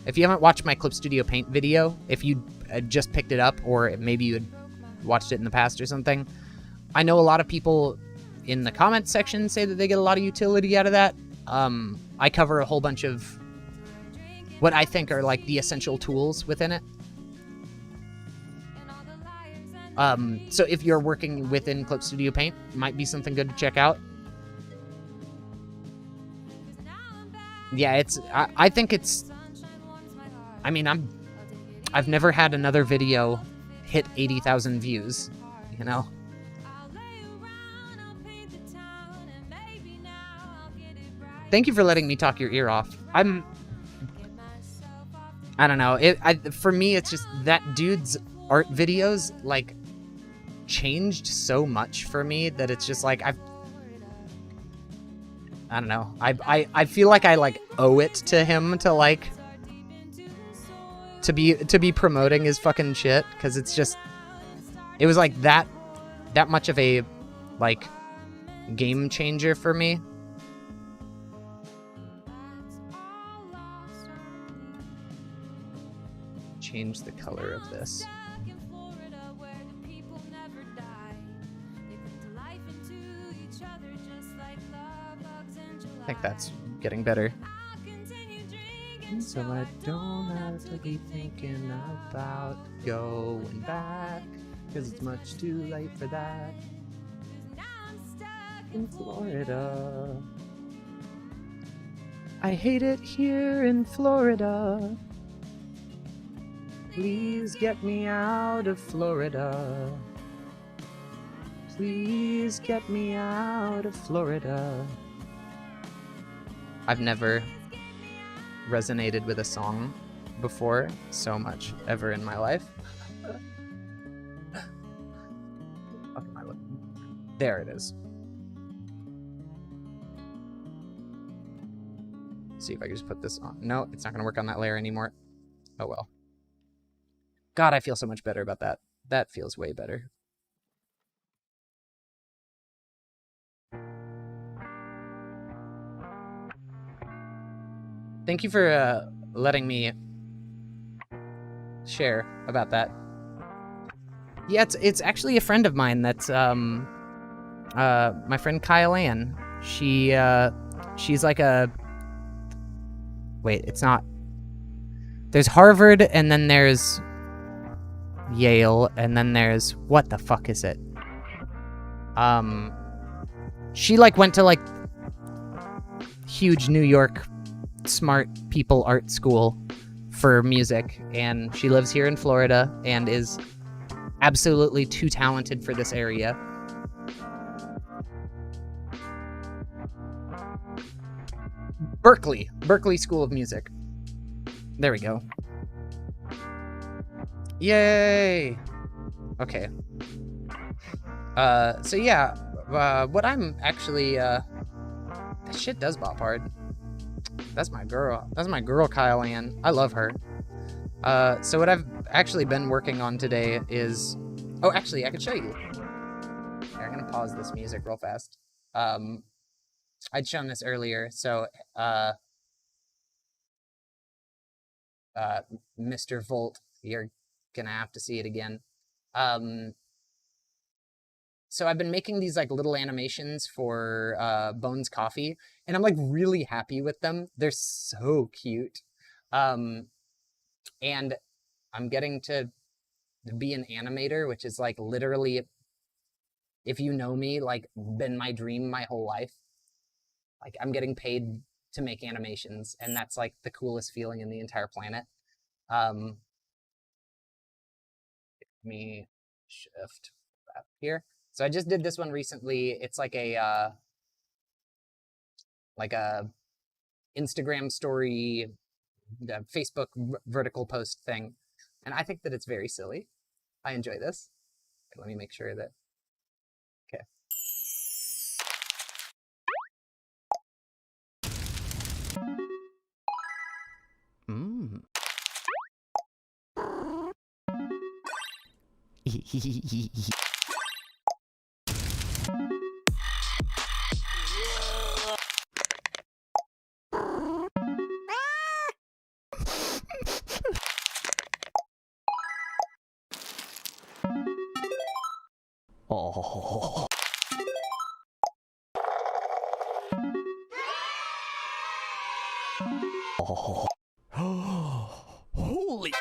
if you haven't watched my Clip Studio Paint video, if you just picked it up, or maybe you had watched it in the past or something, I know a lot of people in the comments section say that they get a lot of utility out of that. I cover a whole bunch of what I think are like the essential tools within it. So if you're working within Clip Studio Paint, it might be something good to check out. Yeah, I think it's, I mean, I've never had another video hit 80,000 views, you know? Thank you for letting me talk your ear off. I don't know. For me, it's just that dude's art videos, like, changed so much for me that it's just like, I don't know. I feel like I like owe it to him to like to be promoting his fucking shit, because it's just, it was like that much of a like game changer for me. Change the color of this. I think that's getting better. So I don't have to be thinking about going back, 'cause it's much too late for that. In Florida, I hate it here in Florida. Please get me out of Florida. Please get me out of Florida. I've never resonated with a song before so much ever in my life. There it is. See if I can just put this on. No, it's not going to work on that layer anymore. Oh well. God, I feel so much better about that. That feels way better. Thank you for letting me share about that. Yeah, it's actually a friend of mine that's my friend Kyle Ann. She's like a wait, it's not. There's Harvard and then there's Yale and then there's what the fuck is it? She like went to like huge New York smart people art school for music, and she lives here in Florida and is absolutely too talented for this area. Berkeley School of Music. There we go. Yay! Okay. So yeah, what I'm actually, this shit does bop hard. That's my girl. That's my girl, Kyle Ann. I love her. So what I've actually been working on today is... Oh, actually, I could show you. Here, I'm gonna pause this music real fast. I'd shown this earlier, so, Mr. Volt, you're gonna have to see it again. So I've been making these like little animations for Bones Coffee, and I'm like really happy with them. They're so cute. And I'm getting to be an animator, which is like literally, if you know me, like been my dream my whole life. Like I'm getting paid to make animations, and that's like the coolest feeling in the entire planet. Let me shift up here. So I just did this one recently. It's like a Instagram story, Facebook vertical post thing. And I think that it's very silly. I enjoy this. Okay, let me make sure that, okay. Mm. Oh. Oh. Holy.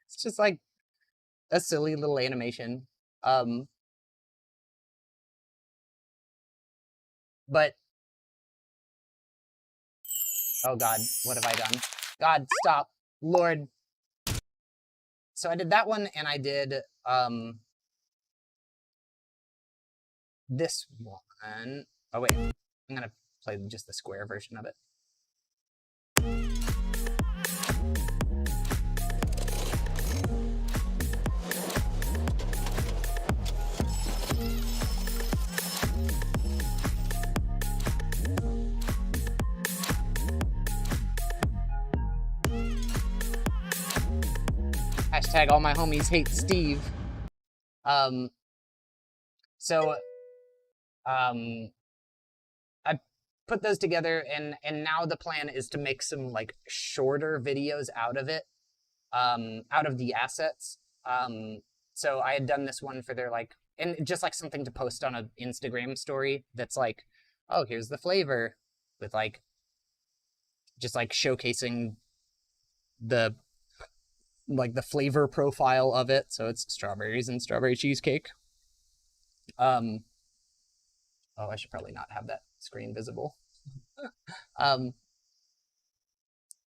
It's just like a silly little animation. But oh God, what have I done? God, stop. Lord. So I did that one, and I did this one. Oh wait, I'm gonna play just the square version of it. Hashtag all my homies hate Steve. I put those together, and now the plan is to make some like shorter videos out of it, out of the assets. So I had done this one for their like, and just like something to post on an Instagram story that's like, oh, here's the flavor, with like, just like showcasing the like the flavor profile of it. So it's strawberries and strawberry cheesecake. Oh, I should probably not have that screen visible.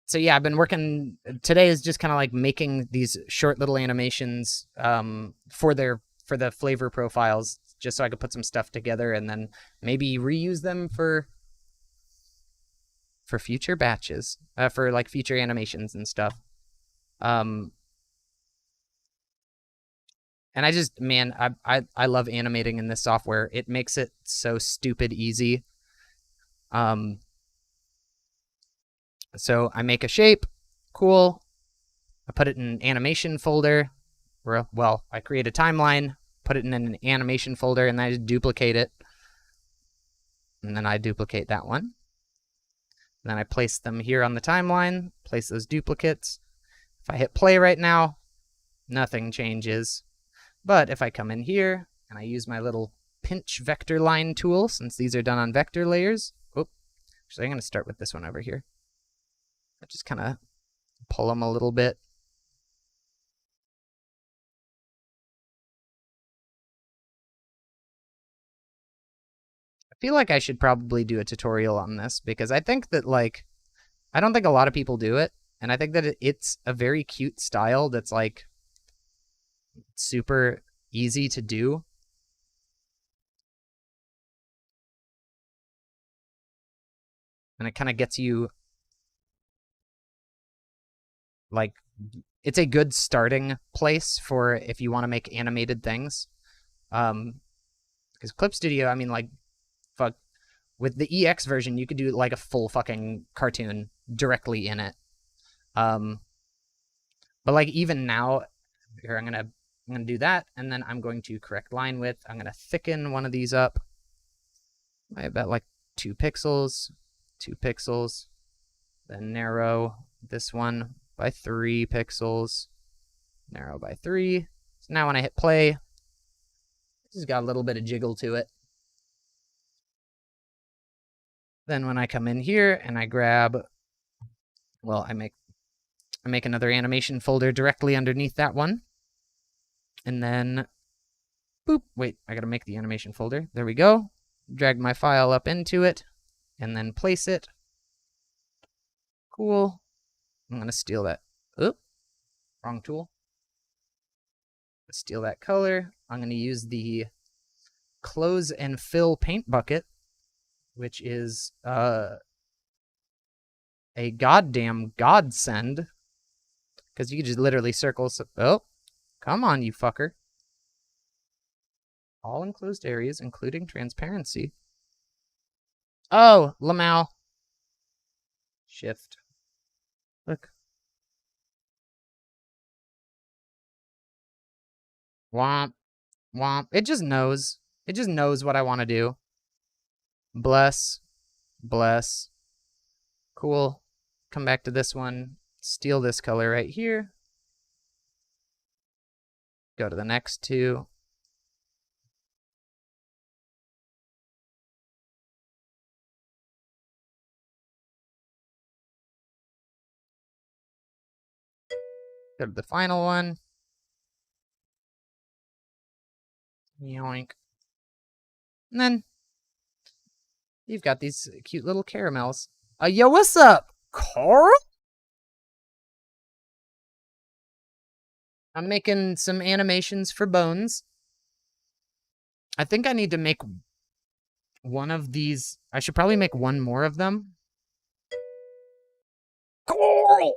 So yeah, I've been working, today is just kind of like making these short little animations for the flavor profiles, just so I could put some stuff together and then maybe reuse them for future batches, for like future animations and stuff. And I just, man, I love animating in this software. It makes it so stupid easy. So I make a shape, cool. I put it in an animation folder. Well, I create a timeline, put it in an animation folder, and then I just duplicate it. And then I duplicate that one. Then I place them here on the timeline, place those duplicates. If I hit play right now, nothing changes. But if I come in here and I use my little pinch vector line tool, since these are done on vector layers. Oh, actually, I'm going to start with this one over here. I just kind of pull them a little bit. I feel like I should probably do a tutorial on this because I think that, like, I don't think a lot of people do it. And I think that it's a very cute style that's, like, super easy to do. And it kind of gets you, like, it's a good starting place for if you want to make animated things. Because Clip Studio, I mean, like, fuck, with the EX version, you could do, like, a full fucking cartoon directly in it. But, like, even now, here, I'm gonna do that, and then I'm going to correct line width. I'm gonna thicken one of these up by about, like, 2 pixels. 2 pixels, then narrow this one by 3 pixels, narrow by 3. So now when I hit play, this has got a little bit of jiggle to it. Then when I come in here and I grab, well, I make another animation folder directly underneath that one. And then, boop, wait, I gotta make the animation folder. There we go. Drag my file up into it. And then place it. Cool. I'm going to steal that. Oop. Wrong tool. Steal that color. I'm going to use the Close and Fill paint bucket, which is a goddamn godsend. Because you can just literally circle. Oh, come on, you fucker. All enclosed areas, including transparency. Oh, Lamau. Shift. Look. Womp. Womp. It just knows. It just knows what I want to do. Bless. Bless. Cool. Come back to this one. Steal this color right here. Go to the next two. Go to the final one. Yoink. And then you've got these cute little caramels. Yo, what's up, Carl? I'm making some animations for Bones. I think I need to make one of these. I should probably make one more of them. Carl!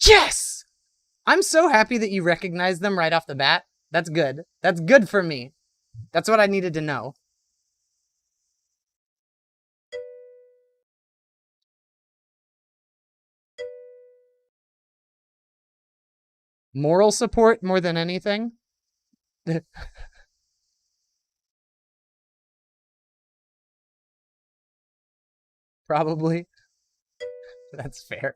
Yes! I'm so happy that you recognize them right off the bat. That's good. That's good for me. That's what I needed to know. Moral support more than anything. Probably. That's fair.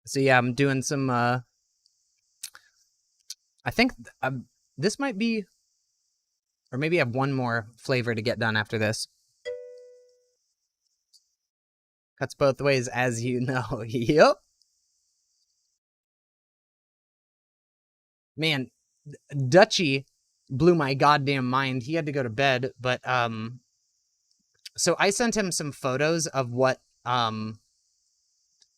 So yeah, I'm doing some, I think this might be, or maybe I have one more flavor to get done after this. Cuts both ways, as you know. Yep. Man, Dutchy blew my goddamn mind. He had to go to bed, but, so I sent him some photos of what,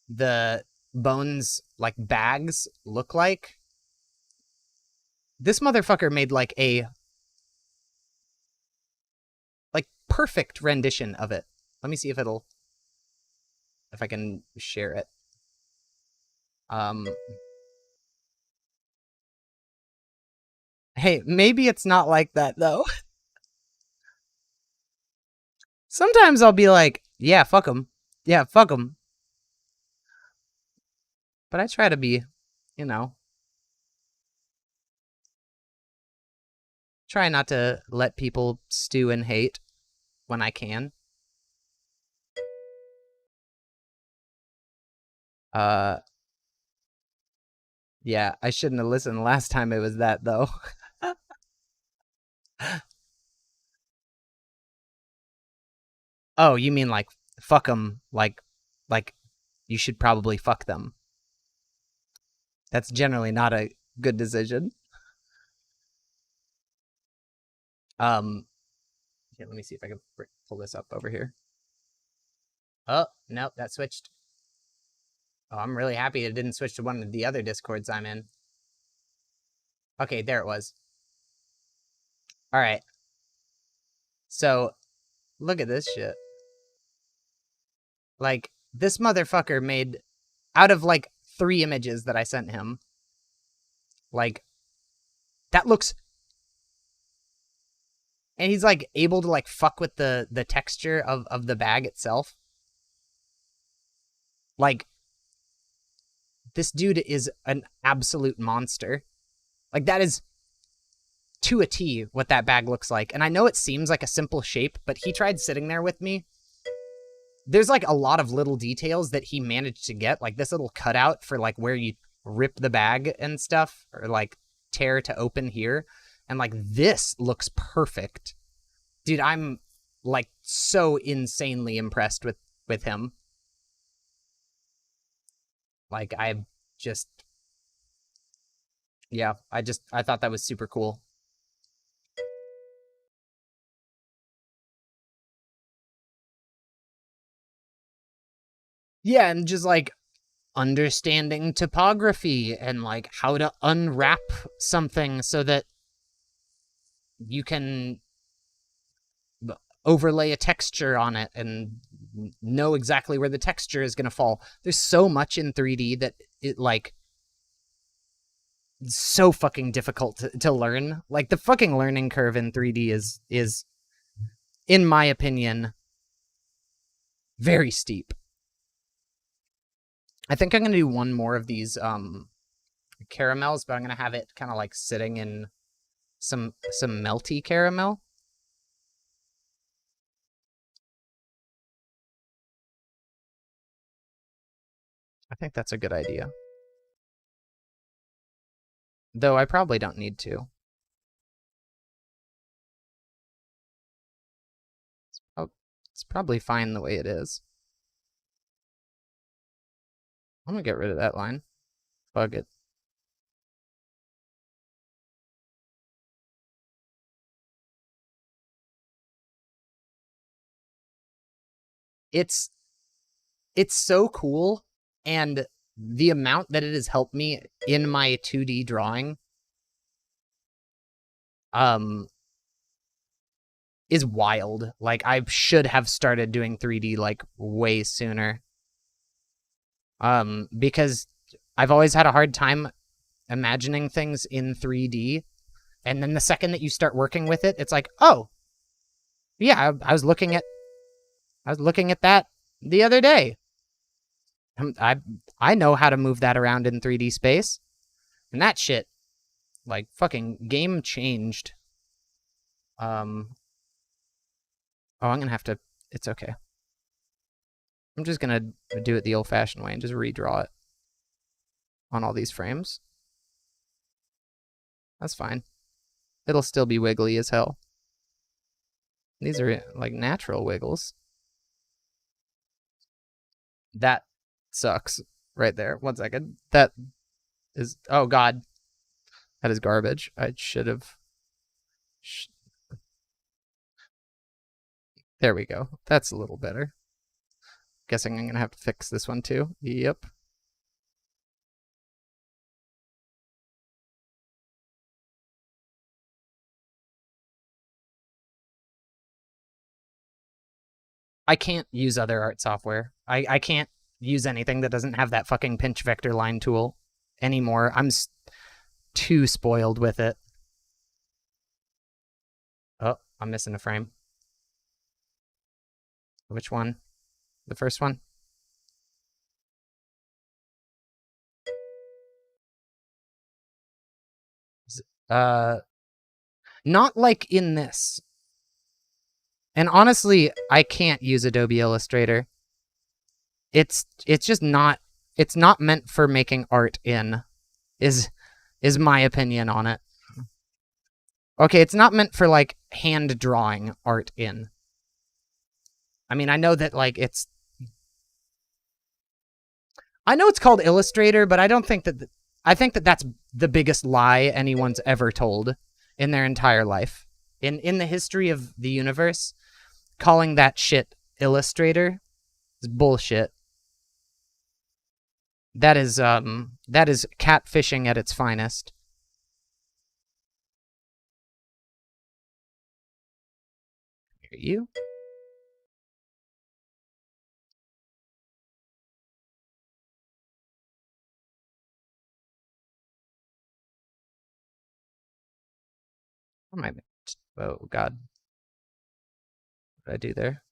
the Bones, like, bags look like. This motherfucker made, like, a, like, perfect rendition of it. Let me see if it'll, if I can share it. Hey, maybe it's not like that, though. Sometimes I'll be like, yeah, fuck them. Yeah, fuck them. But I try to be, you know, try not to let people stew in hate when I can. Yeah, I shouldn't have listened last time it was that, though. Oh, you mean like fuck them, like you should probably fuck them. That's generally not a good decision. Here, let me see if I can pull this up over here. Oh, nope, that switched. Oh, I'm really happy it didn't switch to one of the other Discords I'm in. Okay, there it was. All right. So, look at this shit. Like, this motherfucker made, out of like 3 images that I sent him, like, that looks, and he's like able to like fuck with the texture of the bag itself. Like, this dude is an absolute monster. Like, that is to a T what that bag looks like. And I know it seems like a simple shape, but he tried sitting there with me. There's like a lot of little details that he managed to get, like this little cutout for like where you rip the bag and stuff, or like tear to open here. And like this looks perfect. Dude, I'm like so insanely impressed with him. Like, I just, yeah, I thought that was super cool. Yeah, and just like understanding topography and like how to unwrap something so that you can overlay a texture on it and know exactly where the texture is going to fall. There's so much in 3D that it like so fucking difficult to learn. Like, the fucking learning curve in 3D is in my opinion very steep. I think I'm going to do one more of these caramels, but I'm going to have it kind of like sitting in some melty caramel. I think that's a good idea. Though I probably don't need to. It's probably fine the way it is. I'm gonna get rid of that line. Fuck it. It's so cool, and the amount that it has helped me in my 2D drawing is wild. Like, I should have started doing 3D like way sooner. Because I've always had a hard time imagining things in 3D, and then the second that you start working with it, it's like, oh, yeah, I was looking at that the other day. I know how to move that around in 3D space, and that shit, like, fucking game changed. Oh, I'm gonna have to. It's okay. I'm just gonna do it the old-fashioned way and just redraw it on all these frames. That's fine. It'll still be wiggly as hell. These are like natural wiggles. That sucks right there. 1 second. That is, oh god. That is garbage. I should have. There we go. That's a little better. Guessing I'm gonna have to fix this one too. Yep. I can't use other art software. I can't use anything that doesn't have that fucking pinch vector line tool anymore. I'm too spoiled with it. Oh, I'm missing a frame. Which one? The first one? Not like in this. And honestly, I can't use Adobe Illustrator. It's just not, it's not meant for making art in, is my opinion on it. Okay, it's not meant for like hand drawing art in. I mean, I know that like I know it's called Illustrator, but I don't think that, I think that that's the biggest lie anyone's ever told in their entire life. In the history of the universe, calling that shit Illustrator is bullshit. That is catfishing at its finest. Hear you? What am I? Oh God. What did I do there?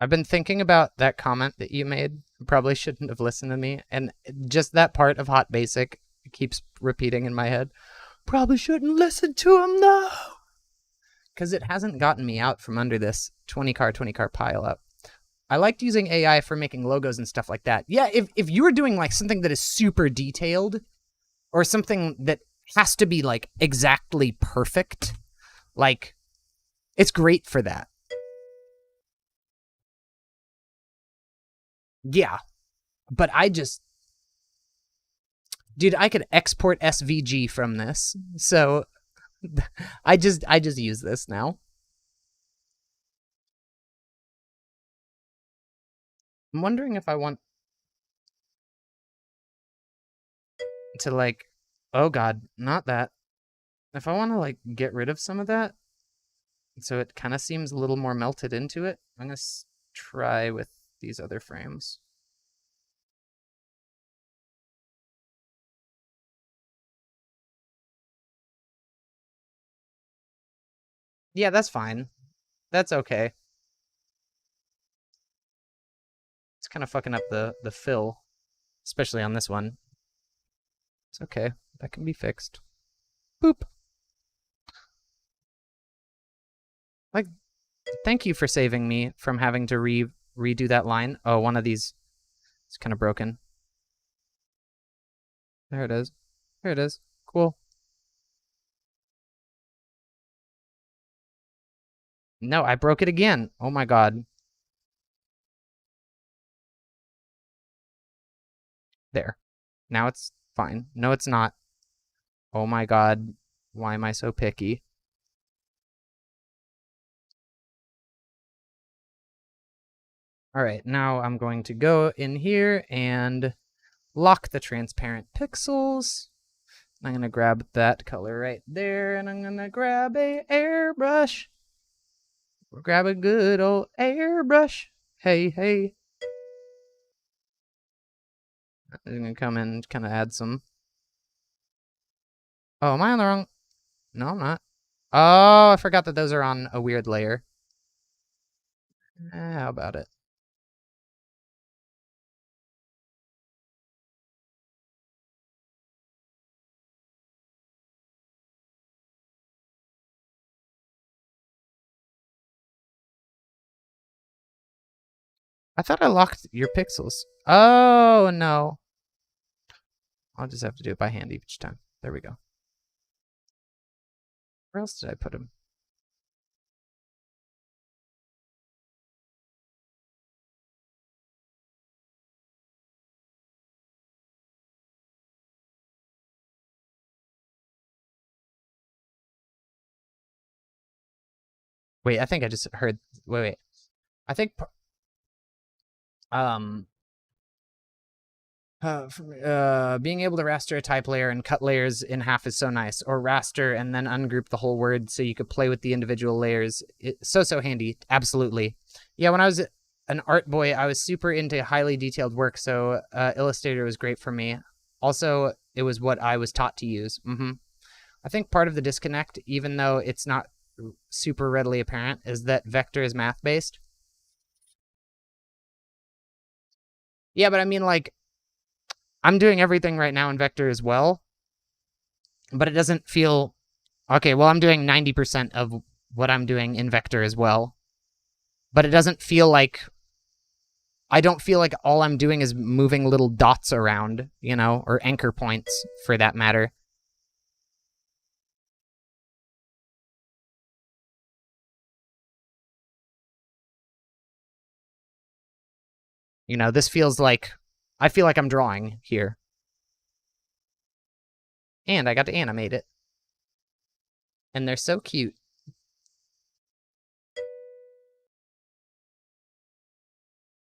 I've been thinking about that comment that you made. You probably shouldn't have listened to me. And just that part of Hot Basic keeps repeating in my head. Probably shouldn't listen to him though. Because it hasn't gotten me out from under this 20 car pile up. I liked using AI for making logos and stuff like that. Yeah, if you were doing like something that is super detailed or something that has to be like exactly perfect, like it's great for that. Yeah, but dude, I could export SVG from this, so I just use this now. I'm wondering if I want to like, oh God, not that. If I want to like get rid of some of that, so it kind of seems a little more melted into it, I'm gonna try with these other frames. Yeah, that's fine. That's okay. It's kind of fucking up the fill, especially on this one. It's okay. That can be fixed. Boop. Like, thank you for saving me from having to redo that line. Oh, one of these is kind of broken. There it is. There it is. Cool. No, I broke it again. Oh my God. There. Now it's fine. No, it's not. Oh my God. Why am I so picky? All right, now I'm going to go in here and lock the transparent pixels. I'm going to grab that color right there, and I'm going to grab a airbrush. We'll grab a good old airbrush. Hey, hey. I'm going to come in and kind of add some. Oh, am I on the wrong? No, I'm not. Oh, I forgot that those are on a weird layer. How about it? I thought I locked your pixels. Oh, no. I'll just have to do it by hand each time. There we go. Where else did I put them? Wait, I think I just heard. Wait. I think. Being able to raster a type layer and cut layers in half is so nice. Or raster and then ungroup the whole word so you could play with the individual layers. It's so handy. Absolutely. Yeah, when I was an art boy, I was super into highly detailed work, so Illustrator was great for me. Also, it was what I was taught to use. I think part of the disconnect, even though it's not super readily apparent, is that vector is math-based. Yeah, but I mean, like, I'm doing everything right now in vector as well, but it doesn't feel... Okay, well, I'm doing 90% of what I'm doing in vector as well, but it doesn't feel like... I don't feel like all I'm doing is moving little dots around, you know, or anchor points, for that matter. You know, this feels like... I feel like I'm drawing here. And I got to animate it. And they're so cute.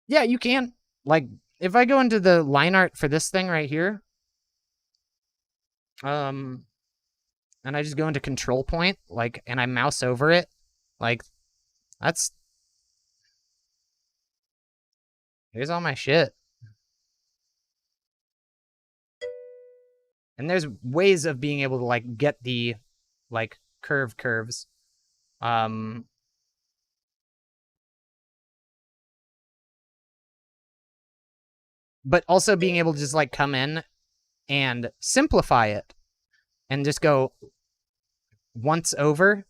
Yeah, you can. Like, if I go into the line art for this thing right here, and I just go into control point, like, and I mouse over it, like, that's... Here's all my shit. And there's ways of being able to, like, get the, like, curves. But also being able to just, like, come in and simplify it. And just go once over.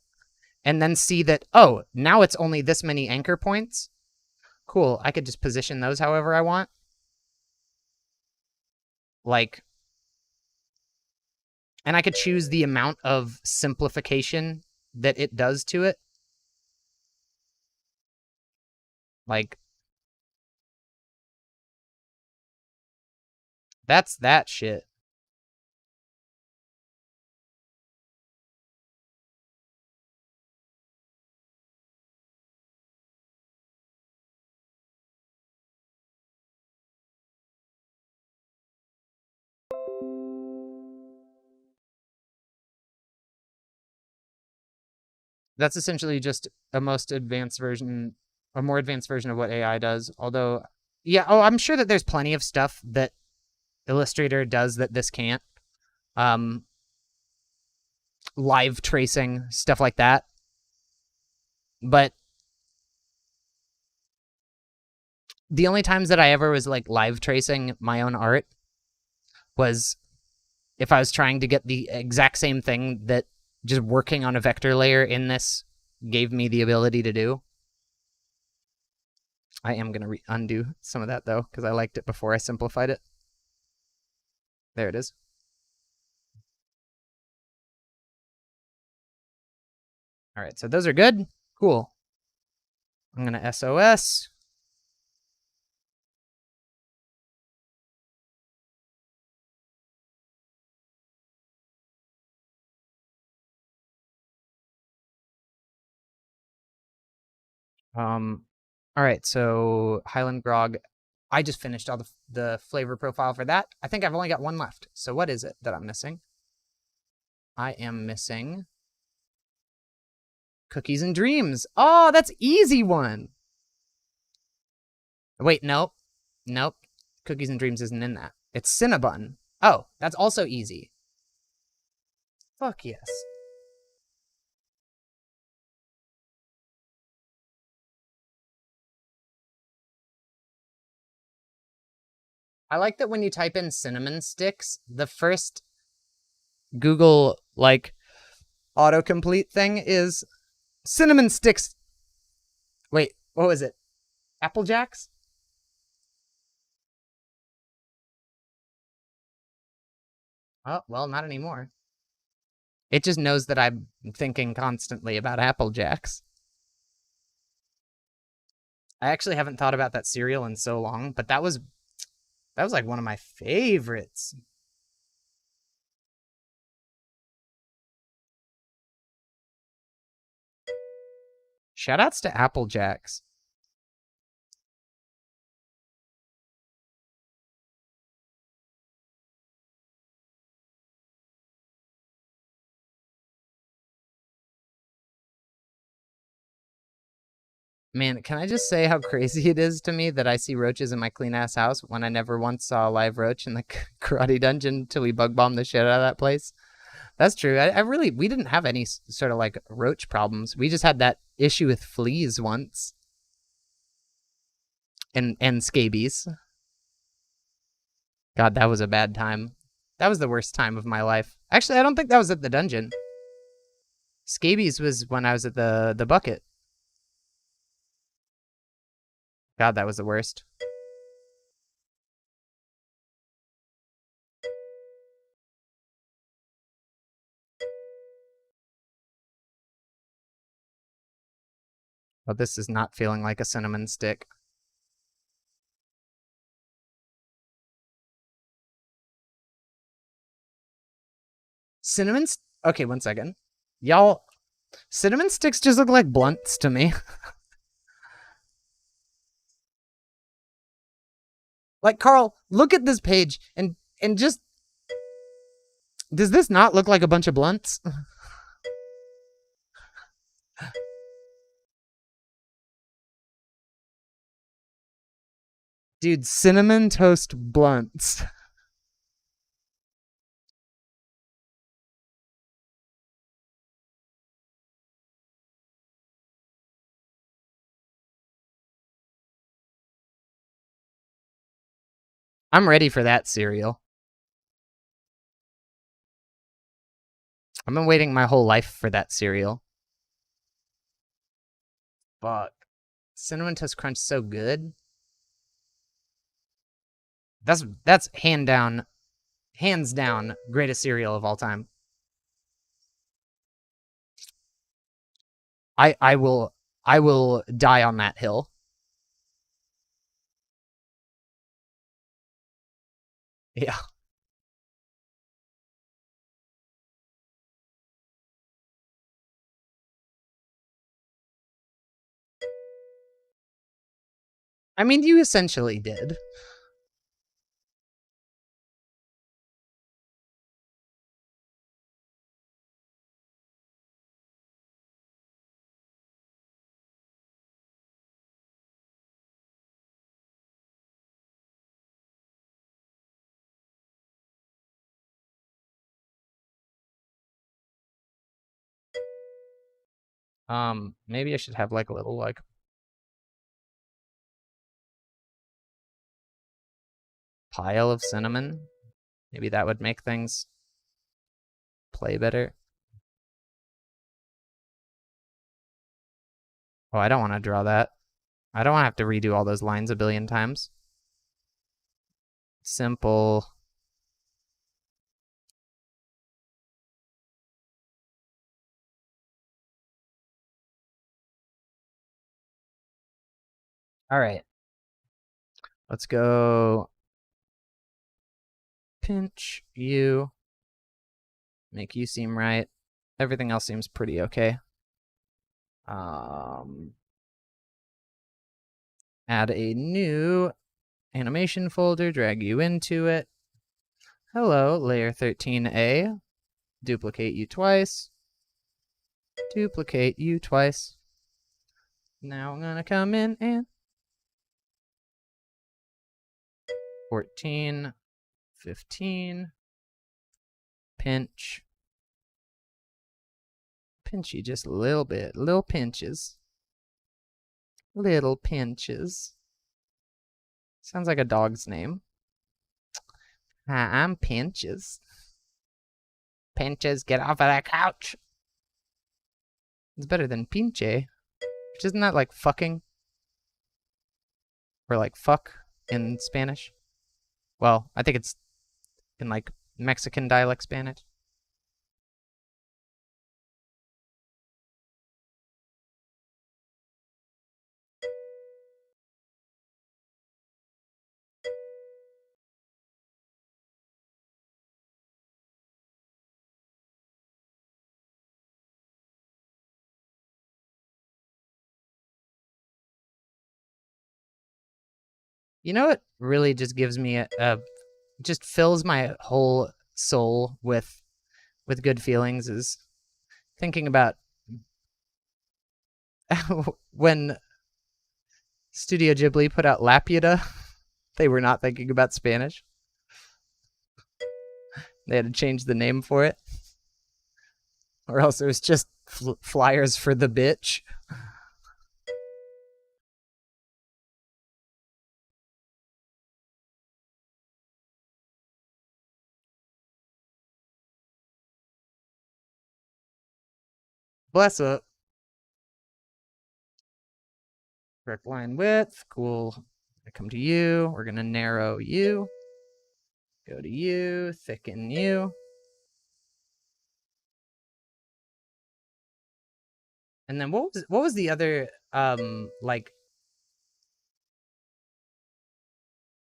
And then see that, oh, now it's only this many anchor points. Cool, I could just position those however I want. Like... And I could choose the amount of simplification that it does to it. Like... That's that shit. That's essentially just a more advanced version of what AI does. Although, yeah, oh, I'm sure that there's plenty of stuff that Illustrator does that this can't. Live tracing, stuff like that. But the only times that I ever was, like, live tracing my own art was if I was trying to get the exact same thing that just working on a vector layer in this gave me the ability to do. I am going to undo some of that, though, because I liked it before I simplified it. There it is. All right, so those are good. Cool. I'm going to SOS. All right, so Highland Grog. I just finished all the flavor profile for that. I think I've only got one left. So what is it that I'm missing? I am missing Cookies and Dreams. Oh, that's easy one. Wait, nope. Nope. Cookies and Dreams isn't in that. It's Cinnabon. Oh, that's also easy. Fuck yes. I like that when you type in cinnamon sticks, the first Google, like, autocomplete thing is cinnamon sticks. Wait, what was it? Apple Jacks? Oh, well, not anymore. It just knows that I'm thinking constantly about Apple Jacks. I actually haven't thought about that cereal in so long, but that was like one of my favorites. Shoutouts to Apple Jacks. Man, can I just say how crazy it is to me that I see roaches in my clean-ass house when I never once saw a live roach in the karate dungeon till we bug-bombed the shit out of that place? That's true. We didn't have any sort of like roach problems. We just had that issue with fleas once. And scabies. God, that was a bad time. That was the worst time of my life. Actually, I don't think that was at the dungeon. Scabies was when I was at the bucket. God, that was the worst. Well, this is not feeling like a cinnamon stick. Okay, one second. Y'all, cinnamon sticks just look like blunts to me. Like, Carl, look at this page and just... Does this not look like a bunch of blunts? Dude, cinnamon toast blunts. I'm ready for that cereal. I've been waiting my whole life for that cereal. Fuck. Cinnamon Toast Crunch so good. That's hands down, greatest cereal of all time. I will die on that hill. Yeah. I mean, you essentially did. Maybe I should have like a little like pile of cinnamon. Maybe that would make things play better. Oh, I don't want to draw that. I don't want to have to redo all those lines a billion times. Simple. All right. Let's go pinch you. Make you seem right. Everything else seems pretty okay. Add a new animation folder, drag you into it. Hello, layer 13A. Duplicate you twice. Duplicate you twice. Now I'm gonna come in and 14, 15, pinch. Pinch you just a little bit, little pinches. Little pinches. Sounds like a dog's name. Hi, I'm Pinches. Pinches, get off of that couch. It's better than pinche, which isn't that like fucking? Or like fuck in Spanish? Well, I think it's in like Mexican dialect Spanish. You know what really just gives me just fills my whole soul with good feelings is thinking about when Studio Ghibli put out Laputa. They were not thinking about Spanish. They had to change the name for it. Or else it was just flyers for the bitch. Bless up. Correct line width. Cool. I come to you. We're going to narrow you. Go to you. Thicken you. And then what was the other like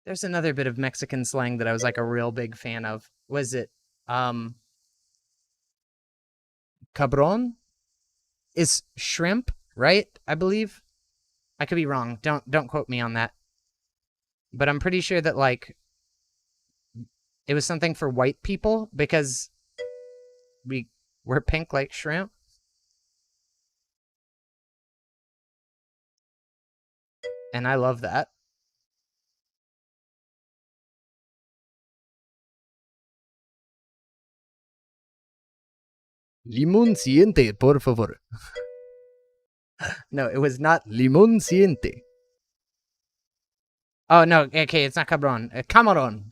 there's another bit of Mexican slang that I was like a real big fan of. Was it cabron? Is shrimp, right? I believe. I could be wrong. Don't quote me on that. But I'm pretty sure that like it was something for white people because we're pink like shrimp. And I love that. Limón siguiente, por favor. No, it was not. Limón siguiente. Oh, no. Okay, it's not cabron. Camarón.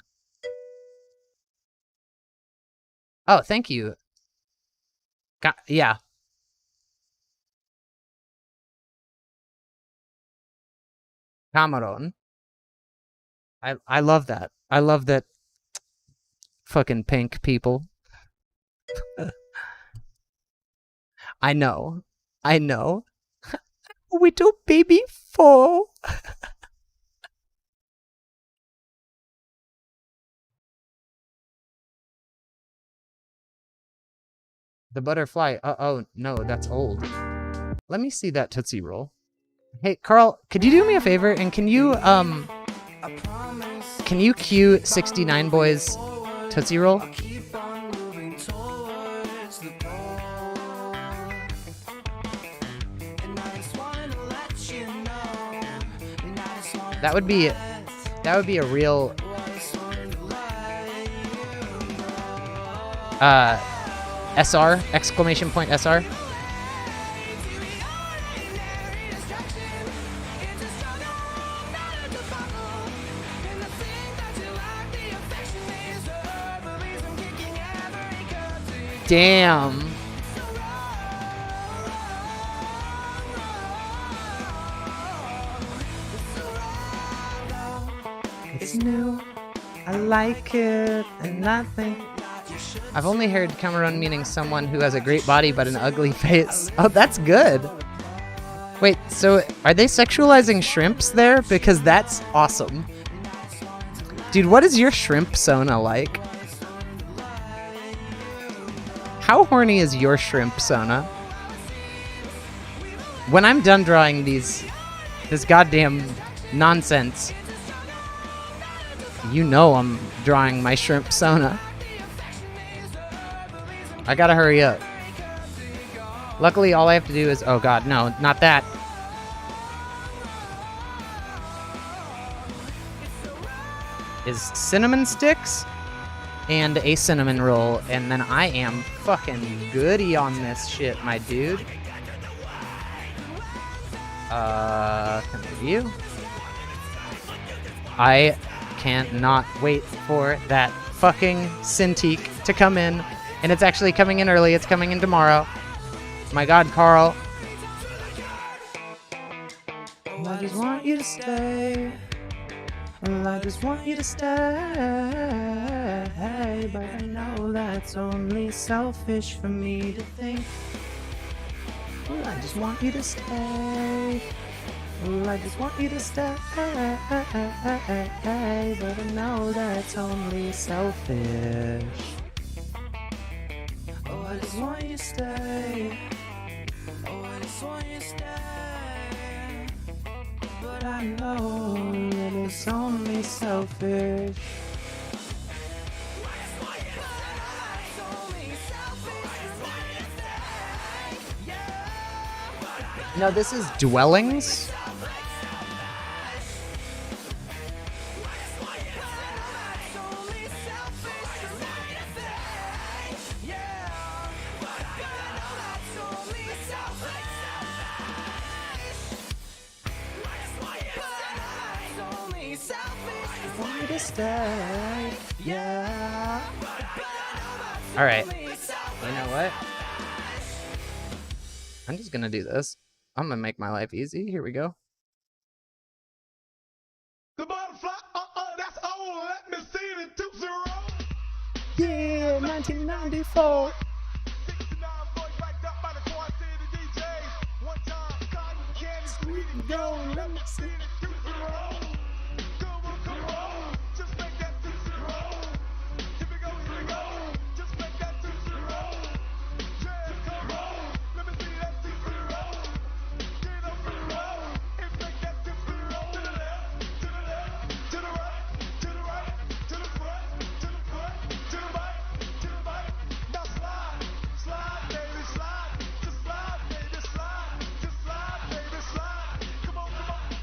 Oh, thank you. Yeah. Camarón. I love that. I love that fucking pink people. I know. Little baby four. The butterfly. Oh, no, that's old. Let me see that Tootsie Roll. Hey, Carl, could you do me a favor? And can you cue 69 Boys Tootsie Roll? That would be a real SR, exclamation point SR. Damn. It's new. I like it, and I think I've only heard Camarón meaning someone who has a great body but an ugly face. Oh, that's good. Wait, so are they sexualizing shrimps there? Because that's awesome. Dude, what is your shrimp Sona like? How horny is your shrimp Sona? When I'm done drawing this goddamn nonsense, you know I'm drawing my shrimp Sona. I gotta hurry up. Luckily, all I have to do is... Oh god, no, not that. Is cinnamon sticks and a cinnamon roll, and then I am fucking goody on this shit, my dude. Can review. I cannot wait for that fucking Cintiq to come in. And it's actually coming in early. It's coming in tomorrow. My god, Carl. I just want you to stay. I just want you to stay. But I know that's only selfish for me to think. I just want you to stay. I just want you to stay. But I know that's only selfish. Oh, I just want you to stay. Oh, I just want you to stay. But I know that it's only selfish. No, this is Dwellings. style. Yeah. All right. You know what? I'm just gonna do this. I'm gonna make my life easy. Here we go. The butterfly, that's old. Let me see the Tootsie Roll. Yeah, 1994. 69 boys backed up by the Quad City DJs. One time, cotton candy, sweet Go, let me see. the Tootsie Roll. Come on, just make that Tootsie Roll. Here we go, just make that Tootsie Roll. Yeah, come on, let me see that Tootsie Roll. Get up and roll, and make that Tootsie Roll. To the left, to the left, to the right, to the right, to the front, to the front, to the right, to the right. Now slide, slide, baby, slide. Just slide, baby, slide. Just slide, baby, slide. Come on,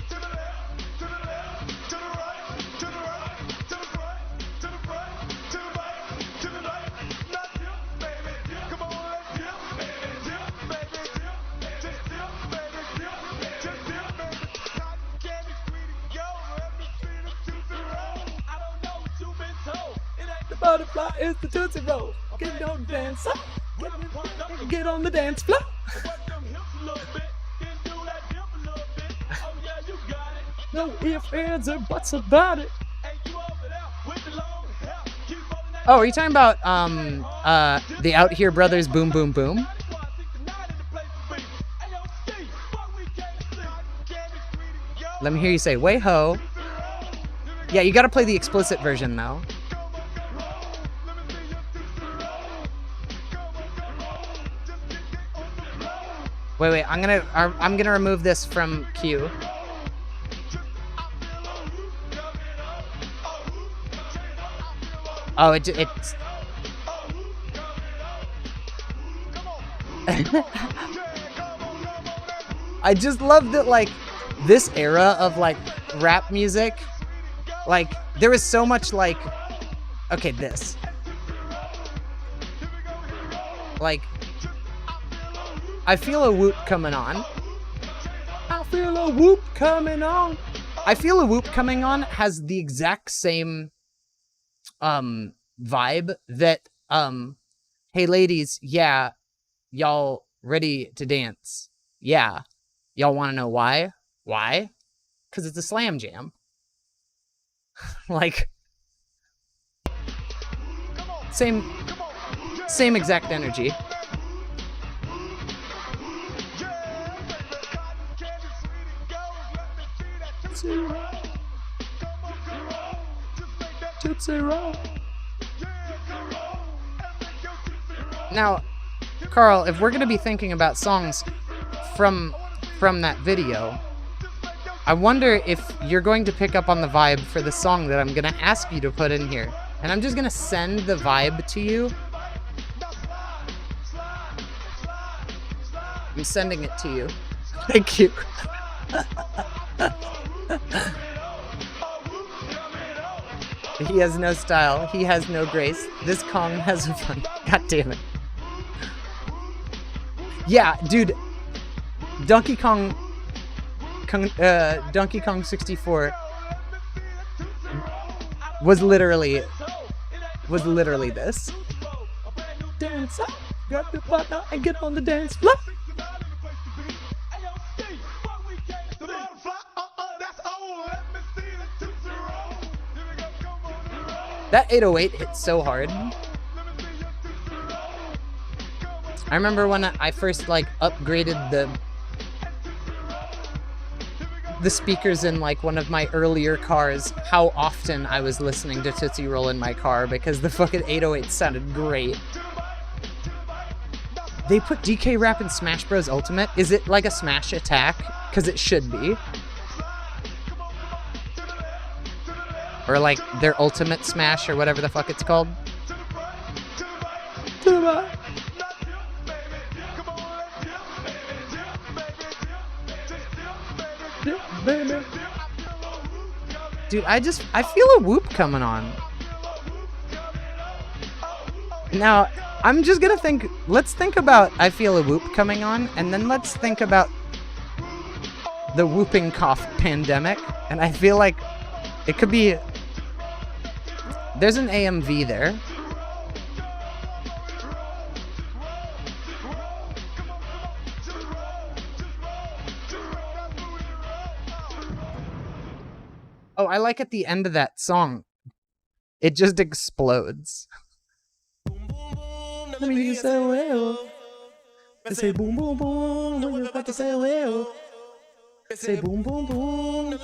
to the left, to the left, to the right, to the right, to the front, to the front, to the right, to the right. Now dip, baby, dip. Come on, let's dip, baby, dip, baby, dip. Just dip, baby, dip. Just dip, baby. Cotton candy, sweetie, go. Let me see the Tootsie Roll. I don't know what you've been told. It ain't The butterfly is the Tootsie Roll. Get on the dance up. Get on the dance floor. work them hips a little bit, then do that dip a little bit. Oh yeah, you got it. No ifs, ands, or buts about it. Hey, you over there with the long hair. Keep holding that. Oh, are you talking about the Out Here Brothers Boom Boom Boom? Let me hear you say way ho. Yeah, you got to play the explicit version though. Wait, I'm gonna remove this from queue. Oh, it's. I just love that, like, this era of like rap music, like there was so much like, okay, this, like, I feel a whoop coming on. I feel a whoop coming on. I feel a whoop coming on has the exact same vibe that hey ladies, yeah, y'all ready to dance? Yeah. Y'all want to know why? Why? Cuz it's a slam jam. Like same exact energy. Tootsie Roll. Now, Carl, if we're going to be thinking about songs from that video, I wonder if you're going to pick up on the vibe for the song that I'm going to ask you to put in here. And I'm just going to send the vibe to you. I'm sending it to you. Thank you. He has no style. He has no grace. This Kong has fun. God damn it. Yeah, dude. Donkey Kong 64 was literally this. Dance up, grab your partner and get on the dance floor. That 808 hit so hard. I remember when I first like upgraded the speakers in like one of my earlier cars, how often I was listening to Tootsie Roll in my car because the fucking 808 sounded great. They put DK Rap in Smash Bros. Ultimate. Is it like a Smash Attack? Because it should be. Or like their Ultimate Smash or whatever the fuck it's called. Dude, I feel a whoop coming on. Now, I'm just gonna let's think about I feel a whoop coming on, and then let's think about the whooping cough pandemic, and I feel like it could be There's an AMV there. Oh, I like at the end of that song. It just explodes. Let me say well. They say boom boom boom when you're about to say well. Say boom boom boom.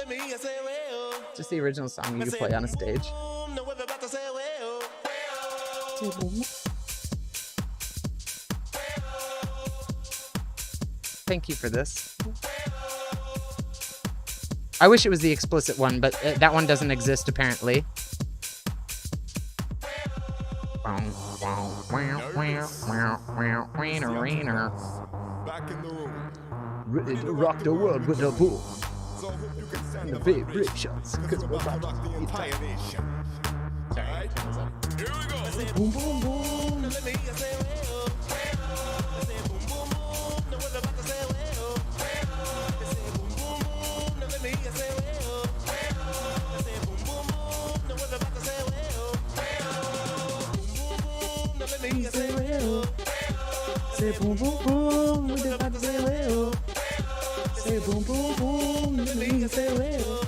Just the original song you play on a stage. Say boom. Thank you for this. I wish it was the explicit one, but that one doesn't exist apparently. Back in the room. Ready to rock the world with a boom. So hope you can stand And the up and vibrations. because we're about to rock the entire nation. Alright? Here we go. Boom boom boom. Say well. Say boom boom boom when you're about to say well. Say boom boom boom. Let me say well.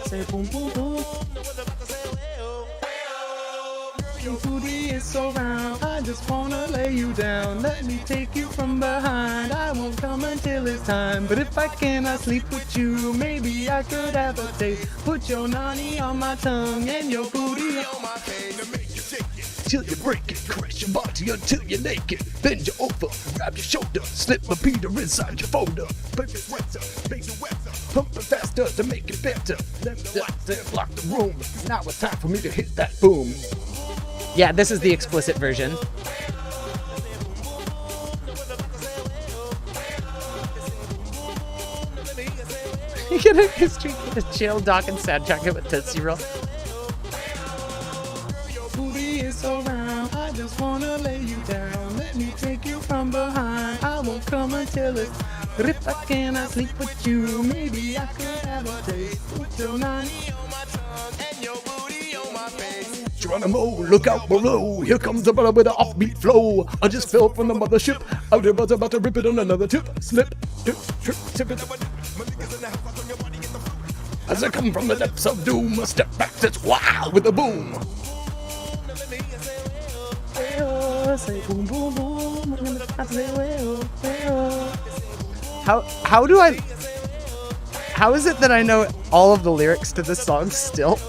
Say boom boom boom. Your booty is so round, I just wanna lay you down. Let me take you from behind. I won't come until it's time. But if I cannot sleep with you, maybe I could have a taste. Put your nanny on my tongue and your booty on my face. To make you shake it. Till you break it, caress your body until you're naked. Bend you over, grab your shoulder, slip my Peter inside your folder. Baby wetter, Make you wetter. pump it faster to make it better. Let the lights then block the room. Now it's time for me to hit that boom. Yeah, this is the explicit version. You get a history, a chill Dawkins soundtrack with Tootsie Roll. Your booty is so round, I just wanna lay you down. Let me take you from behind. I won't come until it's. But if I cannot sleep with you, maybe I could have a taste. Put your nanny on my tongue and your booty on my face. Geronimo, look out below. Here comes the brother with an offbeat flow. I just fell from the mothership. Out there, about to rip it on another tip. Slip, tip, trip, tip it. As I come from the depths of doom, a step back that's wild with a boom. Say boom, boom, boom. How is it that I know all of the lyrics to this song still?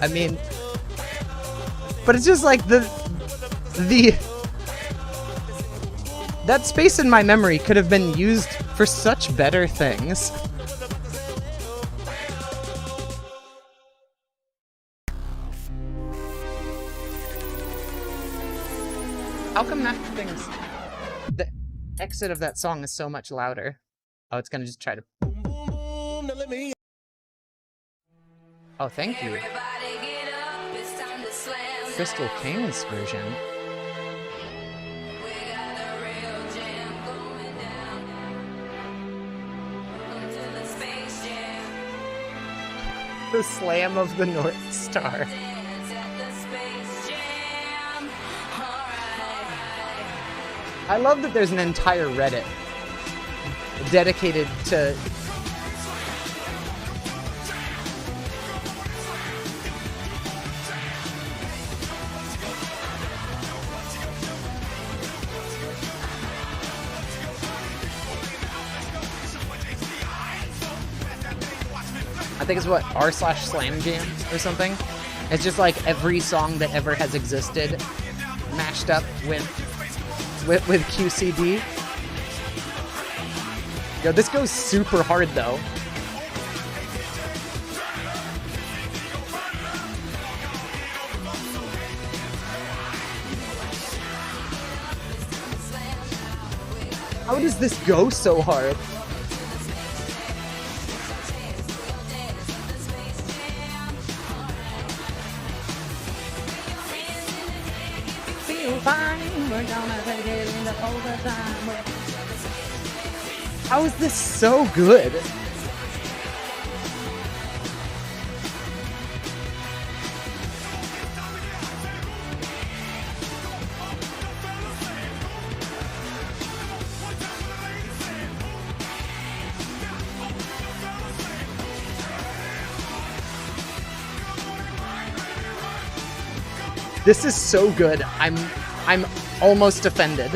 I mean, but it's just like the that space in my memory could have been used for such better things. How come that thing's the exit of that song is so much louder? Oh, it's gonna just try to. Oh, thank you. Crystal King's version. The slam of the North Star. I love that there's an entire Reddit dedicated to I think it's what r/slam jam or something. It's just like every song that ever has existed mashed up with QCD. Yo, this goes super hard though. How does this go so hard? feel fine. We're gonna take it into overtime. How is this so good? This is so good. I'm almost offended.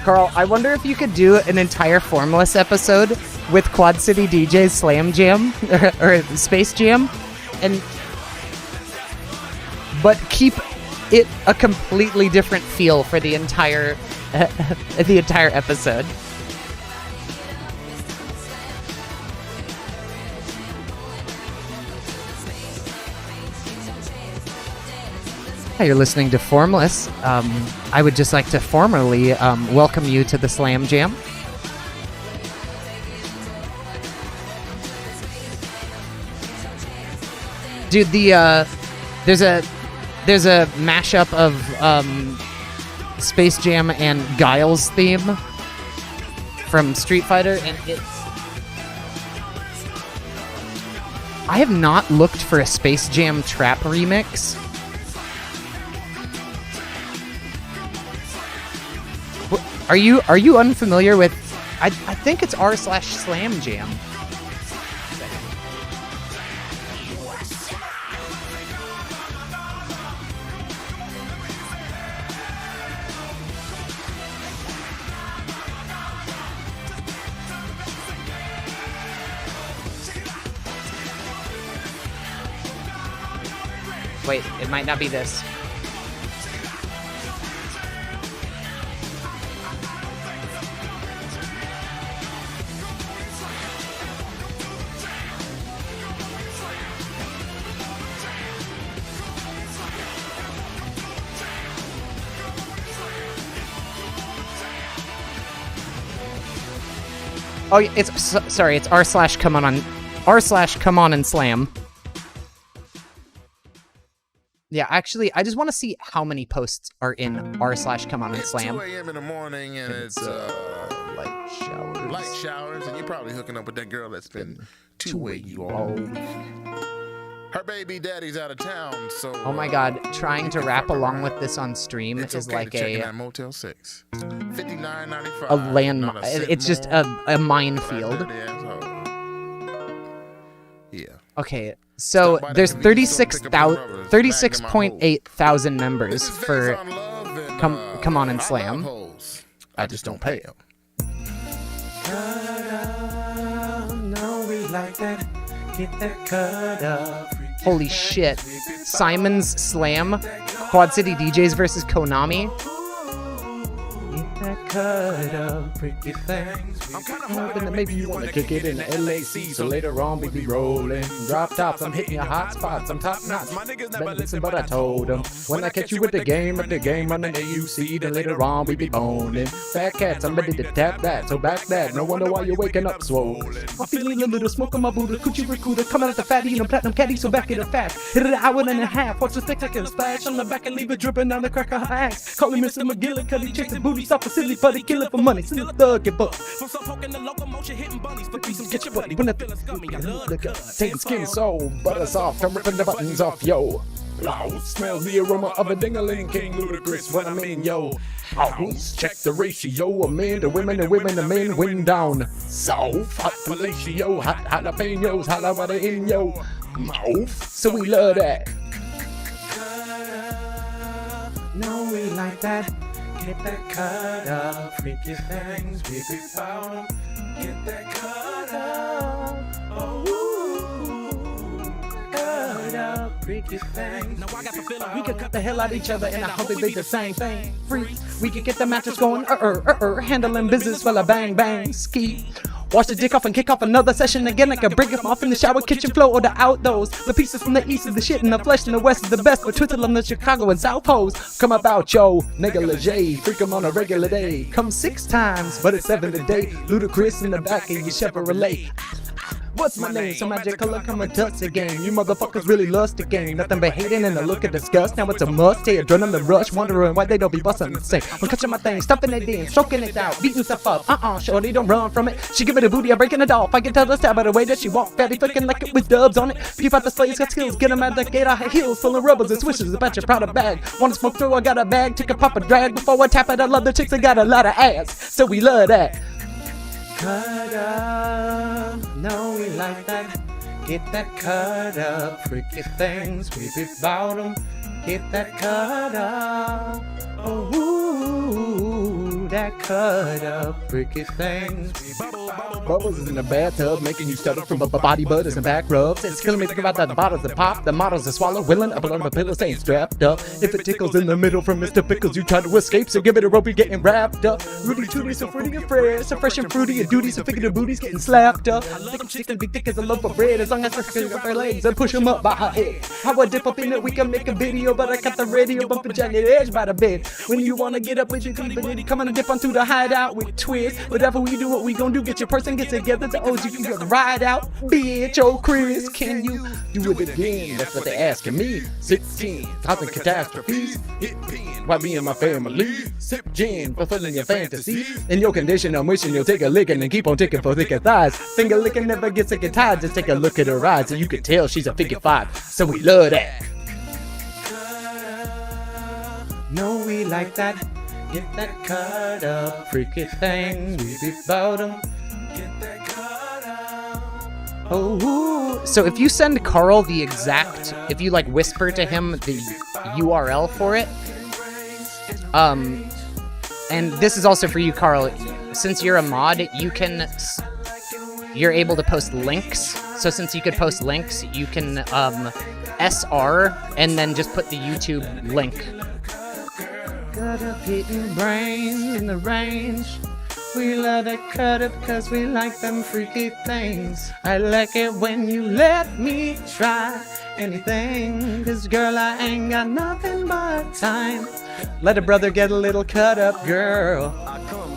Carl, I wonder if you could do an entire Formless episode with Quad City DJ's Slam Jam or Space Jam, but keep it a completely different feel for the entire episode. Hi, you're listening to Formless. I would just like to formally welcome you to the Slam Jam. Dude, there's a mashup of Space Jam and Guile's theme from Street Fighter, and I have not looked for a Space Jam trap remix. Are you unfamiliar with? I think it's r/Slam Jam. Wait, it might not be this. Oh, it's sorry. It's r/Come on and Slam. Yeah, actually, I just want to see how many posts are in r/Come on and Slam. It's 2 a.m. in the morning, and it's light showers. Light showers, and you're probably hooking up with that girl that's been two-way you all. Her baby daddy's out of town, so. Oh my God, trying to rap along with this on stream is okay like a Motel 6. $59.95. a land. It's just a minefield. Yeah. Okay, so there's 36.8 thousand members for Come On and Slam. I just don't pay them. No, we like that. Get that cut up. Holy shit. Simon's Slam, Quad City DJs versus Konami. Get that cut up, pretty things. I'm kind of hoping that maybe you want to kick it in the LAC, so later on we be rolling. Drop tops, I'm hitting your hot spots, I'm top notch. My niggas never listen, but I told them when I catch you with the game running the AUC, then later on we be boning. Fat cats, I'm ready to tap that, so back that. No wonder why you're waking up swollen. I'm feeling a little smoke on my Buddha, coochie recruiter, coming out the fatty and a platinum caddy, so back it up fast. Hit it an hour and a half, watch the stick like a splash on the back and leave it dripping down the crack of her ass. Call me Mr. McGillicuddy, cause he checks the booty, stop a silly putty, kill it for money, send a thug and buck. From some poking the locomotion, hitting bunnies, for some get your buddy. When I feel scummy, I look up. Taking skin so butter soft, I'm ripping the buttons off, yo. Loud smells the aroma of a ding-a-ling King Ludacris, what I mean, yo. Check the ratio of men to women and women to men, wind down south. Hot fellatio, hot jalapenos, jalapeno in yo mouth. So we love that. No, we like that. Get that cut up, freaky things, baby power. Get that cut up, oh, cut up. freaky things. We could cut the hell out of each other, and I hope they did the same thing. Free, we could get the mattress going, handling business while I bang bang ski. Wash the dick off and kick off another session again. I can break them off in the shower, kitchen floor, or the outdoors. The pieces from the east is the shit, and the flesh in the west is the best. But twiddle on the Chicago and South Poles. Come about, yo, nigga Lejay. Freak 'em on a regular day. Come 6 times, but it's 7 today. Ludacris in the back of your Chevrolet. What's my name? So magical, look, I'm a dust again. You motherfuckers really lust again. Nothing but hating and a look of disgust. Now it's a must. Hey, adrenaline rush. Wondering why they don't be busting the same. I'm catching my thing, stuffing it in, stroking it out, beating stuff up. Shorty, don't run from it. She give it a booty, I'm breaking it off. I can tell the stab by the way that she walk. Fatty flicking like it with dubs on it. Peep out the slaves, got skills. Get 'em out the gate, I have heels full of rubbers and swishes. About your Prada bag. Wanna smoke through? I got a bag. Take a pop a drag before I tap it. I love the chicks that got a lot of ass. So we love that. Cut up, no, we like that. Get that cut up, freaky things, we be bout 'em. Get that cut up, oh, ooh, that cut up, freaky things. Bubbles is in the bathtub, making you stutter from body butters and back rubs. It's killing me thinking about the bottles that pop, the models that swallow, willing up on the pillow, staying strapped up. If it tickles in the middle from Mr. Pickles, you try to escape, so give it a rope, you're getting wrapped up. Rudy Tooty, so fruity and fresh, so fresh and fruity, and duty, so figure the booty's getting slapped up. Thick and thick and big thick as a loaf of bread, as long as I pick up her legs and push them up by her head. How I dip up in it, we can make a video, but I got the radio bumping jagged edge by the bed. When you wanna get up with your company, come on and dip on through the hideout with Twist. Whatever we do, what we gon' do, get your person, get together. The OG can get the ride out, bitch. Oh, Chris, can you do it again? That's what they're asking me. 16,000 catastrophes. Why me and my family sip gin, fulfilling your fantasy. In your condition, I'm wishing you'll take a licking and keep on ticking for thicker thighs. Finger licking never gets sick and tired. Just take a look at her eyes, and you can tell she's a figure 5. So we love that. No, we like that. Get that cut up, freaky thing. We be bout 'em. Get that cut up. Oh, so if you send Carl the exact, if you like whisper to him the URL for it, and this is also for you, Carl. Since you're a mod, you're able to post links. So since you could post links, you can SR and then just put the YouTube link. Cut up hitting brains in the range. We love that cut up cause we like them freaky things. I like it when you let me try anything. Cause girl, I ain't got nothing but time. Let a brother get a little cut up, girl.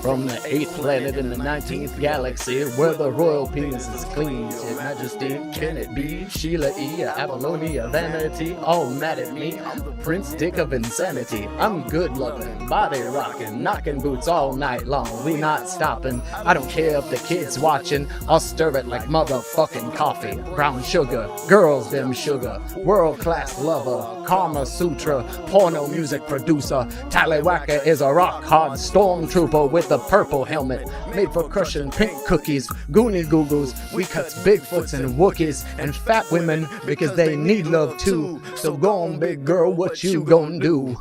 From the 8th planet in the 19th galaxy, where the royal penis is clean. His Majesty, can it be? Sheila E, Apollonia, Vanity, all mad at me. I'm the Prince Dick of insanity. I'm good loving, body rocking, knocking boots all night long. We not stopping. I don't care if the kids watching. I'll stir it like motherfucking coffee. Brown sugar, girls them sugar. World class lover, Kama Sutra, porno music producer. Tallywhacker is a rock hard stormtrooper with a purple helmet made for crushing pink cookies. Goonie Googles, we cuts Bigfoots and Wookiees and fat women because they need love too. So go on, big girl, what you gon' do?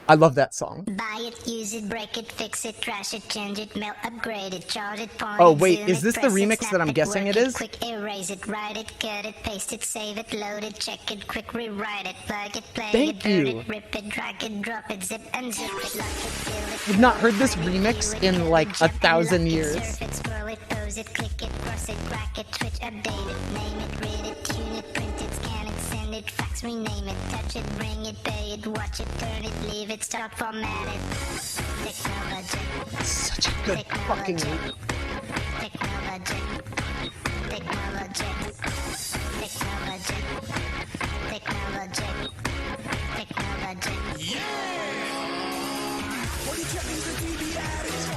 I love that song. Buy it, use it, break it, fix it, trash it, change it, melt, upgrade it, charge it, point Oh it, wait, zoom is it, this the press remix snap that I'm guessing work it is? Quick erase it, write it, cut it, paste it, save it, load it, check it, quick rewrite it, plug it, play Thank it, burn you. it, rip it, drag it, drop it, zip and zip it, lock it, fill it. I've not heard this remix in like 1,000 years. Surf it, scroll it, pose it, click it, cross it, crack it, switch, update it, name it, read it, tune it, print it, scan it, send it, fax, rename it, touch it, bring it, pay it, watch it, turn it, leave it, start, format it. Technology. Such a good fucking Technology. Technology. Technology. Technology. Technology.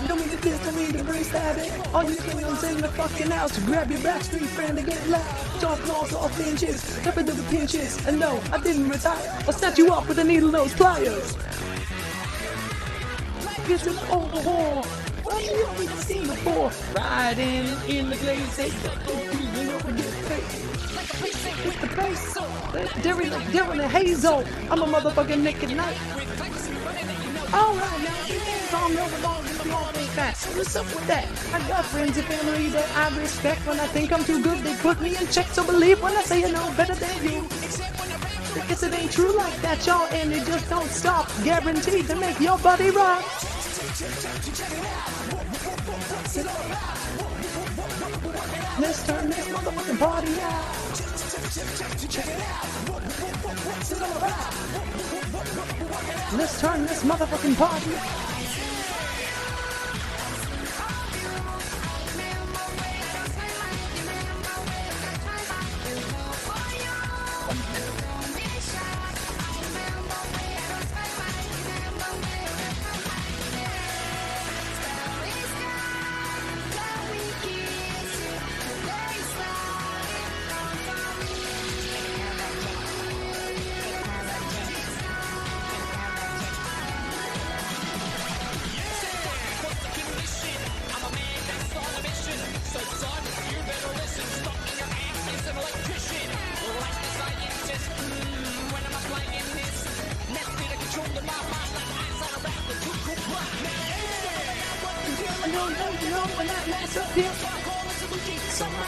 Don't mean to diss, don't mean to bring stabbing. All you clowns in the fucking house, grab your backstreet friend and get loud. Don't claws off inches, tap into the pinches. And no, I didn't retire. I'll snatch you off with a needle nose pliers. It's an overhaul. What have you already seen before? Riding in the glaze, say, it's the place. They're in the hazel. I'm a motherfucking naked knight. Alright, now, all know the laws and the law ain't fat. What's up with that? I got friends and family that I respect. When I think I'm too good, they put me in check. So believe when I say I know better than you. I guess it ain't true like that, y'all, and it just don't stop. Guaranteed to make your body rock. Let's turn this motherfucking party out. Let's turn this motherfucking party out.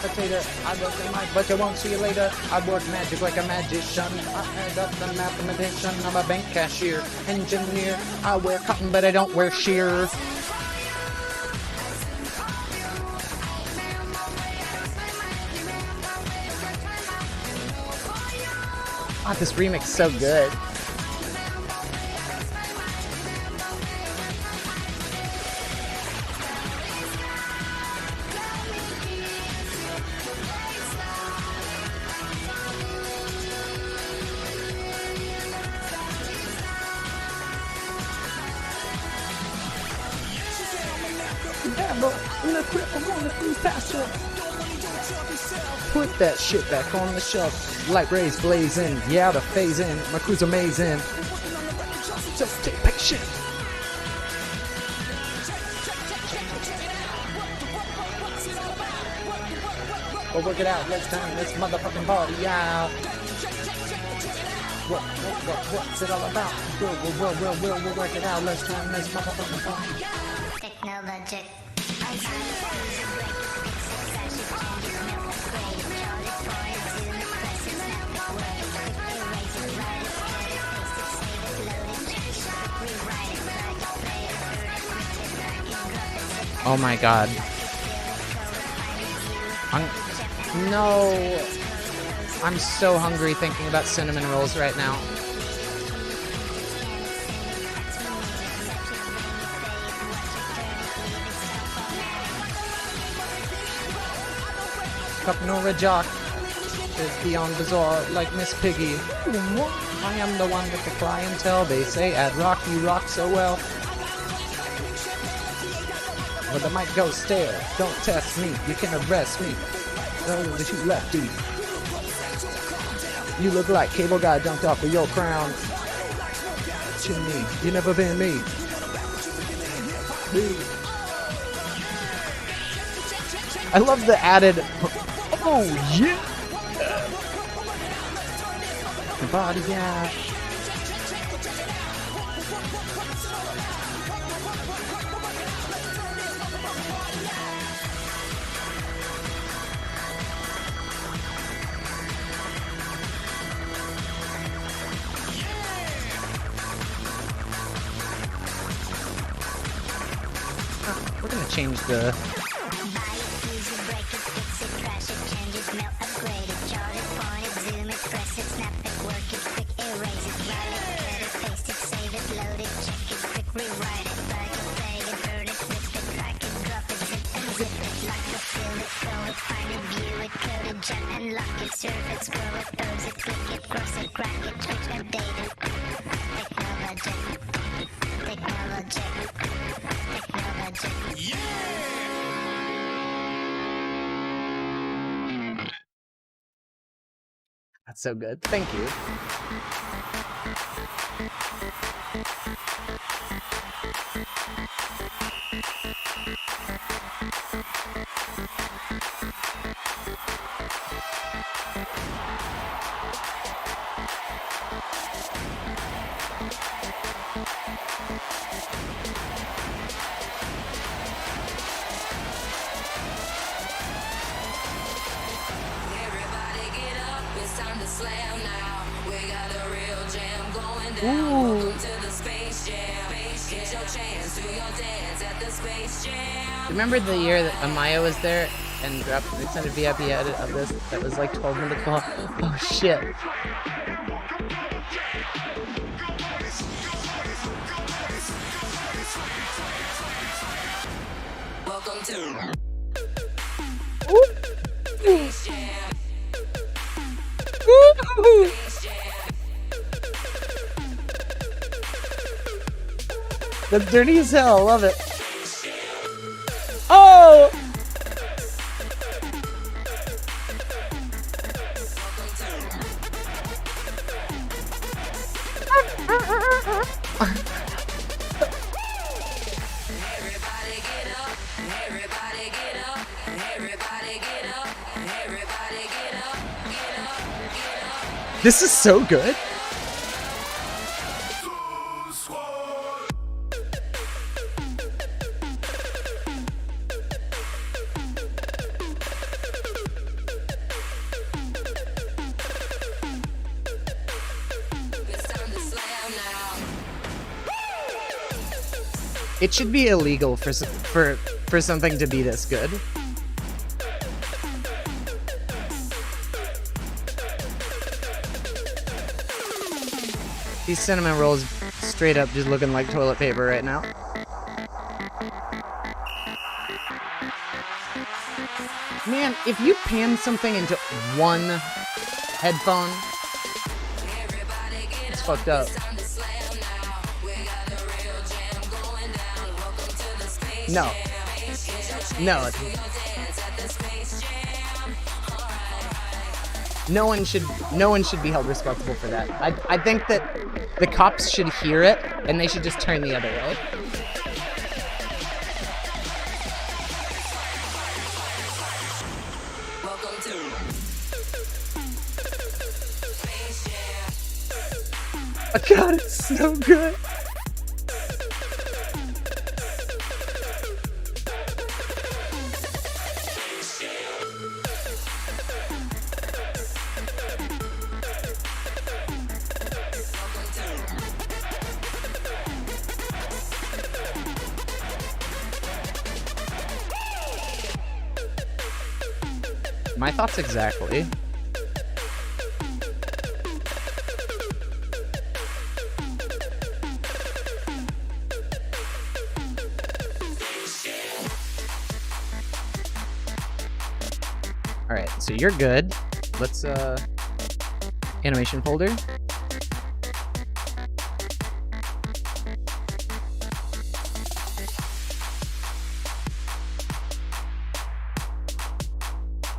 Potato, I got the mic, but I won't see you later. I work magic like a magician. I add up the mathematician. I'm a bank cashier, engineer. I wear cotton, but I don't wear sheer. Ah, this remix is so good. Put that shit back on the shelf. Light rays blazing. Yeah, the phase in. My crew's amazing. Just take patient. We'll work it out. Let's turn this motherfucking party out. What's it all about? We'll work it out. Let's turn this motherfucking party out. Technologic. Oh my god. No. I'm so hungry thinking about cinnamon rolls right now. Cup Nora Jock is beyond bizarre like Miss Piggy. I am the one with the clientele. They say at rock you rock so well. Well, the mic goes stale. Don't test me. You can arrest me. Oh, the two lefty. You look like cable guy dunked off of your crown. Chimney, you never been me. I love the added. Oh yeah. Body yeah. We're gonna change the. That's so good. Thank you. Ooh. Remember the year that Amaya was there and dropped an extended VIP edit of this that was like 12 minutes long? Oh shit. Welcome to That's dirty as hell, I love it. Oh! This is so good. It should be illegal for something to be this good. These cinnamon rolls straight up just looking like toilet paper right now. Man, if you pan something into one headphone, it's fucked up. No. No. No one should be held responsible for that. I think that the cops should hear it and they should just turn the other way. Oh god, it's so good. My thoughts exactly. Alright, so you're good. Let's, animation folder.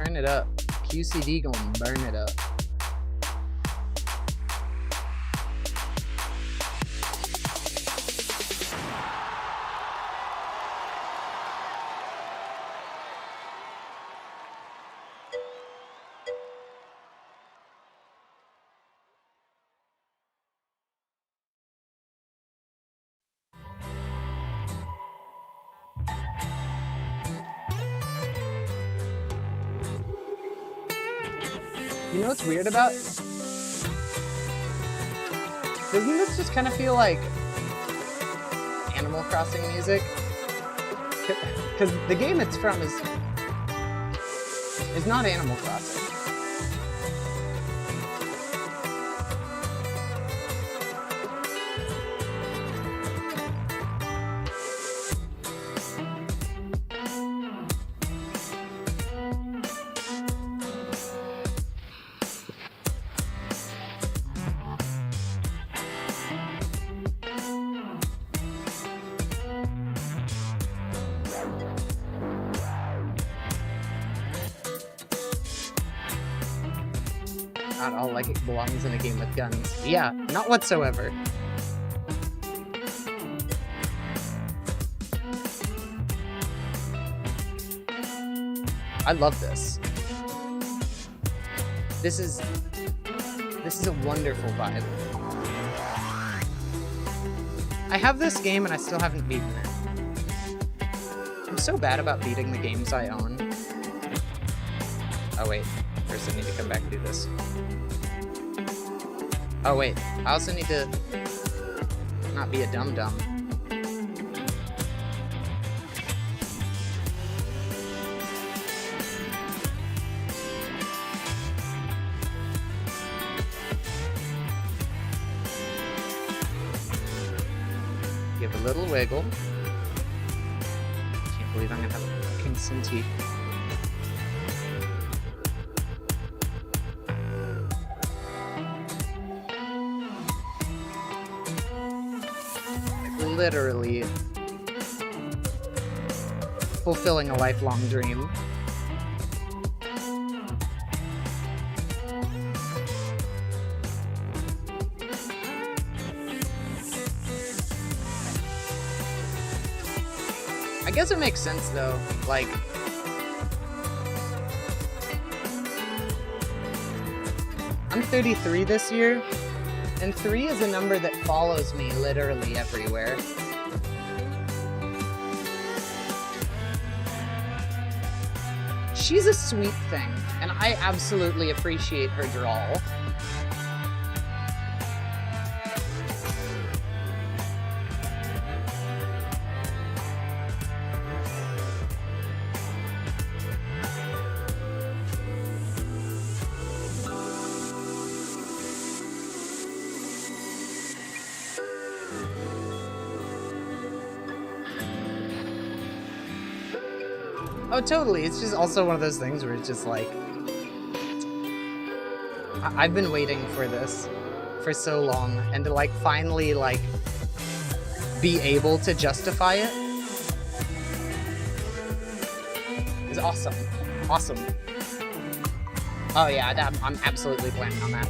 Turn it up. QCD gonna burn it up. You know what's weird about? Doesn't this just kind of feel like Animal Crossing music? Because the game it's from is not Animal Crossing. Not all like it belongs in a game with guns. Yeah, not whatsoever. I love this. This is a wonderful vibe. I have this game and I still haven't beaten it. I'm so bad about beating the games I own. Oh wait, first I need to come back and do this. Oh wait, I also need to not be a dum-dum. Give a little wiggle. Can't believe I'm gonna have a fucking Cintiq. Literally fulfilling a lifelong dream. I guess it makes sense though, like I'm 33 this year. And 3 is a number that follows me literally everywhere. She's a sweet thing, and I absolutely appreciate her drawl. Oh, totally. It's just also one of those things where it's just like... I've been waiting for this for so long, and to like finally like be able to justify it is awesome. Awesome. Oh yeah, I'm absolutely planning on that.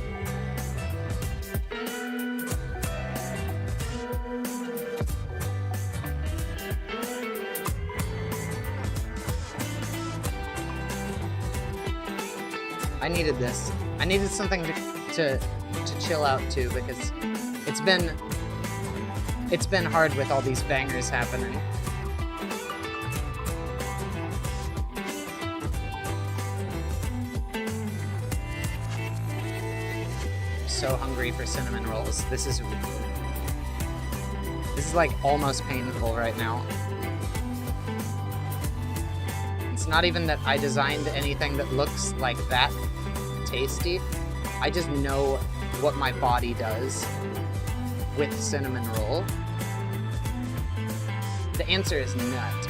I needed this. I needed something to chill out to, because it's been hard with all these bangers happening. I'm so hungry for cinnamon rolls. This is like almost painful right now. It's not even that I designed anything that looks like that tasty. I just know what my body does with cinnamon roll. The answer is nut.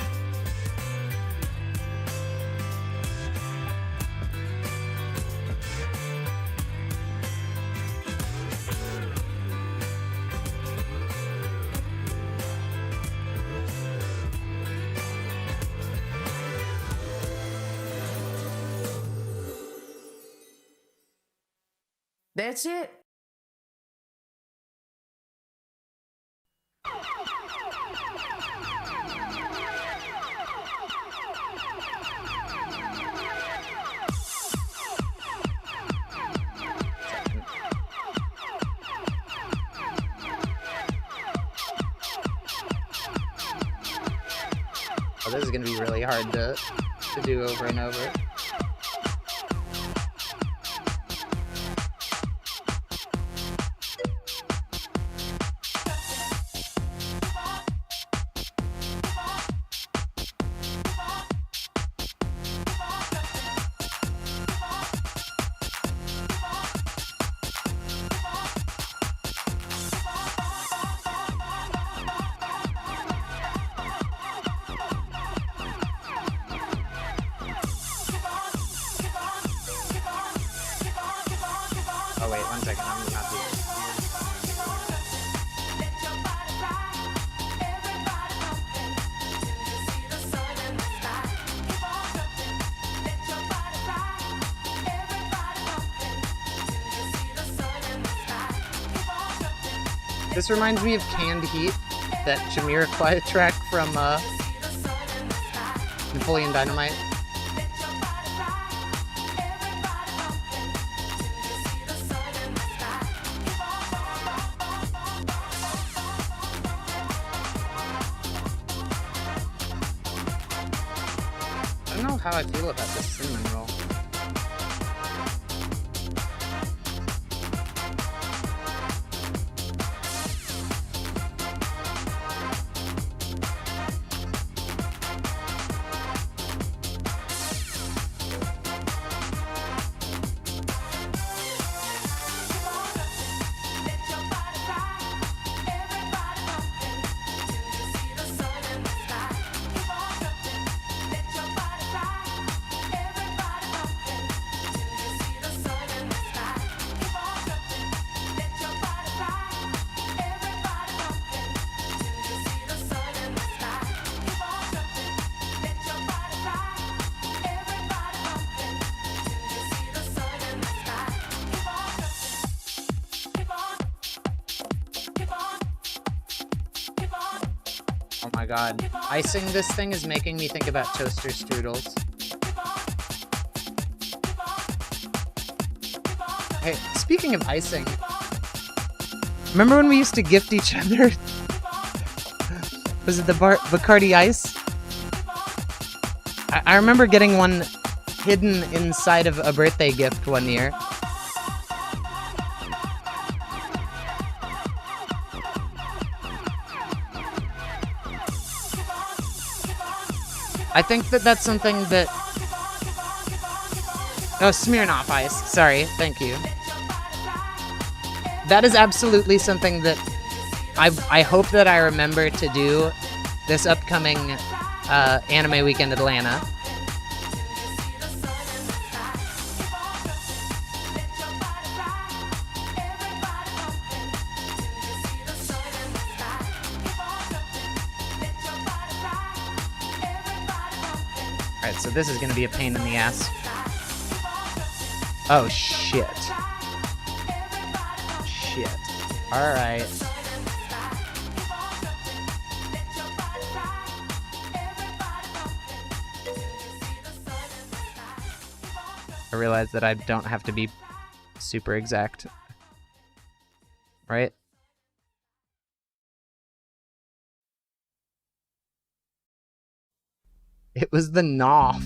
That's it. Oh, this is gonna be really hard to do over and over. Oh wait, 1 second, I'm not doing it. This reminds me of Canned Heat, that Jamiroquai track from Napoleon Dynamite. I don't know how I feel about this cinnamon roll. my god. Icing this thing is making me think about toaster strudels. Hey, speaking of icing, remember when we used to gift each other? Was it the Bacardi Ice? I remember getting one hidden inside of a birthday gift one year. I think that that's something that... Oh, Smirnoff Ice. Sorry, thank you. That is absolutely something that I hope that I remember to do this upcoming Anime Weekend Atlanta. Alright, so this is gonna be a pain in the ass. Oh, shit. Shit. Alright. I realize that I don't have to be super exact. Right? It was the Knopf.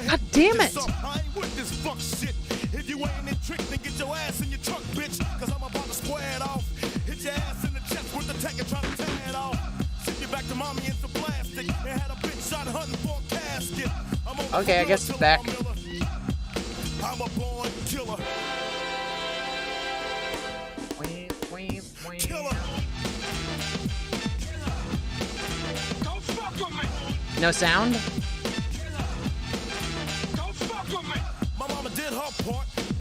God damn it! If you ain't in trick, then get your ass in your truck, bitch. Cause I'm about to square it off. Hit your ass in the chest with the tech and try to tear it off. Send you back to mommy in some plastic. And had a bitch shot hunting for a casket. Okay, I guess it's back. I'm a born killer. Killer. Don't fuck with me. No sound? Don't fuck with me. My mama did her part.